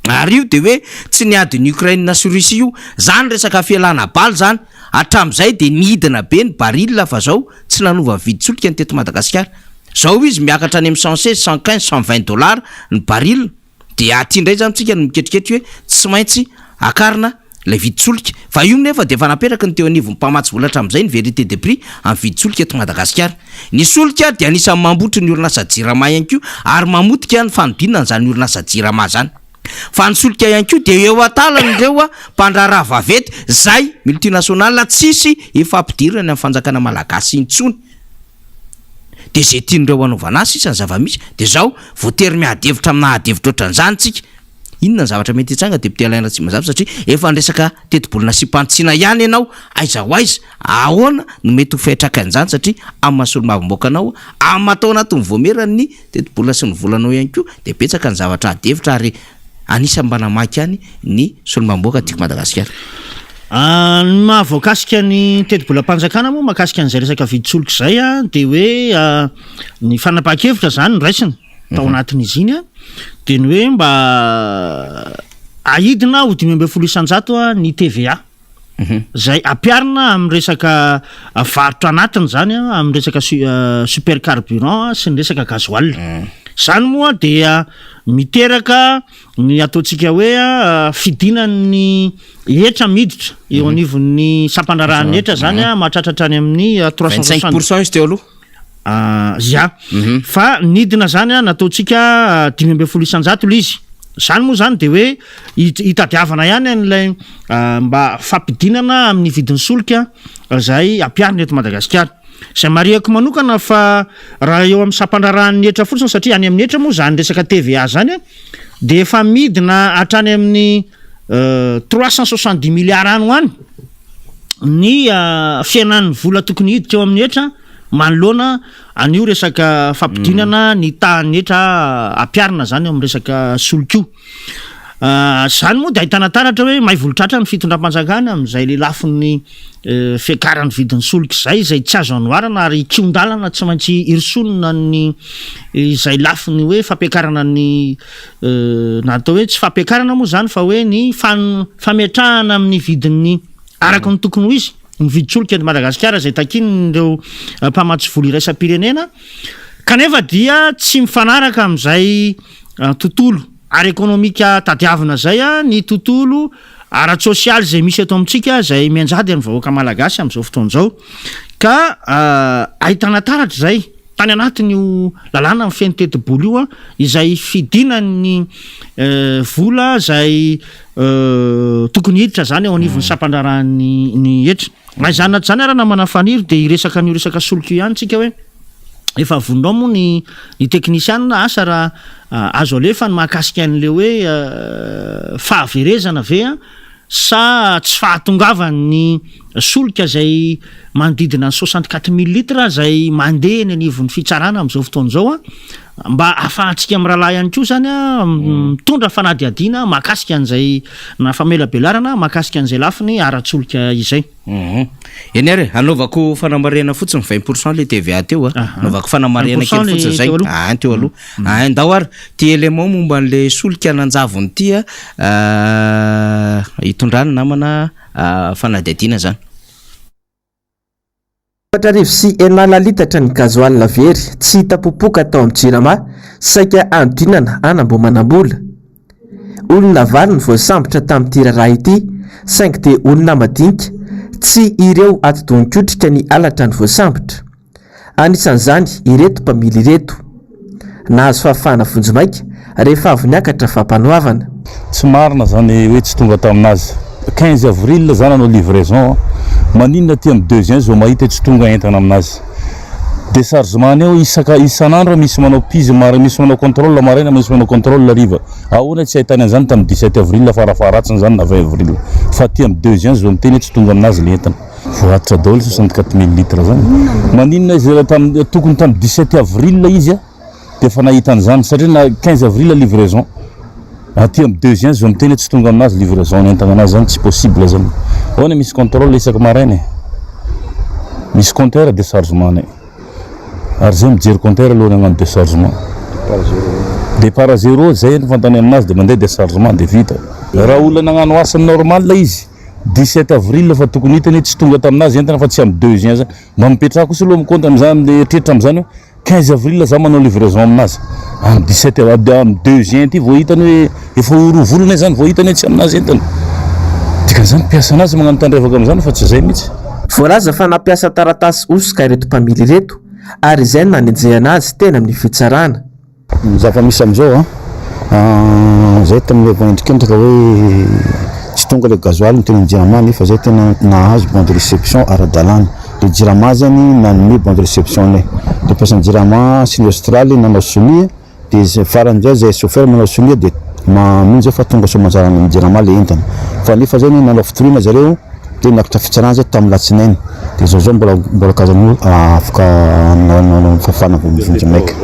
[SPEAKER 2] ary io de hoe tsy niady ny Ukraine na sy Russie io zany resaka fialana baly zany hatram'izay de nidina be ny baril fa zao tsy nanova viditsolika ny teto Madagasikara zao izy miakatra any amin'ny 116 115 120 dollars ny baril de aty indray zany tsika no miketriketry hoe tsy maintsy akarina le viditsolika fa io nefa de efa naperaka ny teo anivon'ny mpamatsy vola hatram'izay ny vérité de prix amin'ny viditsolika eto Madagasikara ny solika de anisan'ny mambotry ny orinasa jirama ihany koa ary mamotika ny fanodinana zany orinasa jirama zany fa ny solika ihany koa de eo atalan'ireo mpandraraha vavety zay multinationale tsisy efa ampidirana amin'ny fanjakana malagasy intsony de zay tian'ireo anaovana azy sisa ny zava-misy de zao voatery miadevitra amina adevitra ohatran'izany tsika inona ny zavatra mety hitsanga de pitialaina tsy mazava satria efa nresaka tetibolona sy mpantsiana ihany ianao aiza ho aiza ahoana no mety ho fetraka an'izany satria amin'ny mahasolomavomboaka anao amin'ny matao anatin'ny voamerany tetibolona sy ny volanao ihany koa de betsaka ny zavatra adevitra ary anisany mba namaky ihany ny solomamboaka tiako Madagasikara.
[SPEAKER 7] Mahavoakasika ny tetibolam-panjakana moa mahakasika an'izay resaka viditsoloka izay a de hoe ny fanapahan-kevitra zany niraisiny tao anatin'izy iny a de ny hoe mba ahidina ho 5% ny TVA zay ampiarina amin'ny resaka varotra anatiny zany a amin'ny resaka super carburant sy ny resaka gasoil zany moa dia miteraka ny ataontsika hoe fidinan'ny hetra miditra eo anivon'ny sampandraran'ny hetra zany a mahatratratra any amin'ny
[SPEAKER 2] 360% izy teo aloha
[SPEAKER 7] fa nidina zany a nataontsika 5% le izy zany moa zany de hoe hitadiavana ihany an'ilay mba fampidinana amin'ny vidin'ny solika zay ampiarina eto Madagasikara zay mariako manokana fa raha eo amin'ny sampandraran'ny hetra fotsiny satria any amin'ny hetra moa zany resaka TVA zany a de efa midina hatrany amin'ny 370 milliards any hoany ny fiainan'ny vola tokony hiditra eo amin'ny hetra manoloana an'io resaka fampidinana ny tahan'ny hetra ampiarina zany amin'ny resaka solika zany moa de ahitana taratra hoe mahay volotratra ny fitondram-panjakana amin'izay le lafin'ny fiakaran'ny vidin'ny solika zay tsy azo anoharana ary kiondalana tsy maintsy irsonina ny izay lafiny hoe fampiakarana ny natao hoe tsy fampiakarana moa zany fa hoe ny fametrahana amin'ny vidin'ny araka ny tokony ho izy ny viditsolika eto Madagasikara zay takin'ireo mpamatsy vola iraisam-pirenena kanefa dia tsy mifanaraka amin'izay tontolo ary ekonomika tadiavina zay ny tontolo ara-tsosialy zay misy eto amintsika zay mianjady amin'ny vahoaka malagasy amin'izao fotoan'izao ka ahitana taratra zay tany anatin'io lalàna amin'ny feno tetiboly io izay fidinan'ny vola zay tokony hiditra zany eo anivon'ny sampandraran'ny hetra zany anaty zany arana manafaniry de iresaka an'io resaka solika io ihany tsika hoe efa vononao moa ny teknisianina asa raha azo alefa ny mahakasika an'le hoe fahaverezana ve sa tsy fahatongavany solika zay manodidina 64 millilitres zay mandeha ny anivon'ny fitsarana amin'izao fotoan'izao mba ahafahantsika amin'ny rahalahy ihany koa zany mitondra fanadiadiana mahakasika an'izay na famelabelarana mahakasika an'izay lafiny ara-tsolika izay
[SPEAKER 2] eny ary anaovako fanamarena fotsiny 20% le TVA teo anaovako fanamarena kely fotsiny zay teo aloha ndao ary ty élément momba an'le solika nanjavony ty hitondrany namana fanadiadiana zany
[SPEAKER 8] 4.9 litatra ny gazoal very tsy hita popoka tao amin'ny jirama saika andinana anambomanambola olona valo ny voasambotra tamin'ity raharaha ity saingy de olona madinika tsy ireo atodonikotrika ny alatra ny voasambotra anisan'izany ireto mpamily ireto nahazo fahafahana vonjimaika rehefa avy niakatra fampanoavana
[SPEAKER 9] tsy marina zany hoe tsy tonga taminazy 15 avril zany anao livraison maninona ty amin'ny 2 juin zao mahita tsy tonga entana aminazy déchargement eo isan'andro misy manao pizy misy manao contrôle maraina misy manao contrôle riva ahoana tsy ahitany an'izany tamin'ny 17 avril farafaharatsiny zany na 20 avril fa ty amin'ny 2 juin zao miteny tsy tonga aminazy le entana voatitra daholo 64 000 litres zany maninona izy tokony tamin'ny 17 avril izy de fa nahitan'izany satria na 15 avril livraison aty amin'ny 2 juin zao miteny tsy tonga aminazy livraison entana anazy zany tsy possible zany ahoana misy contrôle isaky maraina misy compteur déchargement ary zay mijery compteur aloha nagnano déchargement départ zéro zay ny fantany aminazy de mandeha déchargement de vita raha olona nagnano asany normal izy 17 avril fa tokony hitany tsy tonga taminazy entana fa tsy amin'ny 2 juin zany mba mipetraka kosa aloha mikonta am'zany tretra am'zany hoe 15 avril za manao livraison aminazy amin'ny 17 amin'ny 2 juin ty vao hitany hoe efa orovolona zany vao hitany tsy aminazy entana dikan'izany mpiasa anazy magnano tandrevaka am'zany fa tsy zay mihitsy
[SPEAKER 8] voalaza fa nampiasa taratasy osoka ireto mpamily ireto ary izay nanenjehana azy tena amin'ny fitsarana
[SPEAKER 10] zava-misy am'izao zay tamin'le voendrikendraka hoe tsy tonga le gazoaly ny teny anjiramany fa zay tena nahazo bon de réception ara-dalàna de jirama zany nanome bande réception de personne jirama sy ny Australie nanao sonia de farany zay zay chauffeur manao sonia de mamonjy fa tonga somanjara ny jirama le entana fa nefa zany nanao fitoriana zareo de nakatra fitsarana zay tamin'ny latsinainy de zao mbola kazan'olo afaka nanao fafana vonjy maika.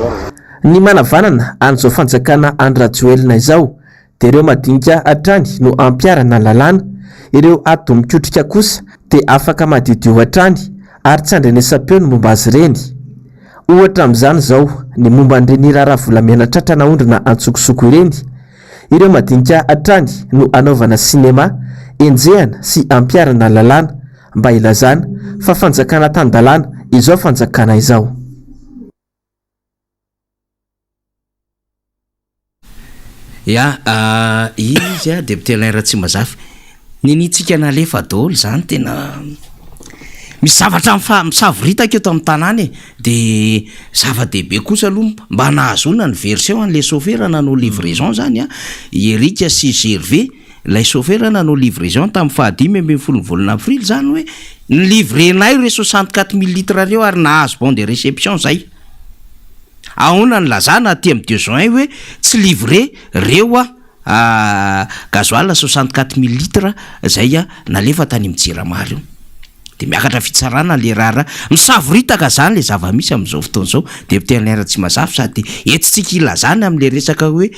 [SPEAKER 8] Ny manavanana an'izao fanjakana Andratjoelina izao de ireo madinika hatrany no ampiarana lalàna, ireo ato mikotrika kosa de afaka madidio hatrany ary tsy andrenesam-peo ny momba azy ireny. Ohatra amin'izany zao ny momba n'ireny raharavolamena tratra naondrona antsokosoko ireny, ireo madinika hatrany no anaovana sinema, enjehana sy ampiarana lalàna mba ilazana fa fanjakana tany-dalàna izao fanjakana izao.
[SPEAKER 2] Ya izy a député Alain tsy mazafy ninitsika nalefa daholo zany tena misy zavatra misavorita keto amin'ny tanàna de zava-dehibe kosa aloha mba nahazona ny version an'le chauffeur nanao livraison zany a Erika sy Gervais lay chauffeur nanao livraison tamin'ny fahadimy volana avril zany hoe ny livrenay re 64 000 litres reo ary nahazo bon de réception zay. Ahona ny lazana aty amin'ny 2 juin hoe tsy livre reo gasoil 64 000 litres zay nalefa tany amin'ny Jirama reo. De miakatra fitsarana le rara misavorita zany le zava-misy amin'izao fotoana zao député Alain tsy mazafy sady etsitsika ilazana amin'le resaka hoe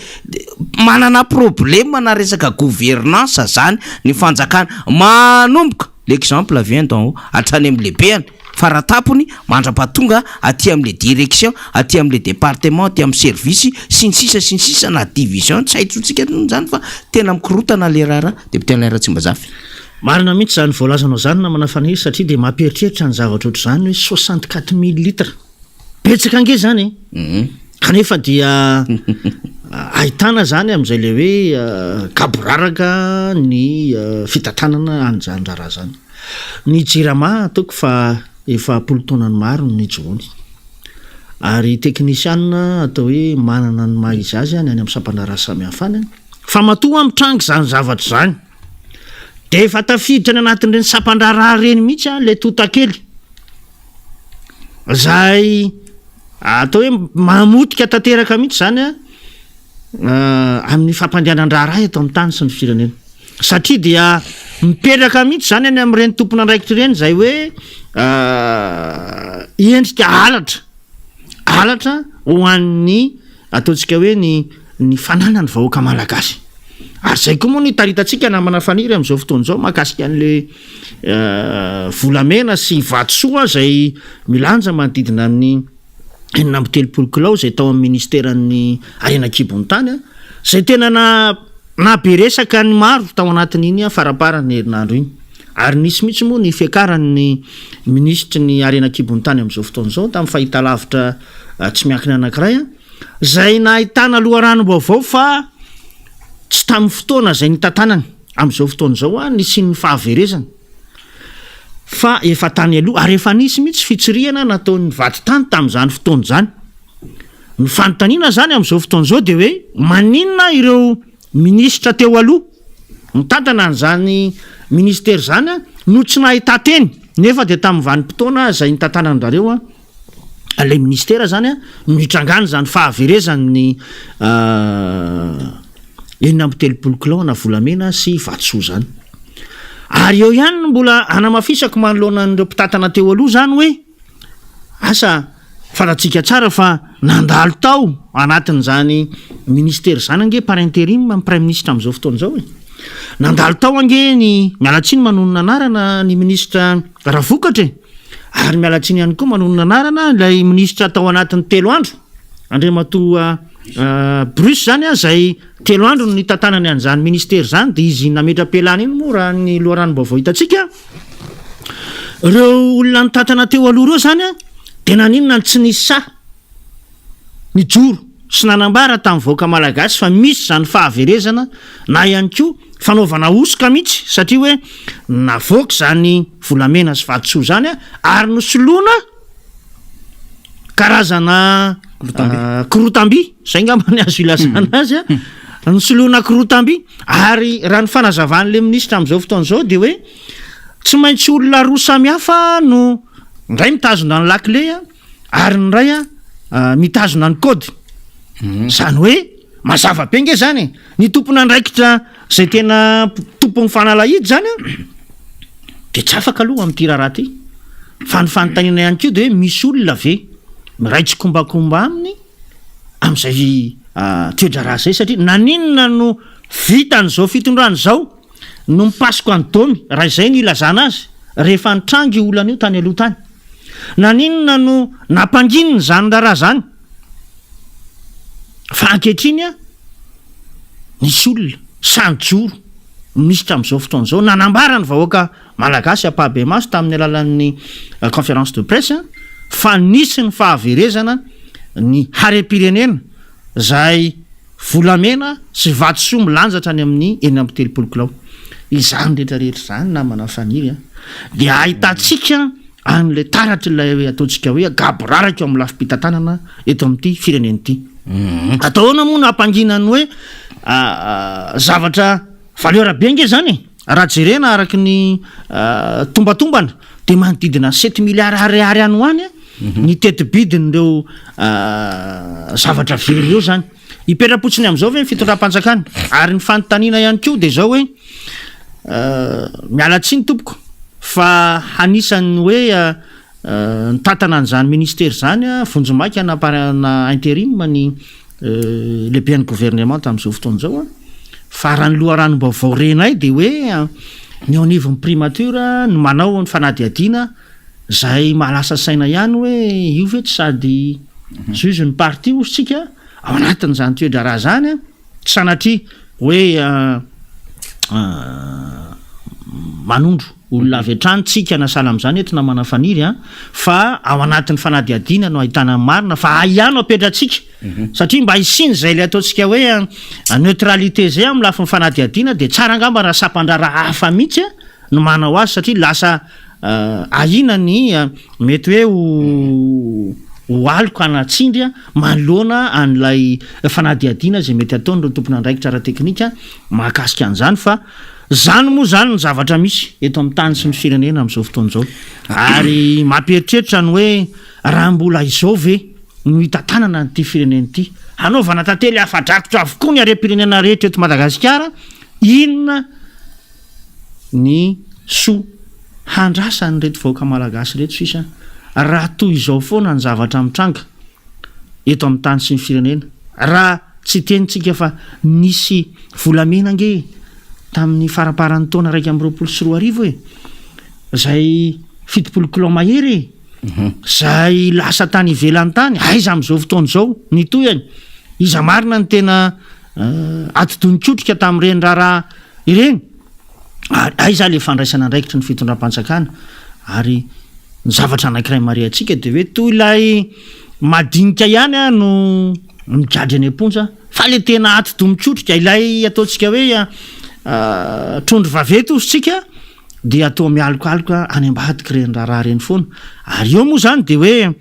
[SPEAKER 2] manana problème na resaka gouvernance zany ny fanjakana manomboka l'exemple vient d'en haut hatrany amin'ny lehibeany faratapony mandra-pahatonga aty amin'le direction aty amin'le département aty amin'ny service sy ny sisa na division tsy haitsontsika zany fa tena mikorotana le rara député Alain tsy mazafy.
[SPEAKER 7] Marina mihitsy zany voalazanao zany na manafaniry satria de mampieritreritra ny zavatra ohatr' zany hoe 64 000 litres betsaka ange zany kanefa dia ahitana zany amin'izay le hoe kaboraraka ny fitantanana anjandrara zany. Ny Jirama ataoko fa efa 10 taonany maro ny joany ary teknisianina atao hoe manana ny mahizy azy any amin'ny sampandara samihafa any fa matoa amin'ny trango zany zavatra zany de efa tafiditra ny anatin'ireny sampandara reny mihitsy le totakely zay atao hoe mamotika tanteraka mihitsy zany amin'ny fampandehanan-draharaha eto amin'ny tany sy ny firenena satria dia mipetraka mihitsy zany any amin'ireny tompona andraikitra ireny zay hoe endrika alatra ho an'ny ataontsika hoe ny fananany vahoaka malagasy. Ary zay koa moa ny taritatsika na manafaniry amin'izao fotoana zao mahakasika an'le volamena sy vatosoa zay milanja manodidina amin'ny 9 kilao zay tao amin'ny ministeran'ny arenakibony tany zay tena naberesaka ny maro tao anatin'iny faraparany herinandro iny. Ary nisy mihitsy moa ny fiakaran'ny ministry ny arenakibony tany amin'izao fotoana zao tamin'ny fahita lavitra tsy miankina anankiray zay nahitana loharanom-baovao fa tsy tamin'ny fotoana zay nitantanany amin'izao fotoana zao nisy ny fahaverezana fa efa tany aloha ary efa nisy mihitsy fitsirihana nataon'ny vaty tany tamin'izany fotoana zany. Ny fanontaniana zany amin'izao fotoana zao de hoe maninona ireo ministra teo aloha mitantana an'izany ministera zany no tsy nahita teny nefa de tamin'ny vanim-potoana zay nitantanan'rareo le ministera zany mitrangany zany fahaverezan'ny 9 kilao na volamena sy vatosoa zany. Ary eo ihany mbola anamafisako manoloana n'ireo mpitantana teo aloha zany hoe asa faratsika tsara fa nandalo tao anatin'izany ministera zany ange par intérim amin'ny prime ministre amin'izao fotoana zao nandalo tao ange ny mialatsiny manonona anarana ny ministra Ravokatra ary mialatsiny ihany koa manonona anarana ilay ministra tao anatin'ny 3 andro Andriamatoa Bruce zany zay 3 andro ny tantanany an'izany ministera zany de izy nametra-pelana iny moa raha ny loharanom-baovao hitatsika ireo olona nitantana teo aloha reo zany de naninona tsy nisy ny joro sy nanambara tamin'ny vahoaka malagasy fa misy zany fahaverezana na ihany koa fanaovana osoka mihitsy satria hoe navoaka zany volamena sy vatosoa zany ary nosoloana karazana korotamby zay ngambany azo ilazana azy nosoloana korotamby ary raha ny fanazavan'le ministra amin'izao fotoana zao de hoe tsy maintsy olona roa samihafa no ndray mitazona ny laklea ary ny ray a mitazona ny kody zany hoe mazava be nge zany ny tompona ndraikitra zay tena tompo ny fanalahidy zany a de tsy afaka aloha am'ty raharaha ty fa ny fanontaniana ihany keo de hoe misy olona ve miraitsy kombakomba aminy am'izay toedraraha zay satria naninona no vitan'zao fitondrany zao no mipasiko any domy raha izay ny ilazana azy rehefa nitrangy olana io tany aloha tany naninona no nampangininy zany ndaraha zany fa ankehitriny a nisy olona sanjoro misitra am'izao fotoana zao nanambara ny vahoaka malagasy apabe maso tamin'ny alalan'ny conférence de presse fa nisy ny fahaverezana ny harem-pirenena zay volamena sy vatosoa milanjatra ny amin'ny 3 kilao izany rehetrarehetra zany namana faniry de ahitantsika an'le taratry lay ataontsika hoe gaboraraka eo amin'ny lafim-pitantanana eto amin'ity fireneny ity ataona moa nampanginany hoe zavatra valeur be nge zany raha jerena araky ny tombatombana de manodidina 7 milliards ariary any hoany ny tetibidin'ireo zavatra very eo zany ipetrapotsiny am'izao ve ny fitondram-panjakana ary ny fanontaniana ihany keo de zao hoe mialatsy ny tompoko fa hanisany hoe nytatana an'izany ministera zany vonjomaika anaparana intérim ny lehibe ny gouvernement tam'izao fotoana zao fa raha ny loharanom-baovao renay de hoe ny anivon'ny primature ny manao ny fanadiadiana zay mahalasa saina ihany hoe io ve tsy sady juge ny parti osytsika ao anatin'izany toedraraha zany tsy sanatria hoe manondro olona avy atrany tsika nasala am'izany eto namana faniry fa ao anatin'ny fanadiadiana no ahitana marina fa aiano apetratsika satria mba isiny zay le ataontsika hoe neutralité zay amin'ny lafin'ny fanadiadiana de tsara angamba raha sapandraraha hafa mihitsy no manao azy satria lasa ahina ny mety hoe ho aliko anatsindry manoloana an'lay fanadiadiana zay mety ataony reo tompona andraikitra ara teknika mahakasika an'izany fa zany moa zany ny zavatra misy eto amin'ny tany sy ny firenena am'izao fotoana zao ary mampieritreritra ny hoe raha mbola izao ve no hitatanana nyity firenena ity hanaovana tantely afadrakotra avokoa ny arem-pirenena rehetra eto Madagasikara inona ny soa handrasany reto vahoaka malagasy reto sisa raha toy izao foana ny zavatra mitranga eto amin'ny tany sy ny firenena raha tsy tenitsika fa nisy volamena nge tamin'ny faraparan'ny taona 124 e zay 70 kilao mahery zay lasa tany ivelany tany aiza am'izao fotoana zao nitoyany iza marina ny tena atodonikotrika tamin'ireny raharaha ireny aiza le fandraisana andraikitra ny fitondram-panjakana ary ny zavatra anankiray mare atsika de hoe toy ilay madinika ihany no migadry any amponja fa le tena atodomikotrika ilay ataontsika hoe trondro vaveto osytsika de atao mialokaloka any ambadika reny raharaha reny foana ary eo moa zany de hoe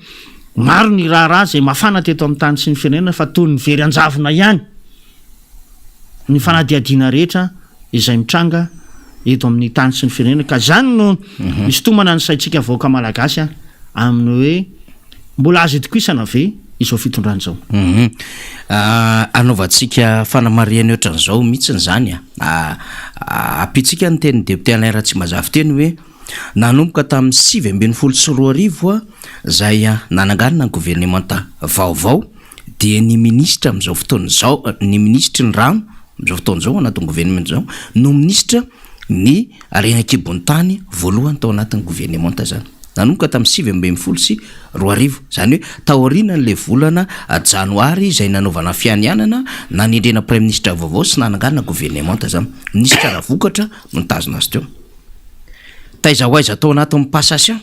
[SPEAKER 7] maro ny raharaha zay mafana teto amin'ny tany sy ny firenena fa toy ny very anjavona ihany ny fanadiadiana rehetra izay mitranga eto amin'ny tany sy ny firenena ka zany no misy tomana ny saitsika vahoaka malagasy amin'ny hoe mbola azo itokisana ve izao fitondrany zao
[SPEAKER 2] anaovantsika fanamariana ohatran'izao mihitsy zany apitsika ny teny député Alain Ratsimazafy teny hoe nanomboka tamin'ny 2014 zay nananganina ny gouvernementa vaovao de ny ministra am'izao fotoana zao ny ministra ny rano am'izao fotoana zao anatin'ny gouvernement zao no ministra ny Renankibon'ny tany voalohany tao anatin'ny gouvernementa zany nanomboka tamin'ny 2014 zany hoe taorina n'le volana janoary zay nanaovana fianianana nanendrena premier ministre vaovao sy nananganina gouvernementa zany ministra raha vokatra no nitazona azy teo taiza ho aiza tao anatin'ny passation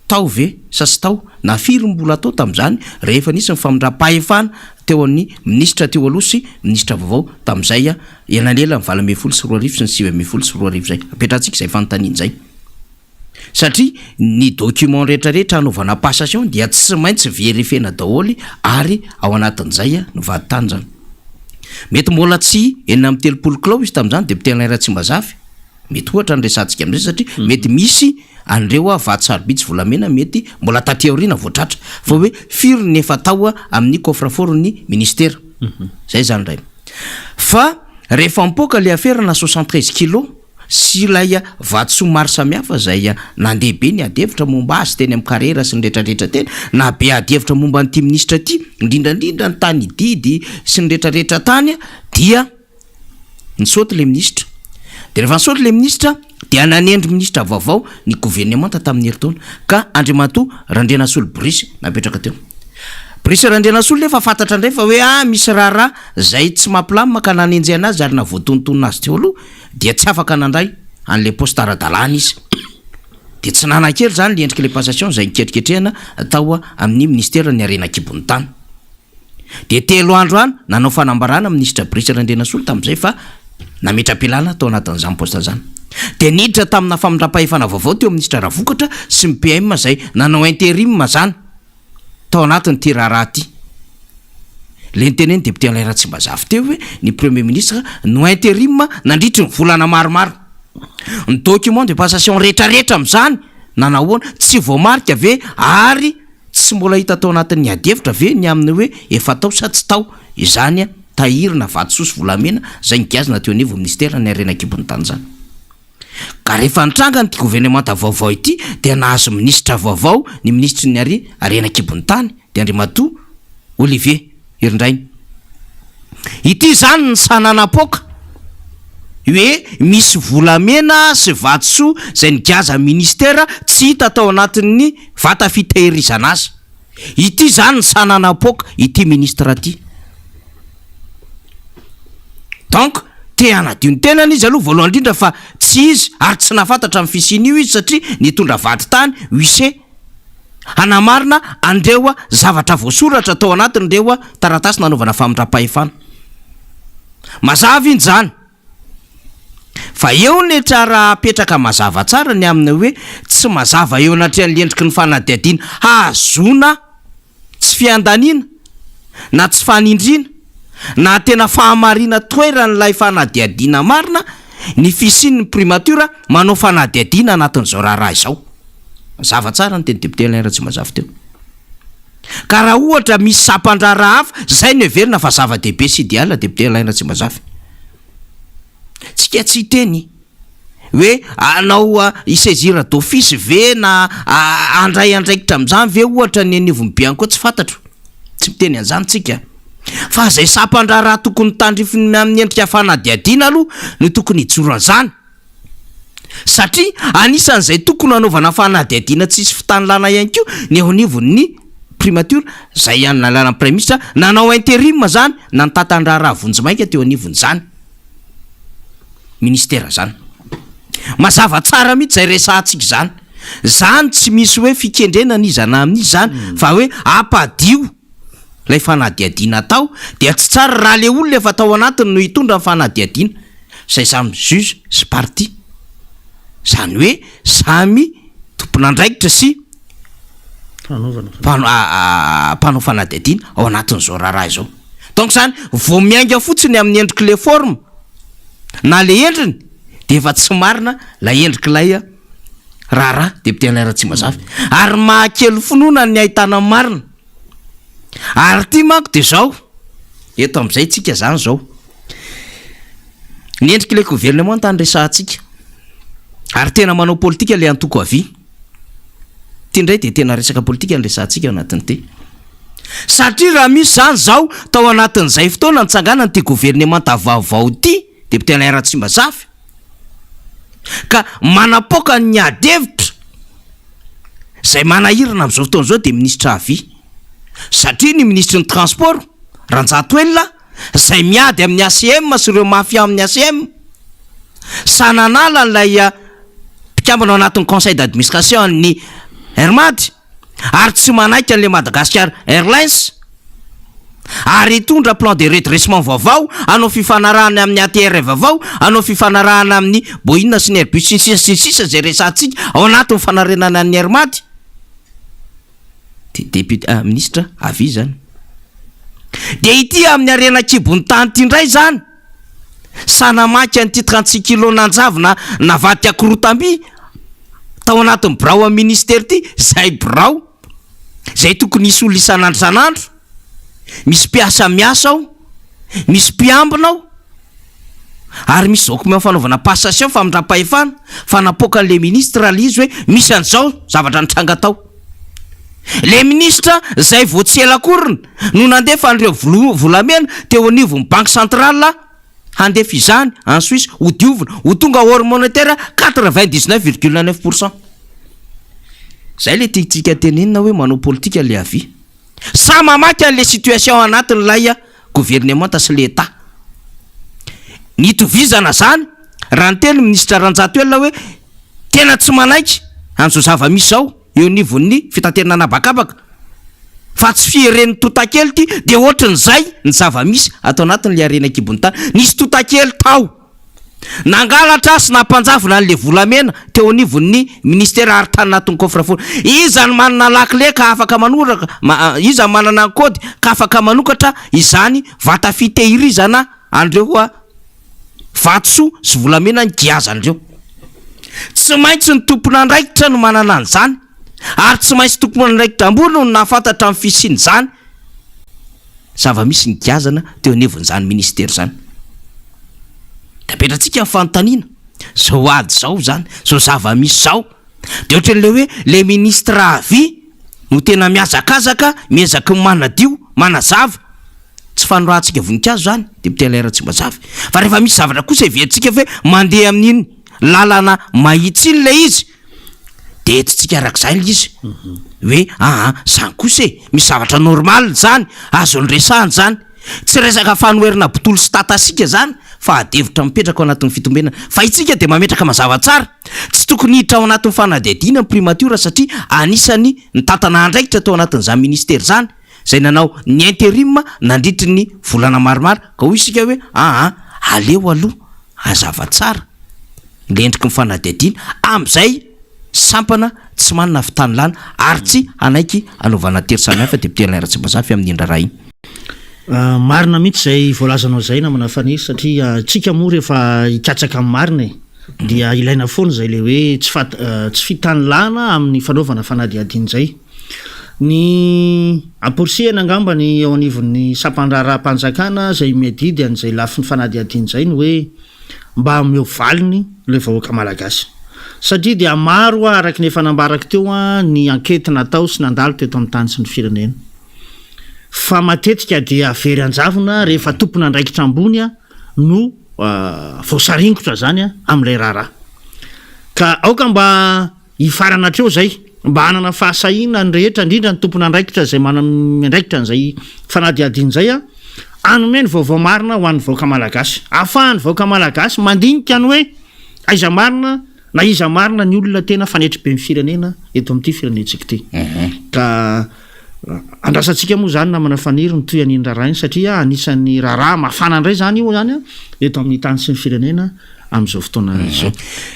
[SPEAKER 2] tao ve sa sy tao na firy mbola atao tamin'izany rehefa nisy ny famindram-pahefana teo amin'ny ministra teo aloha sy ministra vaovao tamin'izay elaneela ny 2014 sy ny 2014 zay apetrantsika zay fanontaniana zay satria ny document rehetrarehetra anaovana passation dia tsy maintsy vérifiena daholy ary ao anatin'izay no vaditany zany mety mbola tsy enina amin'ny 30 kilao izy tamin'izany député Alain Ratsimazafy mety ohatra nyresantsika am'izay satria mety misy andreo vatsarobidy volamena mety mbola taty aoriana voatratra fa hoe firy ny efa tao amin'ny coffre-fort ny ministère zay zany ray fa rehefa mipoka le aferana 73 kilo sy ilay vatsoa maro samihafa zay nandehabe ny adevitra momba azy teny amin'ny karera sy ny rehetrarehetra teny na be adevitra momba nyity ministra ty indrindrandrindra ny tany didy sy ny rehetrarehetra tany dia nisaoty le ministra de rehefa nisaoty le ministra dia nanendry ministra vaovao ny gouvernement tamin'ny herintaona ka Andriamatoa Randrianasolo Brice napetraka teo. Brice Randrianasolo nefa fantatra ndray fa hoe misy raharaha zay tsy mampilamina ka nanenjy anazy ary navoatontonona azy teo aloha dia tsy afaka nandray an'le poste ara-dalàna izy de tsy nanan-kely zany le endriky le passation zay niketriketrehana atao amin'ny ministère ny Arenan-kibon'ny tany. De 3 andro any nanao fanambarana ministra Brice Randrianasolo tamin'izay fa nametra-pilana tao anatin'izany poste zany. De niditra tamina famindram-pahefana vaovao teo ministra Ravokatra sy ny PM zay nanao intérim zany tao anatin'ny ty raharaha ty. Le niteneny député Alain Ratsimbazafy teo hoe ny premier ministre no intérim nandritry ny volana maromaro. Ny document de passation rehetrarehetra am'zany nanahoana tsy voamarika ve ary tsy mbola hita tao anatin'ny adevitra ve ny amin'ny hoe efa tao sa tsy tao izany tahirina vatososy volamena zay nigazina teo anivo ministère ny Arenan-kibon'ny tany zany. Ka rehefa nitranga ny gouvernement vaovao ity dia nahazo ministra vaovao ny ministry ny Arenan-kibon'ny tany de Andriamatoa Olivier Irindrainy. Ity zany ny sananapoka hoe misy volamena sy vatsoa zay nigaza ministère tsy hita tao anatin'ny vata fitahirizana azy. Ity zany ny sananapoka ity ministra ty. Donc te hanadio ny tenany izy aloha voalohany indrindra fa tsy izy ary tsy nafantatra amin'ny fisin'io izy satria nitondra vady tany huissier anamarina andreo zavatra voasoratra tao anatiny reo taratasy nanaovana famindram-pahefana. Mazava iny zany fa eo ny tsara apetraka mazava tsara ny aminy hoe tsy mazava eo anatrehan'ny endriky ny fanadihadiana hazona tsy fiandaniana na tsy fanindrina na tena fahamarina toeran'ilay fanadihadiana marina ny fisin'ny primature manao fanadihadiana anatin'izao raharaha izao. Mazava tsara ny teny député Alain Ratsimbazafy teo. Ka raha ohatra misy sapan-draharaha hafa zay ny heverina fa zava-dehibe sy idéal député Alain Ratsimbazafy. Tsika tsy teny hoe anao isaisira d'office ve na andray andraikitra am'zany ve ohatra ny anivon'ny biany koa tsy fantatro. Tsy miteny an'izany tsika. Fa zay sapan-draharaha tokony tandrifiny amin'ny endrika fanadihadiana aloha no tokony hijoro an'izany. Satria anisan'izay tokony hanaovana fanadihadiana tsisy fitanilana ihany koa ny eo anivon'ny primature zay ihany nalàna premier ministre nanao intérim zany na nitatandraharaha vonjimaika teo anivon'izany ministère zany. Mazava tsara mihitsy zay resantsika zany. Zany tsy misy hoe fikendrenana izana amin'izy zany fa hoe ampadio lay fanadihadiana tao dia tsy tsara raha le olona efa tao anatiny no hitondra ny fanadihadiana zay samy juge sy parti. Zany hoe samy tompon'andraikitra sy mpanao fanadihadiana ao anatin'izao raharaha izao. Donc zany vao miainga fotsiny amin'ny endriky le forme na le endriny de efa tsy marina la endrik'ilay raharaha député Alain Ratsimbazafy ary mahakely finoana ny ahitana marina. Ary ty manko de zao eto am'izay tsika zany zao ny endriky le gouvernement tany resantsika ary tena manao politika le antoko avy ty ndray de tena resaka politika ny resantsika anatin'ny ty satria raha misy zany zao tao anatin'izay fotoana nitsangana ny ty gouvernement vaovao ty député Alain Ratsimbazafy ka manapoka ny adevitra zay manahirana am'izao fotoana zao de ministra avy satria ny ministre ny transport Ranjatoelina zay miady amin'ny ACM sy ireo mafia amin'ny ACM sananala n'lay mpikambana anatin'ny conseil d'administration ny Hermady ary tsy manaiky an'le Madagascar Airlines ary hitondra plan de redressement vaovao anao fifanarahana amin'ny ATR vaovao anao fifanarahana amin'ny Boeing sy ny Airbus sy sisa zay resantsika ao anatin'ny fanarenana ny Hermady. Député ministre avy zany de ity amin'ny Arenan-kibon'ny tany ty ndray zany sanamaky an'ity 36 kilo nanjavina navaty akorotamby tao anatin'ny birao amin'ny ministera ty zay birao zay tokony nisy olo isan'andro san'andro misy mpiasa miasa ao misy mpiambina ao ary misy document fanaovana passation famindram-pahefana fanapoka an'le ministra le izy hoe misy an'izao zavatra nitranga tao le ministra zay voatsela korina no nandefa an'ireo volamena teo anivon'ny banque centrale handefa izany en Suisse ho diovina ho tonga hors monétaire 99,9%. Zay le tiatsika tenenina hoe manao politika le avy sa mamaky an'le situation anatiny lay gouvernement sy l'État nitovizana zany raha nteny ministra Ranjatoela hoe tena tsy manaiky an'izao zava-misy zao eo nivon'ny fitaterana bakabaka fa tsy fieren'ny totakely ty de ohatran'izay ny zava-misy atao anatin'le arena kibony tany nisy totakely tao nangalatra sy nampanjavina an'le volamena teo anivon'ny ministera arytany anatin'ny coffre-fort izany manana lakile ka afaka manoraka iza manana kody ka afaka manokatra izany vata fitehirizana andreo vatso sy volamena ny giazandreo tsy maintsy ny tompon'andraikitra no manana an'izany ary tsy maintsy tompon'andraikitra ambony no nafantatra amin'ny fisiny zany zava-misy ny giazana teo anivon'izany ministera zany dapetratsika fanontaniana zao ady zao zany zao zava-misy zao de ohatran'le hoe le ministra avy no tena miazakazaka miezaka manadio manazava tsy fanorahantsika voninkazo zany de mitelera tsy mazavy fa rehefa misy zavatra kosa hiventsika hoe mandeha amin'iny lalana mahitsy iny le izy de etsitsika arak'izay le izy hoe zany kosa misy zavatra normal zany azo nyresahany zany tsy resaka fanoherina botolo sy tatasika zany fa adevitra mipetraka ao anatin'ny fitombena fa itsika de mametraka mazava tsara tsy tokony hiditra ao anatin'ny fanadihadiana ny primature satria anisany ny tantana andraikitra tao anatin'izany ministera zany zay nanao ny intérim nandritry ny volana maromaro ka hoy isika hoe aleo aloha azava tsara lendriky ny fanadihadiana am'izay sampana tsy manana fitany lana ary tsy anaiky anaovana tery samihafa de pitelera tsy mazafy amin'indra raha iny
[SPEAKER 7] marina mihitsy zay voalazanao zay namana faniry satria tsika moa rehefa hikatsaka amin'ny marina dia ilaina foana zay le hoe tsy fitany lana amin'ny fanaovana fanadihadiana zay ny aporsihana angamba ny ao anivon'ny sampandraraha-panjakana zay medidy an'izay lafi ny fanadihadiana zay ny hoe mba meo valiny le vahoaka malagasy satria dia maro araky ny efa nambaraka teo ny ankety natao sy nandalo teto amin'ny tany sy ny firenena fa matetika dia very anjavona rehefa tompona andraikitra ambony no voasaringotra zany amin'ilay raharaha ka aoka mba hifarana atreo zay mba hanana fahasahina ny rehetra indrindra ny tompona andraikitra zay manandraikitra n'izay fanadihadiana zay anome ny vaovao marina ho an'ny vahoaka malagasy ahafahany vahoaka malagasy mandinika ny hoe aiza marina na iza marina ny olona tena fanetry be ny firenena eto amin'ity firenentsika ty ka andrasantsika moa zany namana faniry ny toy an'iny raharaha iny satria anisan'ny raharaha mafana indray zany io zany eto amin'ny tany sy ny firenena am'izao fotoana zao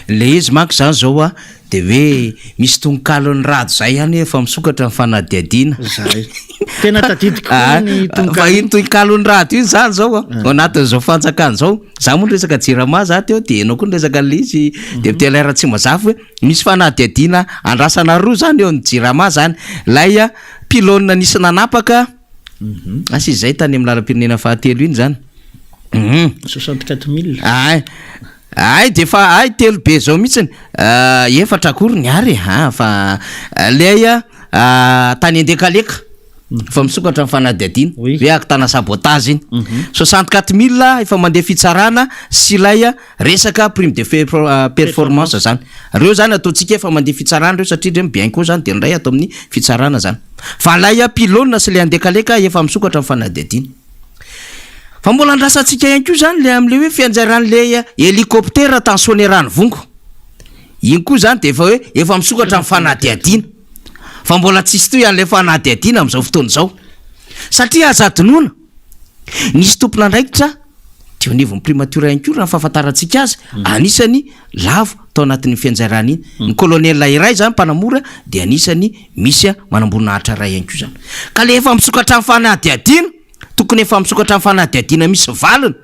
[SPEAKER 2] le izy manko zany zao de hoe misy tongokalon'ny rado zay hany efa misokatra ny fanadihadiana
[SPEAKER 7] zay tena tadidiko ny
[SPEAKER 2] fa iny tongokalon'ny rado iny zany zao anatin'izao fanjakana zao za moa resaka jirama za teo de anao koa resaka le izy de mitelera tsy mazafy hoe misy fanadihadiana andrasana roa zany eo ny jirama zany lay pilôna nisy nanapaka asy izay tany amin'ny lalam-pirenena fahatelo iny zany
[SPEAKER 7] 64 000
[SPEAKER 2] ay de fa telo be zao mihitsiny efatra akory ny ary fa leya tany andekaleka fa misokatra amin'ny fanadihadiana hoe akitana sabotage iny 64 000 efa mandeha fitsarana sy lay resaka prime de performance zany reo zany ataotsika efa mandeha fitsarana reo satria reo bien koa zany de ndray atao amin'ny fitsarana zany fa lay pilôna sy le andekaleka efa misokatra amin'ny fanadihadiana fa mbola andrasantsika ihany koa zany le am'le hoe fianjaran'le hélicoptère tensionnerany vongo iny koa zany de efa hoe efa misokatra amin'ny fanadihadiana fa mbola tsisy toy an'le fanadihadiana am'izao fotoana zao satria azadinoana nisy tompon'andraikitra teo anivon'ny primature ihany koa raha fahafantarantsika azy anisany lavo tao anatin'ny fianjarana iny ny colonel iray zany mpanamora de anisany misy manamboninahitra ray ihany koa zany ka le efa misokatra amin'ny fanadihadiana tokony efa misokatra amin'ny fanadihadiana misy valina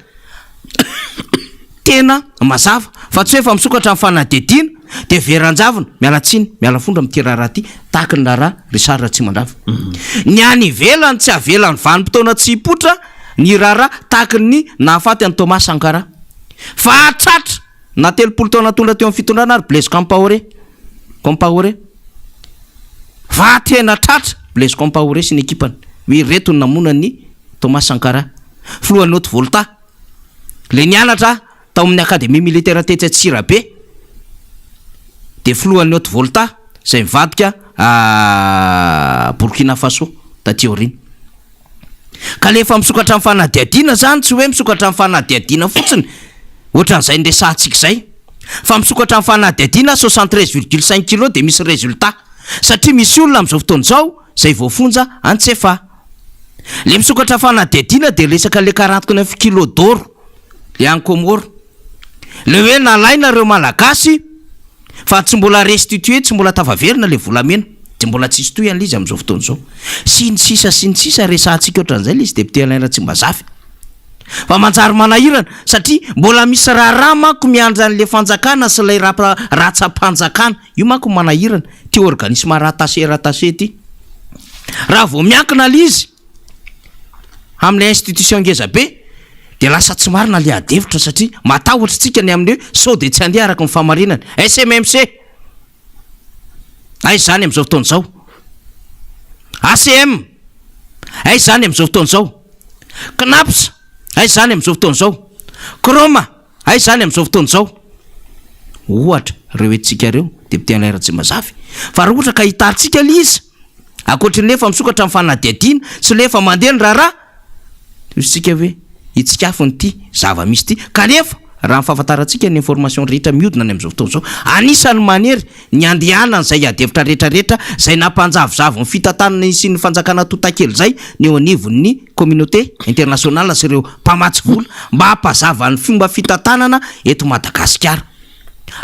[SPEAKER 2] tena mazava fa tsy hoe fa misokatra amin'ny fanadidina de veran-javona mialatsiny miala fondra amin'ity raharaha ty tahaka ny raharaha Richard Ratsimandrava. Ny any ivelany tsy avelany vanim-potoana tsy hipotra ny raharaha tahaka ny nahafaty any Thomas Sankara. Fa atratra na 30 taona tonga teo amin'ny fitondrana ary Blaise Compaoré va tena tratra Blaise Compaoré sy ny ekipany hoe reto ny namona ny Thomas Sankara filohan'ny Haute Volta le nianatra tao amin'ny akademia militaire tetsy Tsirabe de filohan'ny Haute Volta zay mivadika Burkina Faso taty aorina. Ka lefa misokatra amin'ny fanadihadiana zany tsy hoe misokatra amin'ny fanadihadiana fotsiny ohatran'izay nresantsika zay fa misokatra amin'ny fanadihadiana 73,5 kilo de misy résultat satria misy olona amin'izao fotoana zao zay voafonja antsefa. Le misokatra fanadihadiana de resaka le 49 kilo d'or le any Comore le hoe nalaina reo malagasy fa tsy mbola restitué tsy mbola tavaverina le volamena tsy mbola tsisy toy an'izy amin'izao fotoana zao sy ny sisa resantsika ohatran'izay le izy député Alain Ratsimazafy fa manjary manahirana satria mbola misy raha manko miandra an'le fanjakana sy lay ratsa-panjakana io manko manahirana ty organisme rattaché ty raha vao miankina l'izy amin'le institution ngeza be de lasa tsy marina le adevitra satria matahotra tsika ny amin'ny hoe sao de tsy andeha araka ny famarinana SMMC ay zany amin'izao fotoana zao ACM ay zany amin'izao fotoana zao CNAPS ay zany amin'izao fotoana zao Croma ay zany amin'izao fotoana zao ohatra reo etsika reo député Alain Ratsimazafy fa raha ohatra ka hitarintsika l'izy akoatry nefa misokatra amin'ny fanadihadiana sy lefa mandeha ny raharaha tsika hoe itsikafony ty zava misy ty kanefa raha fahafantarantsika ny information rehetra mihodina ny amin'izao fotoana zao anisany manery ny andehanany zay adevitra rehetrarehetra zay nampanjavozavo ny fitantanany sy ny fanjakana totakely zay ny eo anivon'ny communauté internationale sy ireo mpamatsy vola mba hampazava ny fomba fitantanana eto Madagasikara.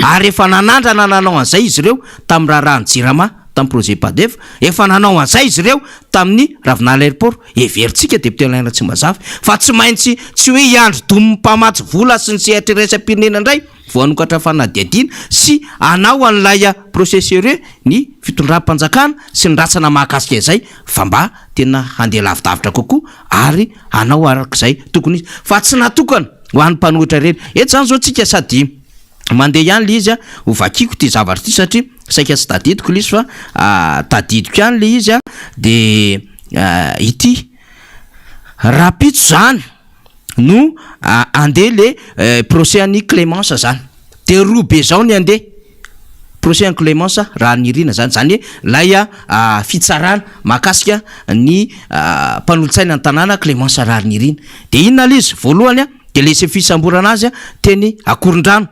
[SPEAKER 2] Ary efa nanandrana nanao an'izay izy ireo tamin'ny raharaha ny Jirama tamin'ny projet PADEF efa nanao an'izay izy ireo tamin'ny Ravinala Airport everitsika député Alain Ratsimazafy fa tsy maintsy tsy hoe iandro domy mpamatsy vola sy ny CRTRS-pirenena indray voanokatra fanadihadiana sy anao an'ilay procès sérieux ny fitondram-panjakana sy ny ratsana mahakasika izay fa mba tena handeha lavidavitra kokoa ary anao arak'izay tokony izy fa tsy natokana ho an'ny mpanohitra rery eto zany zao tsika sady mandeha ihany le izy ho vakiko ty zavatra ty satria saika tsy tadidiko le izy fa tadidiko ihany le izy de ity rapitso zany no andeha le procès any Clémence zany de roa be zao ny andeha procès any Clémence raha nirina zany hoe lay fitsarana mahakasika ny mpanolotsaina ny tanàna Clémence raha nirina de inona le izy voalohany de lese fisamborana azy teny Akorondrano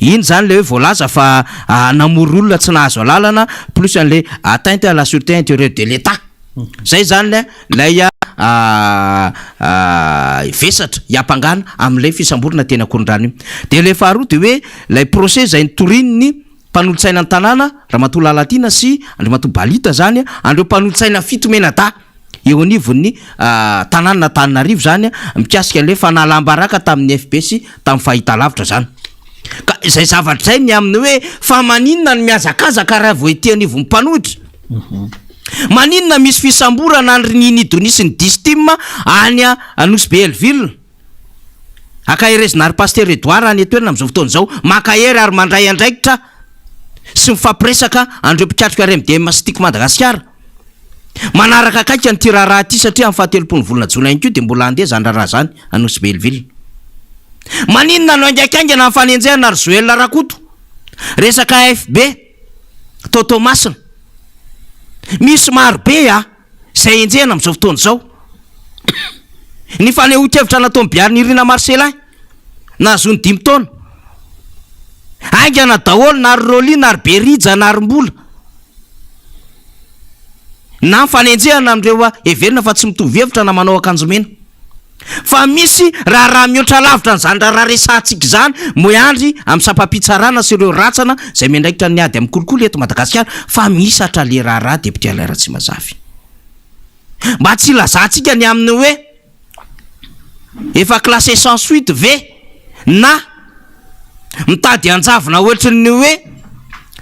[SPEAKER 2] iny zany le hoe voalaza fa namory olona tsy nahazo alalana plus an'le atteinte à la sûreté intérieure de l'État zay zany lay vesatra hiampangana amin'ilay fisamborana teny Akorondrano io. De le faharoa de hoe lay procès zay nitoriny mpanolotsaina ny tanàna Ramatoa Lalatina sy Andriamatoa Balita zany andreo mpanolotsaina Fitomena-da eo anivon'ny tanàna Antananarivo zany mikasika le fanalambaraka tamin'ny FPS tamin'ny fahitalavitra zany. Ka izay zavatra zay ny amin'ny hoe fa maninona ny miazakazaka raha vao ety anivon'ny mpanohitra maninona misy fisamborana ny Nidonis ny Distim any Anosy Belleville akaherezina ary Pasteur Edouard any etoerina amin'izao fotoana zao makahery ary mandray andraikitra sy mifampiresaka andreo mpikatrika RMDM sy tiako Madagasikara manaraka akaika ny tiraraha ty satria amin'ny fahatelopony volana jolay ko de mbola andeha zany raha zany Anosy Belleville. Maninona no angaikaingana amin'ny fanenjehana ary Joël Rakoto resaka AFB Toto Masina misy maro be zay enjehana amin'izao fotoana zao ny fanehoan-kevitra nataon'ny Biary Nirina Marcelin nazony 5 taona aingana daholo na ary Roli na ary Berija na ary Mbola na fanenjehana amin'ireo everina fa tsy mitovy hevitra na manao akanjo mena fa misy raha mihoatra lavitra n'izany raha resantsika zany moandry amin'ny sapapitsarana sy ireo ratsana zay miandraikitra ny ady amin'ny kolokolo eto Madagasikara fa misy atra le raha député Alain Ratsimazafy mba tsy lazantsika ny amin'ny hoe efa classé sans suite ve na mitady anjavona ohatrany hoe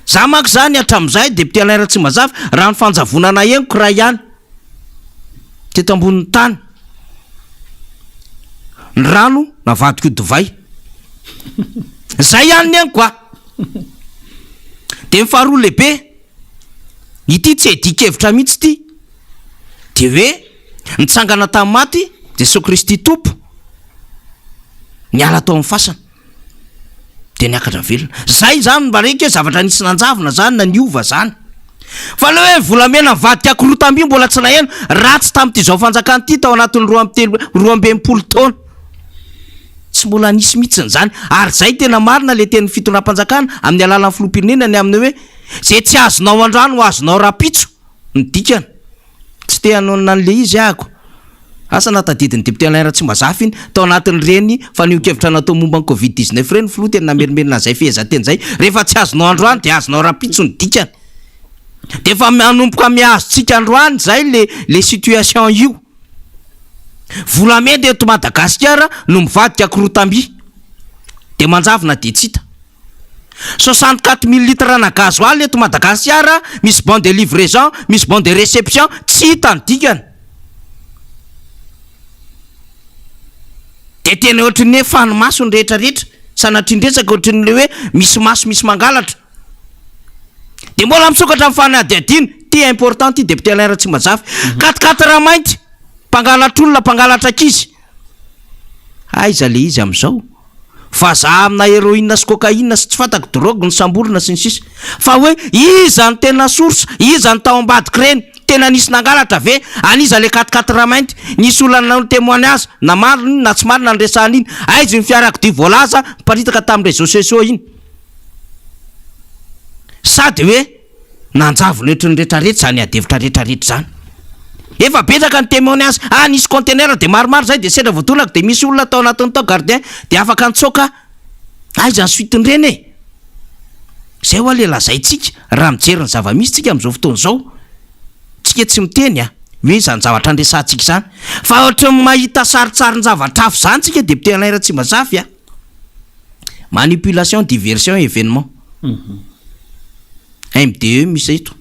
[SPEAKER 2] za mako zany hatram'izay député Alain tsy mazava raha ny fanjavonana eniko raha ihany teto ambonin'ny tany ny rano navadiko divay zay ihany ny eniko de mifaharoa lehibe ity tsy edikevitra mihitsy ty de hoe nitsangana tamin'ny maty Jesosy Kristy tompo niala tao amin'ny fasana de niakatra velona zay zany mba raiky hoe zavatra nisy nanjavona zany na niova zany fa le hoe volamena mivadika akorotamby mbola tsy naheno ratsy tamin'ity zao fanjakana ty tao anatin'ny 12 taona tsy mbola nisy mihitsy zany ary zay tena marina le teny fitondram-panjakana amin'ny alalan'ny filoham-pirenena amin'ny hoe zay tsy azonao andrano azonao rapitso ny dikany tsy te hanona an'le izy ahako asa natadidiny député Alain tsy mazafy iny tao anatin'ireny fa niokevitra natao momba ny Covid-19 reny filoha tena namerimerina zay fehezanteny zay rehefa tsy azonao androany de azonao rapitso ny dikany de efa manomboka miazotsika androany zay le situation io volamena eto Madagasikara no mivadika akorotamby de manjavona de tsy hita 64 000 litres na gasoil eto Madagasikara misy bon de livraison misy bon de réception tsy hita ny dikany de tena ohatrany hoe fanomaso ny rehetrarehetra sanatrindresaka ohatrany le hoe misy maso misy mangalatra de mbola misokatra amin'ny fanadihadiny ty important ty député Alain tsy mazafy 4 raha mainty mpangalatr' olona mpangalatra akizy aiza le izy am'izao fa za amina héroïne sy cocaïne sy tsy fatako drogue ny samborona sy ny sisa fa hoe iza ny tena source iza ny tao ambadiky reny tena nisy nangalatra ve aniza le 4 raha mainty nisy olana ny témoignage na mariny na tsy marina ny resahany iny aizy ny fiarakodia voalaza miparitaka tamin'ny réseaux sociaux iny sady hoe nanjavona ohatrany rehetrarehetra zany adevitra rehetrarehetra zany efa betaka ny témoignage nisy conteneur de maromaro zay de sedra voatolaka de misy olona tao anatiny tao gardien de afaka nitsoka aiza ny suitiny reny zay ho le lazaitsika raha mijery ny zava-misy tsika am'izao fotoana zao tsika tsy miteny hoe zany zavatra andresantsika zany fa ohatra mahita saritsary ny zavatra afo zany tsika député Alain tsy mazafy manipulation diversion événement MDE misy eto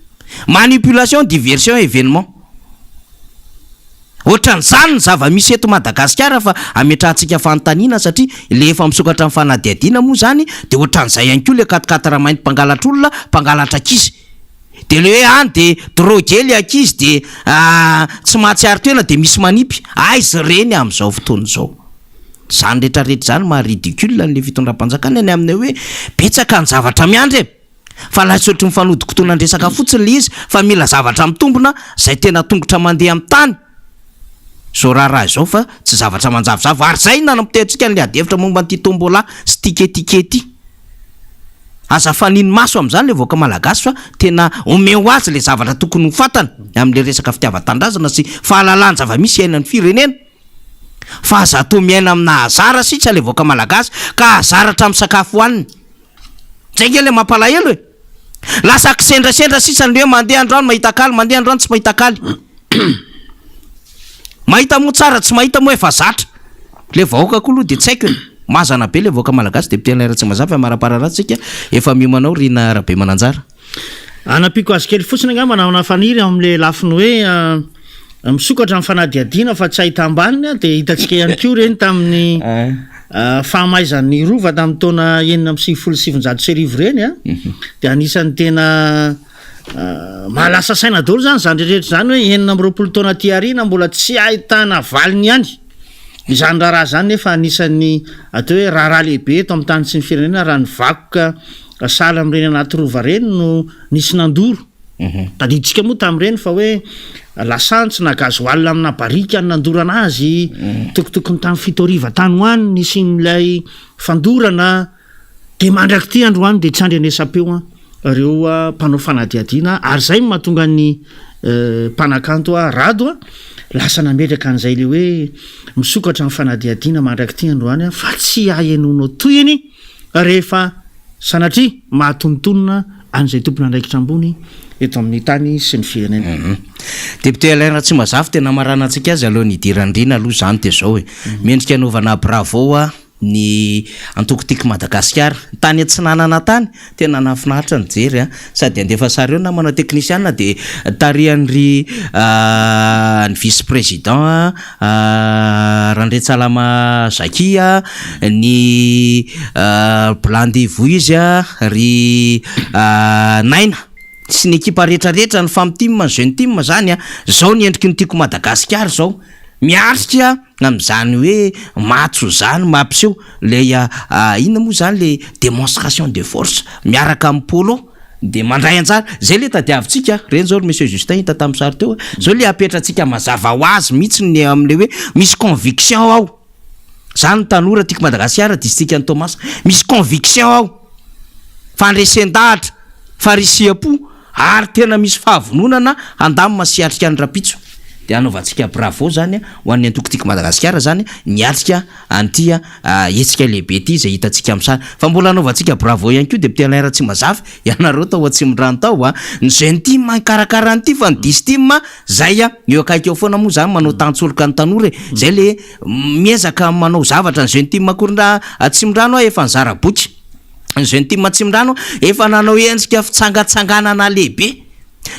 [SPEAKER 2] manipulation diversion événement ohatran'izany ny zava-misy eto Madagasikara fa ametrahantsika fanontaniana satria le efa misokatra amin'ny fanadihadiana moa zany de ohatran'izay ihany koa le 4 raha mainty mpangalatra olona mpangalatra akizy de le hoe any de drogely akizy de tsy mahatsiary toena de misy manipy aizy reny am'izao fotoana zao zany rehetrarehetra zany maharidicule n'le fitondram-panjakana any amin'ny hoe betsaka ny zavatra miandry fa lasotry mifanodikotoana andresaka fotsiny le izy fa mila zavatra mitombona zay tena tongotra mandeha amin'ny tany zao raha zao fa tsy zavatra manjavozavo ary zay nanampotehantsika n'le adevitra momba nyty tombola sy tiketike aza faniny maso am'izany le voaka malagasy fa tena ome ho azy le zavatra tokony ho fatana amin'le resaka fitiavatandrazana sy fahalalany zava-misy iainan'ny firenena fa aza to miaina amina azara sisa le voaka malagasy ka azaratra amin'ny sakafo hoaniny zay nge le mampalahelo lasa kisendrasendra sisa ny hoe mandeha androany mahita akaly mandeha androany tsy mahita akaly mahita moa tsara tsy mahita moa efa zatra le vahoaka koa aloha de tsy haiko mazana be le voaka malagasy de député Alain tsy mazafy amarapararatsika efa miomanao rina rabe mananjara
[SPEAKER 7] anapiko azy kely fotsiny nga manao na faniry am'le lafiny hoe misokatra amin'ny fanadihadiana fa tsy ahita ambaniny de hitatsika ihany koa reny tamin'ny fahamaizan'ny rova tamin'ny taona 1997 reny de anisan'ny tena mahalasa saina daholo zany zany rehetra zany hoe 19 taona ty arina mbola tsy ahitana valiny ihany izany raharaha zany nefa anisan'ny atao hoe raharaha lehibe eto amin'ny tany sy ny firenena raha ny vakoka saly am'ireny anaty rova reny no nisy nandoro tadiditsika moa tamin'ireny fa hoe lasantsy na gazoalina amina barika ny nandorana azy tokotokony tamin'ny 7 ariva tany hoany nisy n'ilay fandorana de mandraky ty androany de tsy andry anesapeo reo mpanao fanadihadiana ary zay mahatonga ny mpanakanto rado lasa nametraka an'izay le hoe misokatra amin'ny fanadihadiana mandraky ty androany fa tsy ahenonao toyany rehefa sanatria mahatonontonona an'izay tompona andraikitra ambony eto amin'ny tany sy ny firenena.
[SPEAKER 2] Député Alain Ratsimazafy tena marana antsika azy aloha nidirandrina aloha zany de zao hoe mendrika anaovana bravo ny antokotiko Madagasikara tany atsinanana tany tena nafinaritra ny jery sady andefa sary eo na manao technicien de tarian'ry ny vice président Randretsalama Zakia ny Blandevou izy ry Naina sy ny ekipa rehetrarehetra ny femme team ny jeune team zany zao ny endriky ny tiako Madagasikara zao miarika am'zany hoe matso zany mampiseho le inona moa zany le démonstration de force miaraka amin'ny polo de mandray anjara zay le tadiavintsika reny zao monsieur Justin hita tamin'ny sary teo zao le apetratsika mazava ho azy mihitsy ny am'le hoe misy conviction ao zany tanora tiako Madagasikara district ny Thomas misy conviction ao fandresen-dahatra farisiam-po ary tena misy fahavononana andamy masiatrika ny rapitso de anaovantsika bravo zany ho an'ny antokotiko Madagasikara zany niatrika antia etsika lehibe ty zay hitantsika am'sary fa mbola anaovantsika bravo ihany koa député Alain Ratsimazafy ianareo tao Atsimorano tao ny jeune team karakara an'ity fa ny dis team zay eo akaiky eo foana moa zany manao tantsoloka ny tanora zay le miezaka manao zavatra ny jeune team akorinda Atsimorano efa nizara boky ny jeune team Atsimorano efa nanao endrika fitsangatsanganana lehibe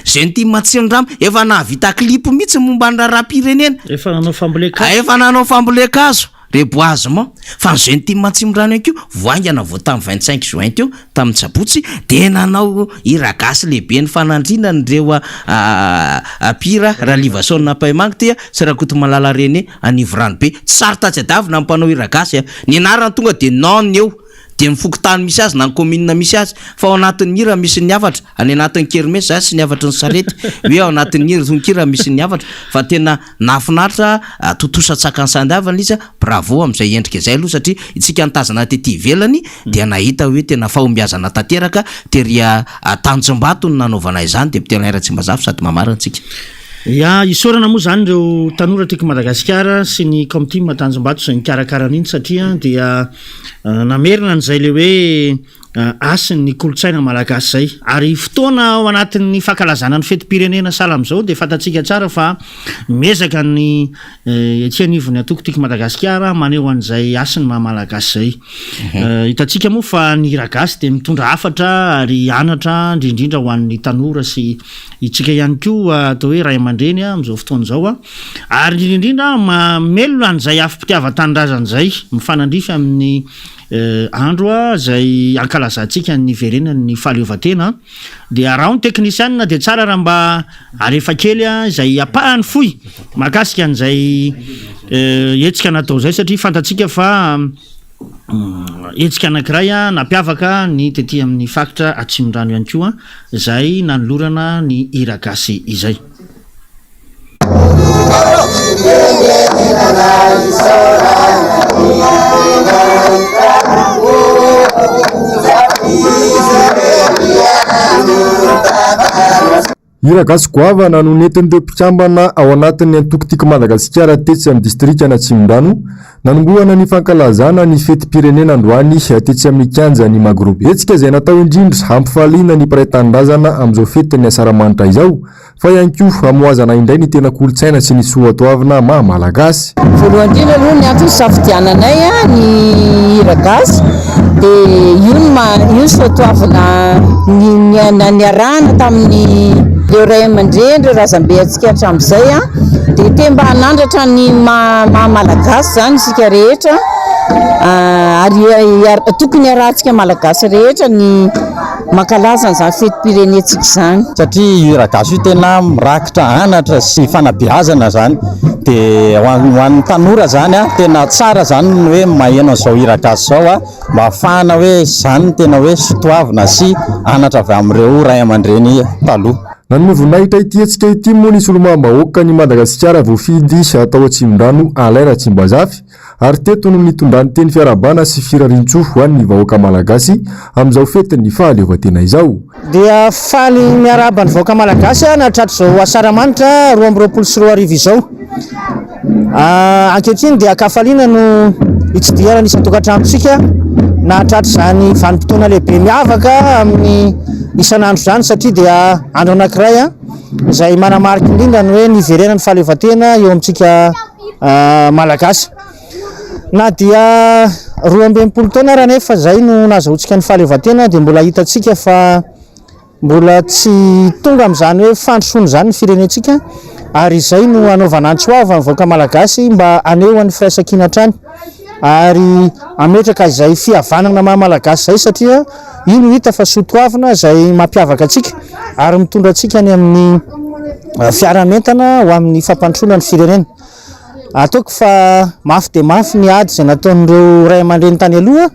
[SPEAKER 2] jeune team Atsimorano efa navita clip mihitsy momba ny raharam-pirenena
[SPEAKER 7] efa
[SPEAKER 2] nanao fambolekazo reboisement fa ny jeune team Atsimorano ihany koa voaingana vao tamin'ny 25 juin teo tamin'ny Sabotsy de nanao iragasy lehibe ny fanandrina nyreo apira Ralivasona Paimanga tia sy Rakoto Malala René anivrano be tsary tatsiadavina ampanao iragasy ny anarany tonga de non eo de mifokotany misy azy na ny commune misy azy fa ao anatin'ny hira misy ny avatra any anatin'ny kermesy zany sy ny avatry ny sarety hoe ao anatin'ny hira tonkira misy ny avatra fa tena nafinaritra totosatsaka ny sandavana izy bravo am'izay endrika zay aloha satria itsika nitazana tety ivelany dia nahita hoe tena fahombiazana tanteraka teria Tanjombato no nanaovana izany député Alain Ratsimazafy sady mamarina antsika
[SPEAKER 7] isorana moa zany reo tanora tiako Madagasikara sy ny comité Tanjombato zay nikarakara an'iny satria dia namerina n'izay le hoe asiny ny kolotsaina malagasy zay ary fotoana ao anatin'ny fankalazana ny fetim-pirenena sala am'izao de fantatsika tsara fa miezaka ny ety anivony atokotiko Madagasikara maneho an'izay asiny mahamalagasy zay hitatsika moa fa ny hiragasy de mitondra hafatra ary anatra indrindrindra ho an'ny tanora sy itsika ihany koa atao hoe ray aman-dreny am'izao fotoana zao ary indrindrindra mamelona an'izay afim-pitiavan-tanindrazana zay mifanandrify amin'ny andro zay ankalazantsika ny verenany ny fahaleovan-tena de raha ny technicien de tsara raha mba alefa kely zay apahany foy mahakasika an'izay etsika natao zay satria fantatsika fa etsika anankiray napiavaka ny tety amin'ny fakitra Atsimorano ihany koa zay nanolorana ny iragasy izay.
[SPEAKER 11] Iragasy goava nanonetiny mpikambana ao anatin'ny antokotiko Madagasikara tetsy amin'ny distrikta Atsimorano nanombohana ny fankalazana ny fetim-pirenena androany tetsy amin'ny kianja ny Magrobe etsika izay natao indrindra hampifaliana ny mpiray-tanindrazana amin'izao fetiny asaramanitra izao fa ihany koa hamoazana indray ny tena kolotsaina sy ny soatoavina maha-malagasy.
[SPEAKER 12] Voalohany indrindra aloha ny antony safidiananay ny Iragasy de io soatoavina ny arahana tamin'ny le ray aman-dreny reo razambe atsika hatramin'izay de temba hanandratra ny maha-malagasy zany isika rehetra ary tokony arahantsika malagasy rehetra ny mankalaza n'izany fetim-pirenentsika zany
[SPEAKER 13] satria Iragasy io tena mirakitra anatra sy fanabeazana zany de ho an'ny tanora zany tena tsara zany hoe maheno an'izao Iragasy zao mba ahafahana hoe zany tena hoe sotoavina sy anatra avy amin'ireo ray aman-dreny taloha.
[SPEAKER 11] Nanome voninahitra ity etsika ity moa nisy olomam-bahoaka ny Madagasikara voafidy atao Atsimorano Alain Ratsimazafy ary teto no nitondrany teny fiarabana sy firarintso ho an'ny vahoaka malagasy amin'izao fetiny fahaleovan-tena izao.
[SPEAKER 14] Dia faly miaraba ny vahoaka malagasy nahatratra zao asaramanitra 2024 izao. Ankehitriny dia akafaliana no hitsidiana nisy tokantranotsika na hatratra zany vanim-potoana lehibe miavaka amin'ny isan'andro zany satria dia andro anankiray izay manamarika indrindra ny hoe niverenany fahaleovantena eo amintsika malagasy na dia 12 taona raha nefa zay no nazahoantsika ny fahaleovantena dia mbola hitantsika fa mbola tsy tonga amin'izany hoe fandrosoana zany ny firenentsika ary izay no anaovana antsoava ny vahoaka malagasy mba aneo an'ny firaisan-kina hatrany ary ametraka izay fihavanana maha-malagasy zay satria ino hita fa sotoavina izay mampiavaka antsika ary mitondra antsika any amin'ny fiaramentana ho amin'ny fampandrosoana ny firenena. Ataoko fa mafy dia mafy ny ady izay nataon'ireo ray aman-dreny tany aloha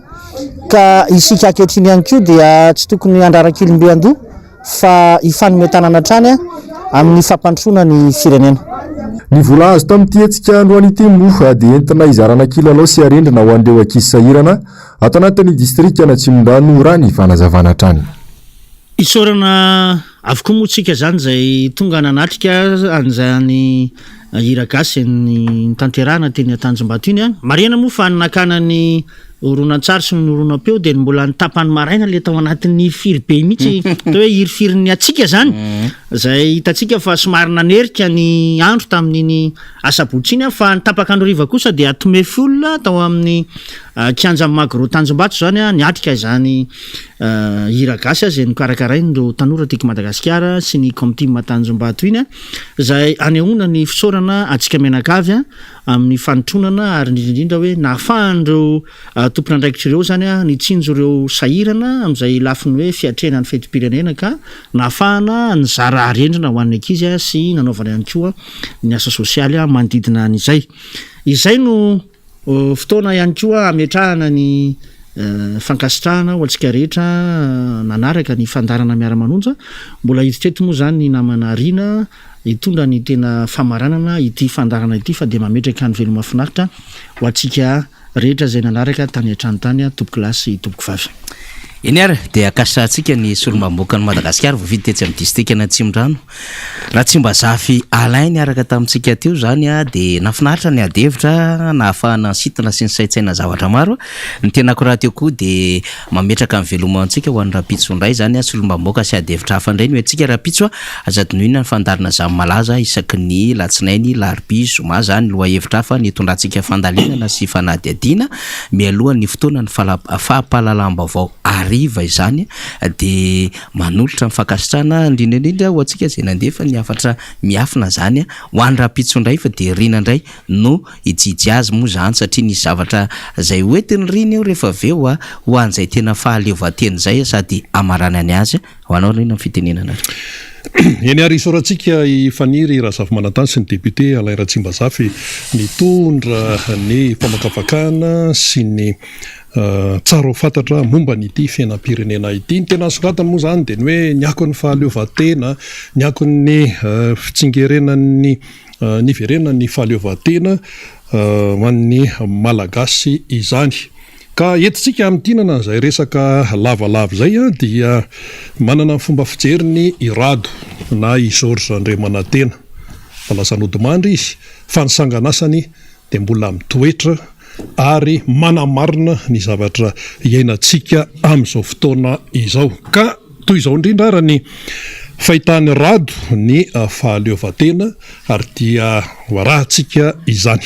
[SPEAKER 14] ka isika ankehitriny ihany koa dia tsy tokony andrarakilimbe-andoha fa hifanometanana hatrany amin'ny fampandrosoana ny firenena.
[SPEAKER 11] Ny vola azo tamin'ity hetsika androany ity moa dia entina izarana kilalao sy arendrina ho an'ireo ankizy sahirana ato anatin'ny distrika Antsimondrano raha ny fanazavana hatrany.
[SPEAKER 7] Isorana avokoa moa tsika zany zay tonga nanatrika an'izany hira gasy ny tanterahana teny Tanjombato iny marena moa fa nakana ny oronan-tsary sy ny oronan-peo dia mbola nitapany maraina le tao anatin'ny firy be mihitsy hoe hiry-firin'ny atsika zany zay hitatsika fa somary nanerika ny andro tamin'iny asabotsy iny fa nitapaka andro riva kosa dia atome folona tao amin'ny kianja magro Tanjombato zany niatrika izany hira gasy zay nikarakarain'ireo tanora tiky Madagasikara sy ny comtim Tanjombato iny zay anehoana ny fisaorana atsika menakavy amin'ny fanotronana ary indrindra hoe nahafahan'ireo tompona andraikitra ireo zany nitsinjo ireo sahirana amin'izay lafiny hoe fiatrena ny fetim-pirenena ka nahafahana ny zara arendrina ho an'ny ankizy sy nanaovana ihany koa ny asa sosialy manodidina an'izay. Izay no fotoana ihany koa ametrahana ny fankasitrahana ho antsika rehetra nanaraka ny fandarana miara-manonja mbola hititreto moa zany ny namana riana hitondra ny tena famaranana ity fandarana ity fa dia mametraka ny velo mahafinaritra ho antsika rehetra zay nanaraka tany an-tranontany tompoko lahy sy tompoko vavy.
[SPEAKER 2] Eny ary dia akasantsika ny solombamboaka ny Madagasikara voavidy tetsy amin'ny distrika ny Antsimondrano raha tsy mba zafy alainy araka tamintsika teo zany dia nafinaritra ny adevitra nahafahana sitina sy ny saitsaina zavatra maro ny tenako raha teo koa dia mametraka ny velomantsika ho an'ny rapitso indray zany solombamboaka sy adevitra hafa indray ny hoe antsika rapitso azadinoina ny fandarina zany malaza isaky ny latsinainy larbi zoma zany loha hevitra hafa ny tondrantsika fandalinana sy fanadiadiana mialoha ny fotoana ny fahapalalambavao riva izany dia manolotra mifankasitrana indrindraindrindra ho antsika zay nandefa ny afatra miafina zany ho an'ny rapitso indray fa dia rina indray no hijijy azy moa zany satria nisy zavatra zay hoentiny rina eo rehefa aveo ho an'izay tena fahaleovantena zay sady amaranany azy ho anao rina amin'ny fitenenana.
[SPEAKER 1] Eny ary isorantsika ifaniry Razafy Manantany sy ny député Alain Ratsimbazafy nitondra ny famakafakana sy ny tsara ho fantatra momba nyity fiainam-pirenena ity ny tena soratany moa zany dia ny hoe niako ny fahaleovantena niako ny fitsingerenan'ny niverenany fahaleovantena ho an'ny malagasy izany. Ka entintsika amin'tinana izay resaka lavalava zay dia manana fomba fijeriny irado na i Georges Andriamanantena falasan'Odimandry izy fa ny sanganasany dia mbola mitoetra ary manamarina ny zavatra iainantsika amin'izao fotoana izao ka toy izao indrindra ara ny fahitany rado ny fahaleovantena ary dia rahantsika izany.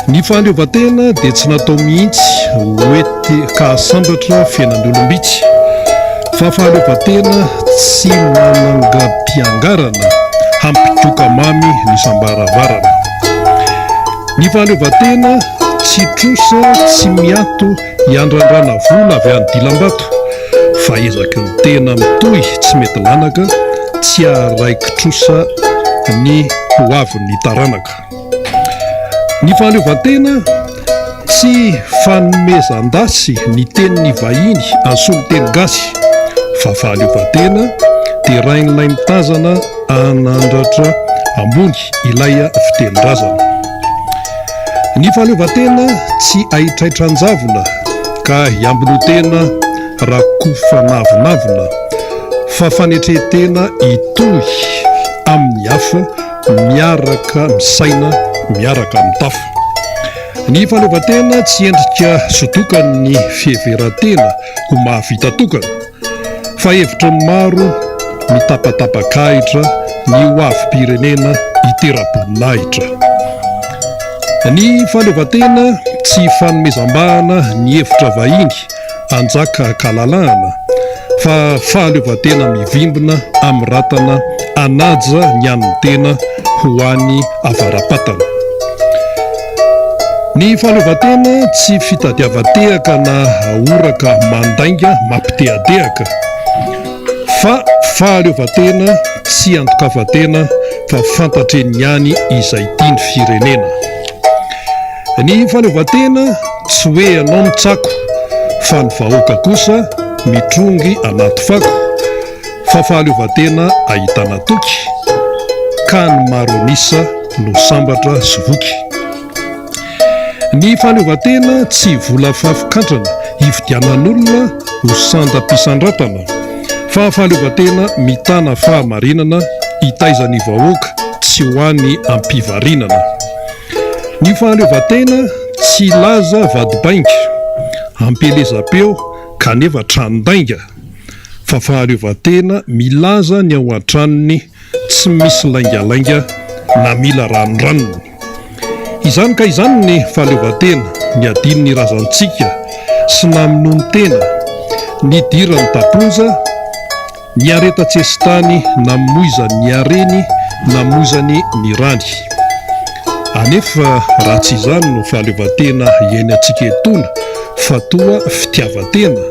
[SPEAKER 1] Ny fahaleovantena dia tsy natao mihitsy hoety ka sambatra fiainan'ny olombitsy fa fahaleovantena tsy manangam-piangarana hampitoka mamy ny sambaravarana. Ny fahaleovantena tsy trosa tsy miato hiandrandrana vola avy any dilam-bato fa ezaky ny tena mitohy tsy mety lanaka tsy araiky trosa ny hoavin'ny taranaka. Ny fahaleovantena tsy fanomezan-dasy ny tenin'ny vahiny ansolo teny gasy fa fahaleovantena dia rain'ilay mitazana anandratra ambony ilay fitenin-drazana. Ny fahaleovantena tsy ahitraitran-javona ka hiambino-tena rakofa navinavina fa fanetretena itohy amin'ny hafa miaraka misaina, miaraka mitafo. Ny fahaleovantena tsy endrika sotokany fiheverantena ho mahavita tokana, fa hevitra maro mitapatapakahitra ny ho avy-pirenena itera-boninahitra. Ny fahaleovantena tsy fanomezam-bahana ny hevitra vahiny anjaka kalalahana, fa fahaleovantena mivimbina amin'ny ratana anaja ny an'ny tena ho an'ny avarapatana. Ny fahaleovantena tsy fitadiavan-tehaka na ahoraka mandainga mampiteadehaka, fa fahaleovantena tsy antokafatena fa fantatreny ihany izay tiany firenena. Ny fahaleovantena tsy hoe anao mitsako fa ny vahoaka kosa mitrongy anaty fako, fa fahaleovantena ahitana toky ka ny maronisa no sambatra sy voky. Ny fahaleovantena tsy vola fahafikantrana hividianan'olona ho sandam-pisandratana, fa fahaleovantena mitana fahamarinana hitaizany vahoaka tsy ho an'ny ampivarinana. Ny fahaleovantena tsy laza vadibainga ampelezam-peo kanefa tranondainga, fa fahaleovantena milaza ny ao an-tranony tsy misy laingalainga na mila ranoranony. Izany ka izany ny fahaleovantena, ny adiny ny razantsika sy namono ny tena, ny dira ny taponja, ny areta-tsesitany namoizany ny areny, namoizany ny rany. Anefa raha tsy izany no fahaleovantena iainy antsika etona, fa toa fitiavan-tena,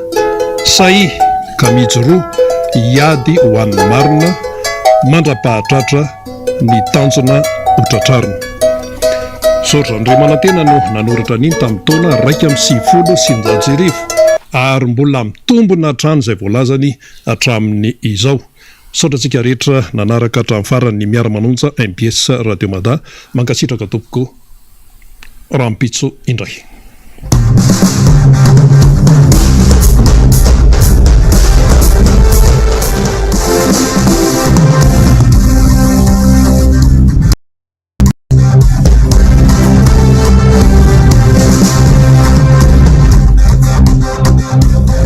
[SPEAKER 1] say ka mijoroa hiady ho an'ny marina, mandra-pahatratra ny tanjona hotratrarina. Saotra Andriamanantena no nanoratra an'iny tamin'ny taona 1970 ary mbola mitombona hatrany izay voalazany hatramin'ny izao. Saotra antsika rehetra nanaraka hatramin'ny farany miara-manonja MBS Radio Mada, mankasitraka tompoko Rampitso indray.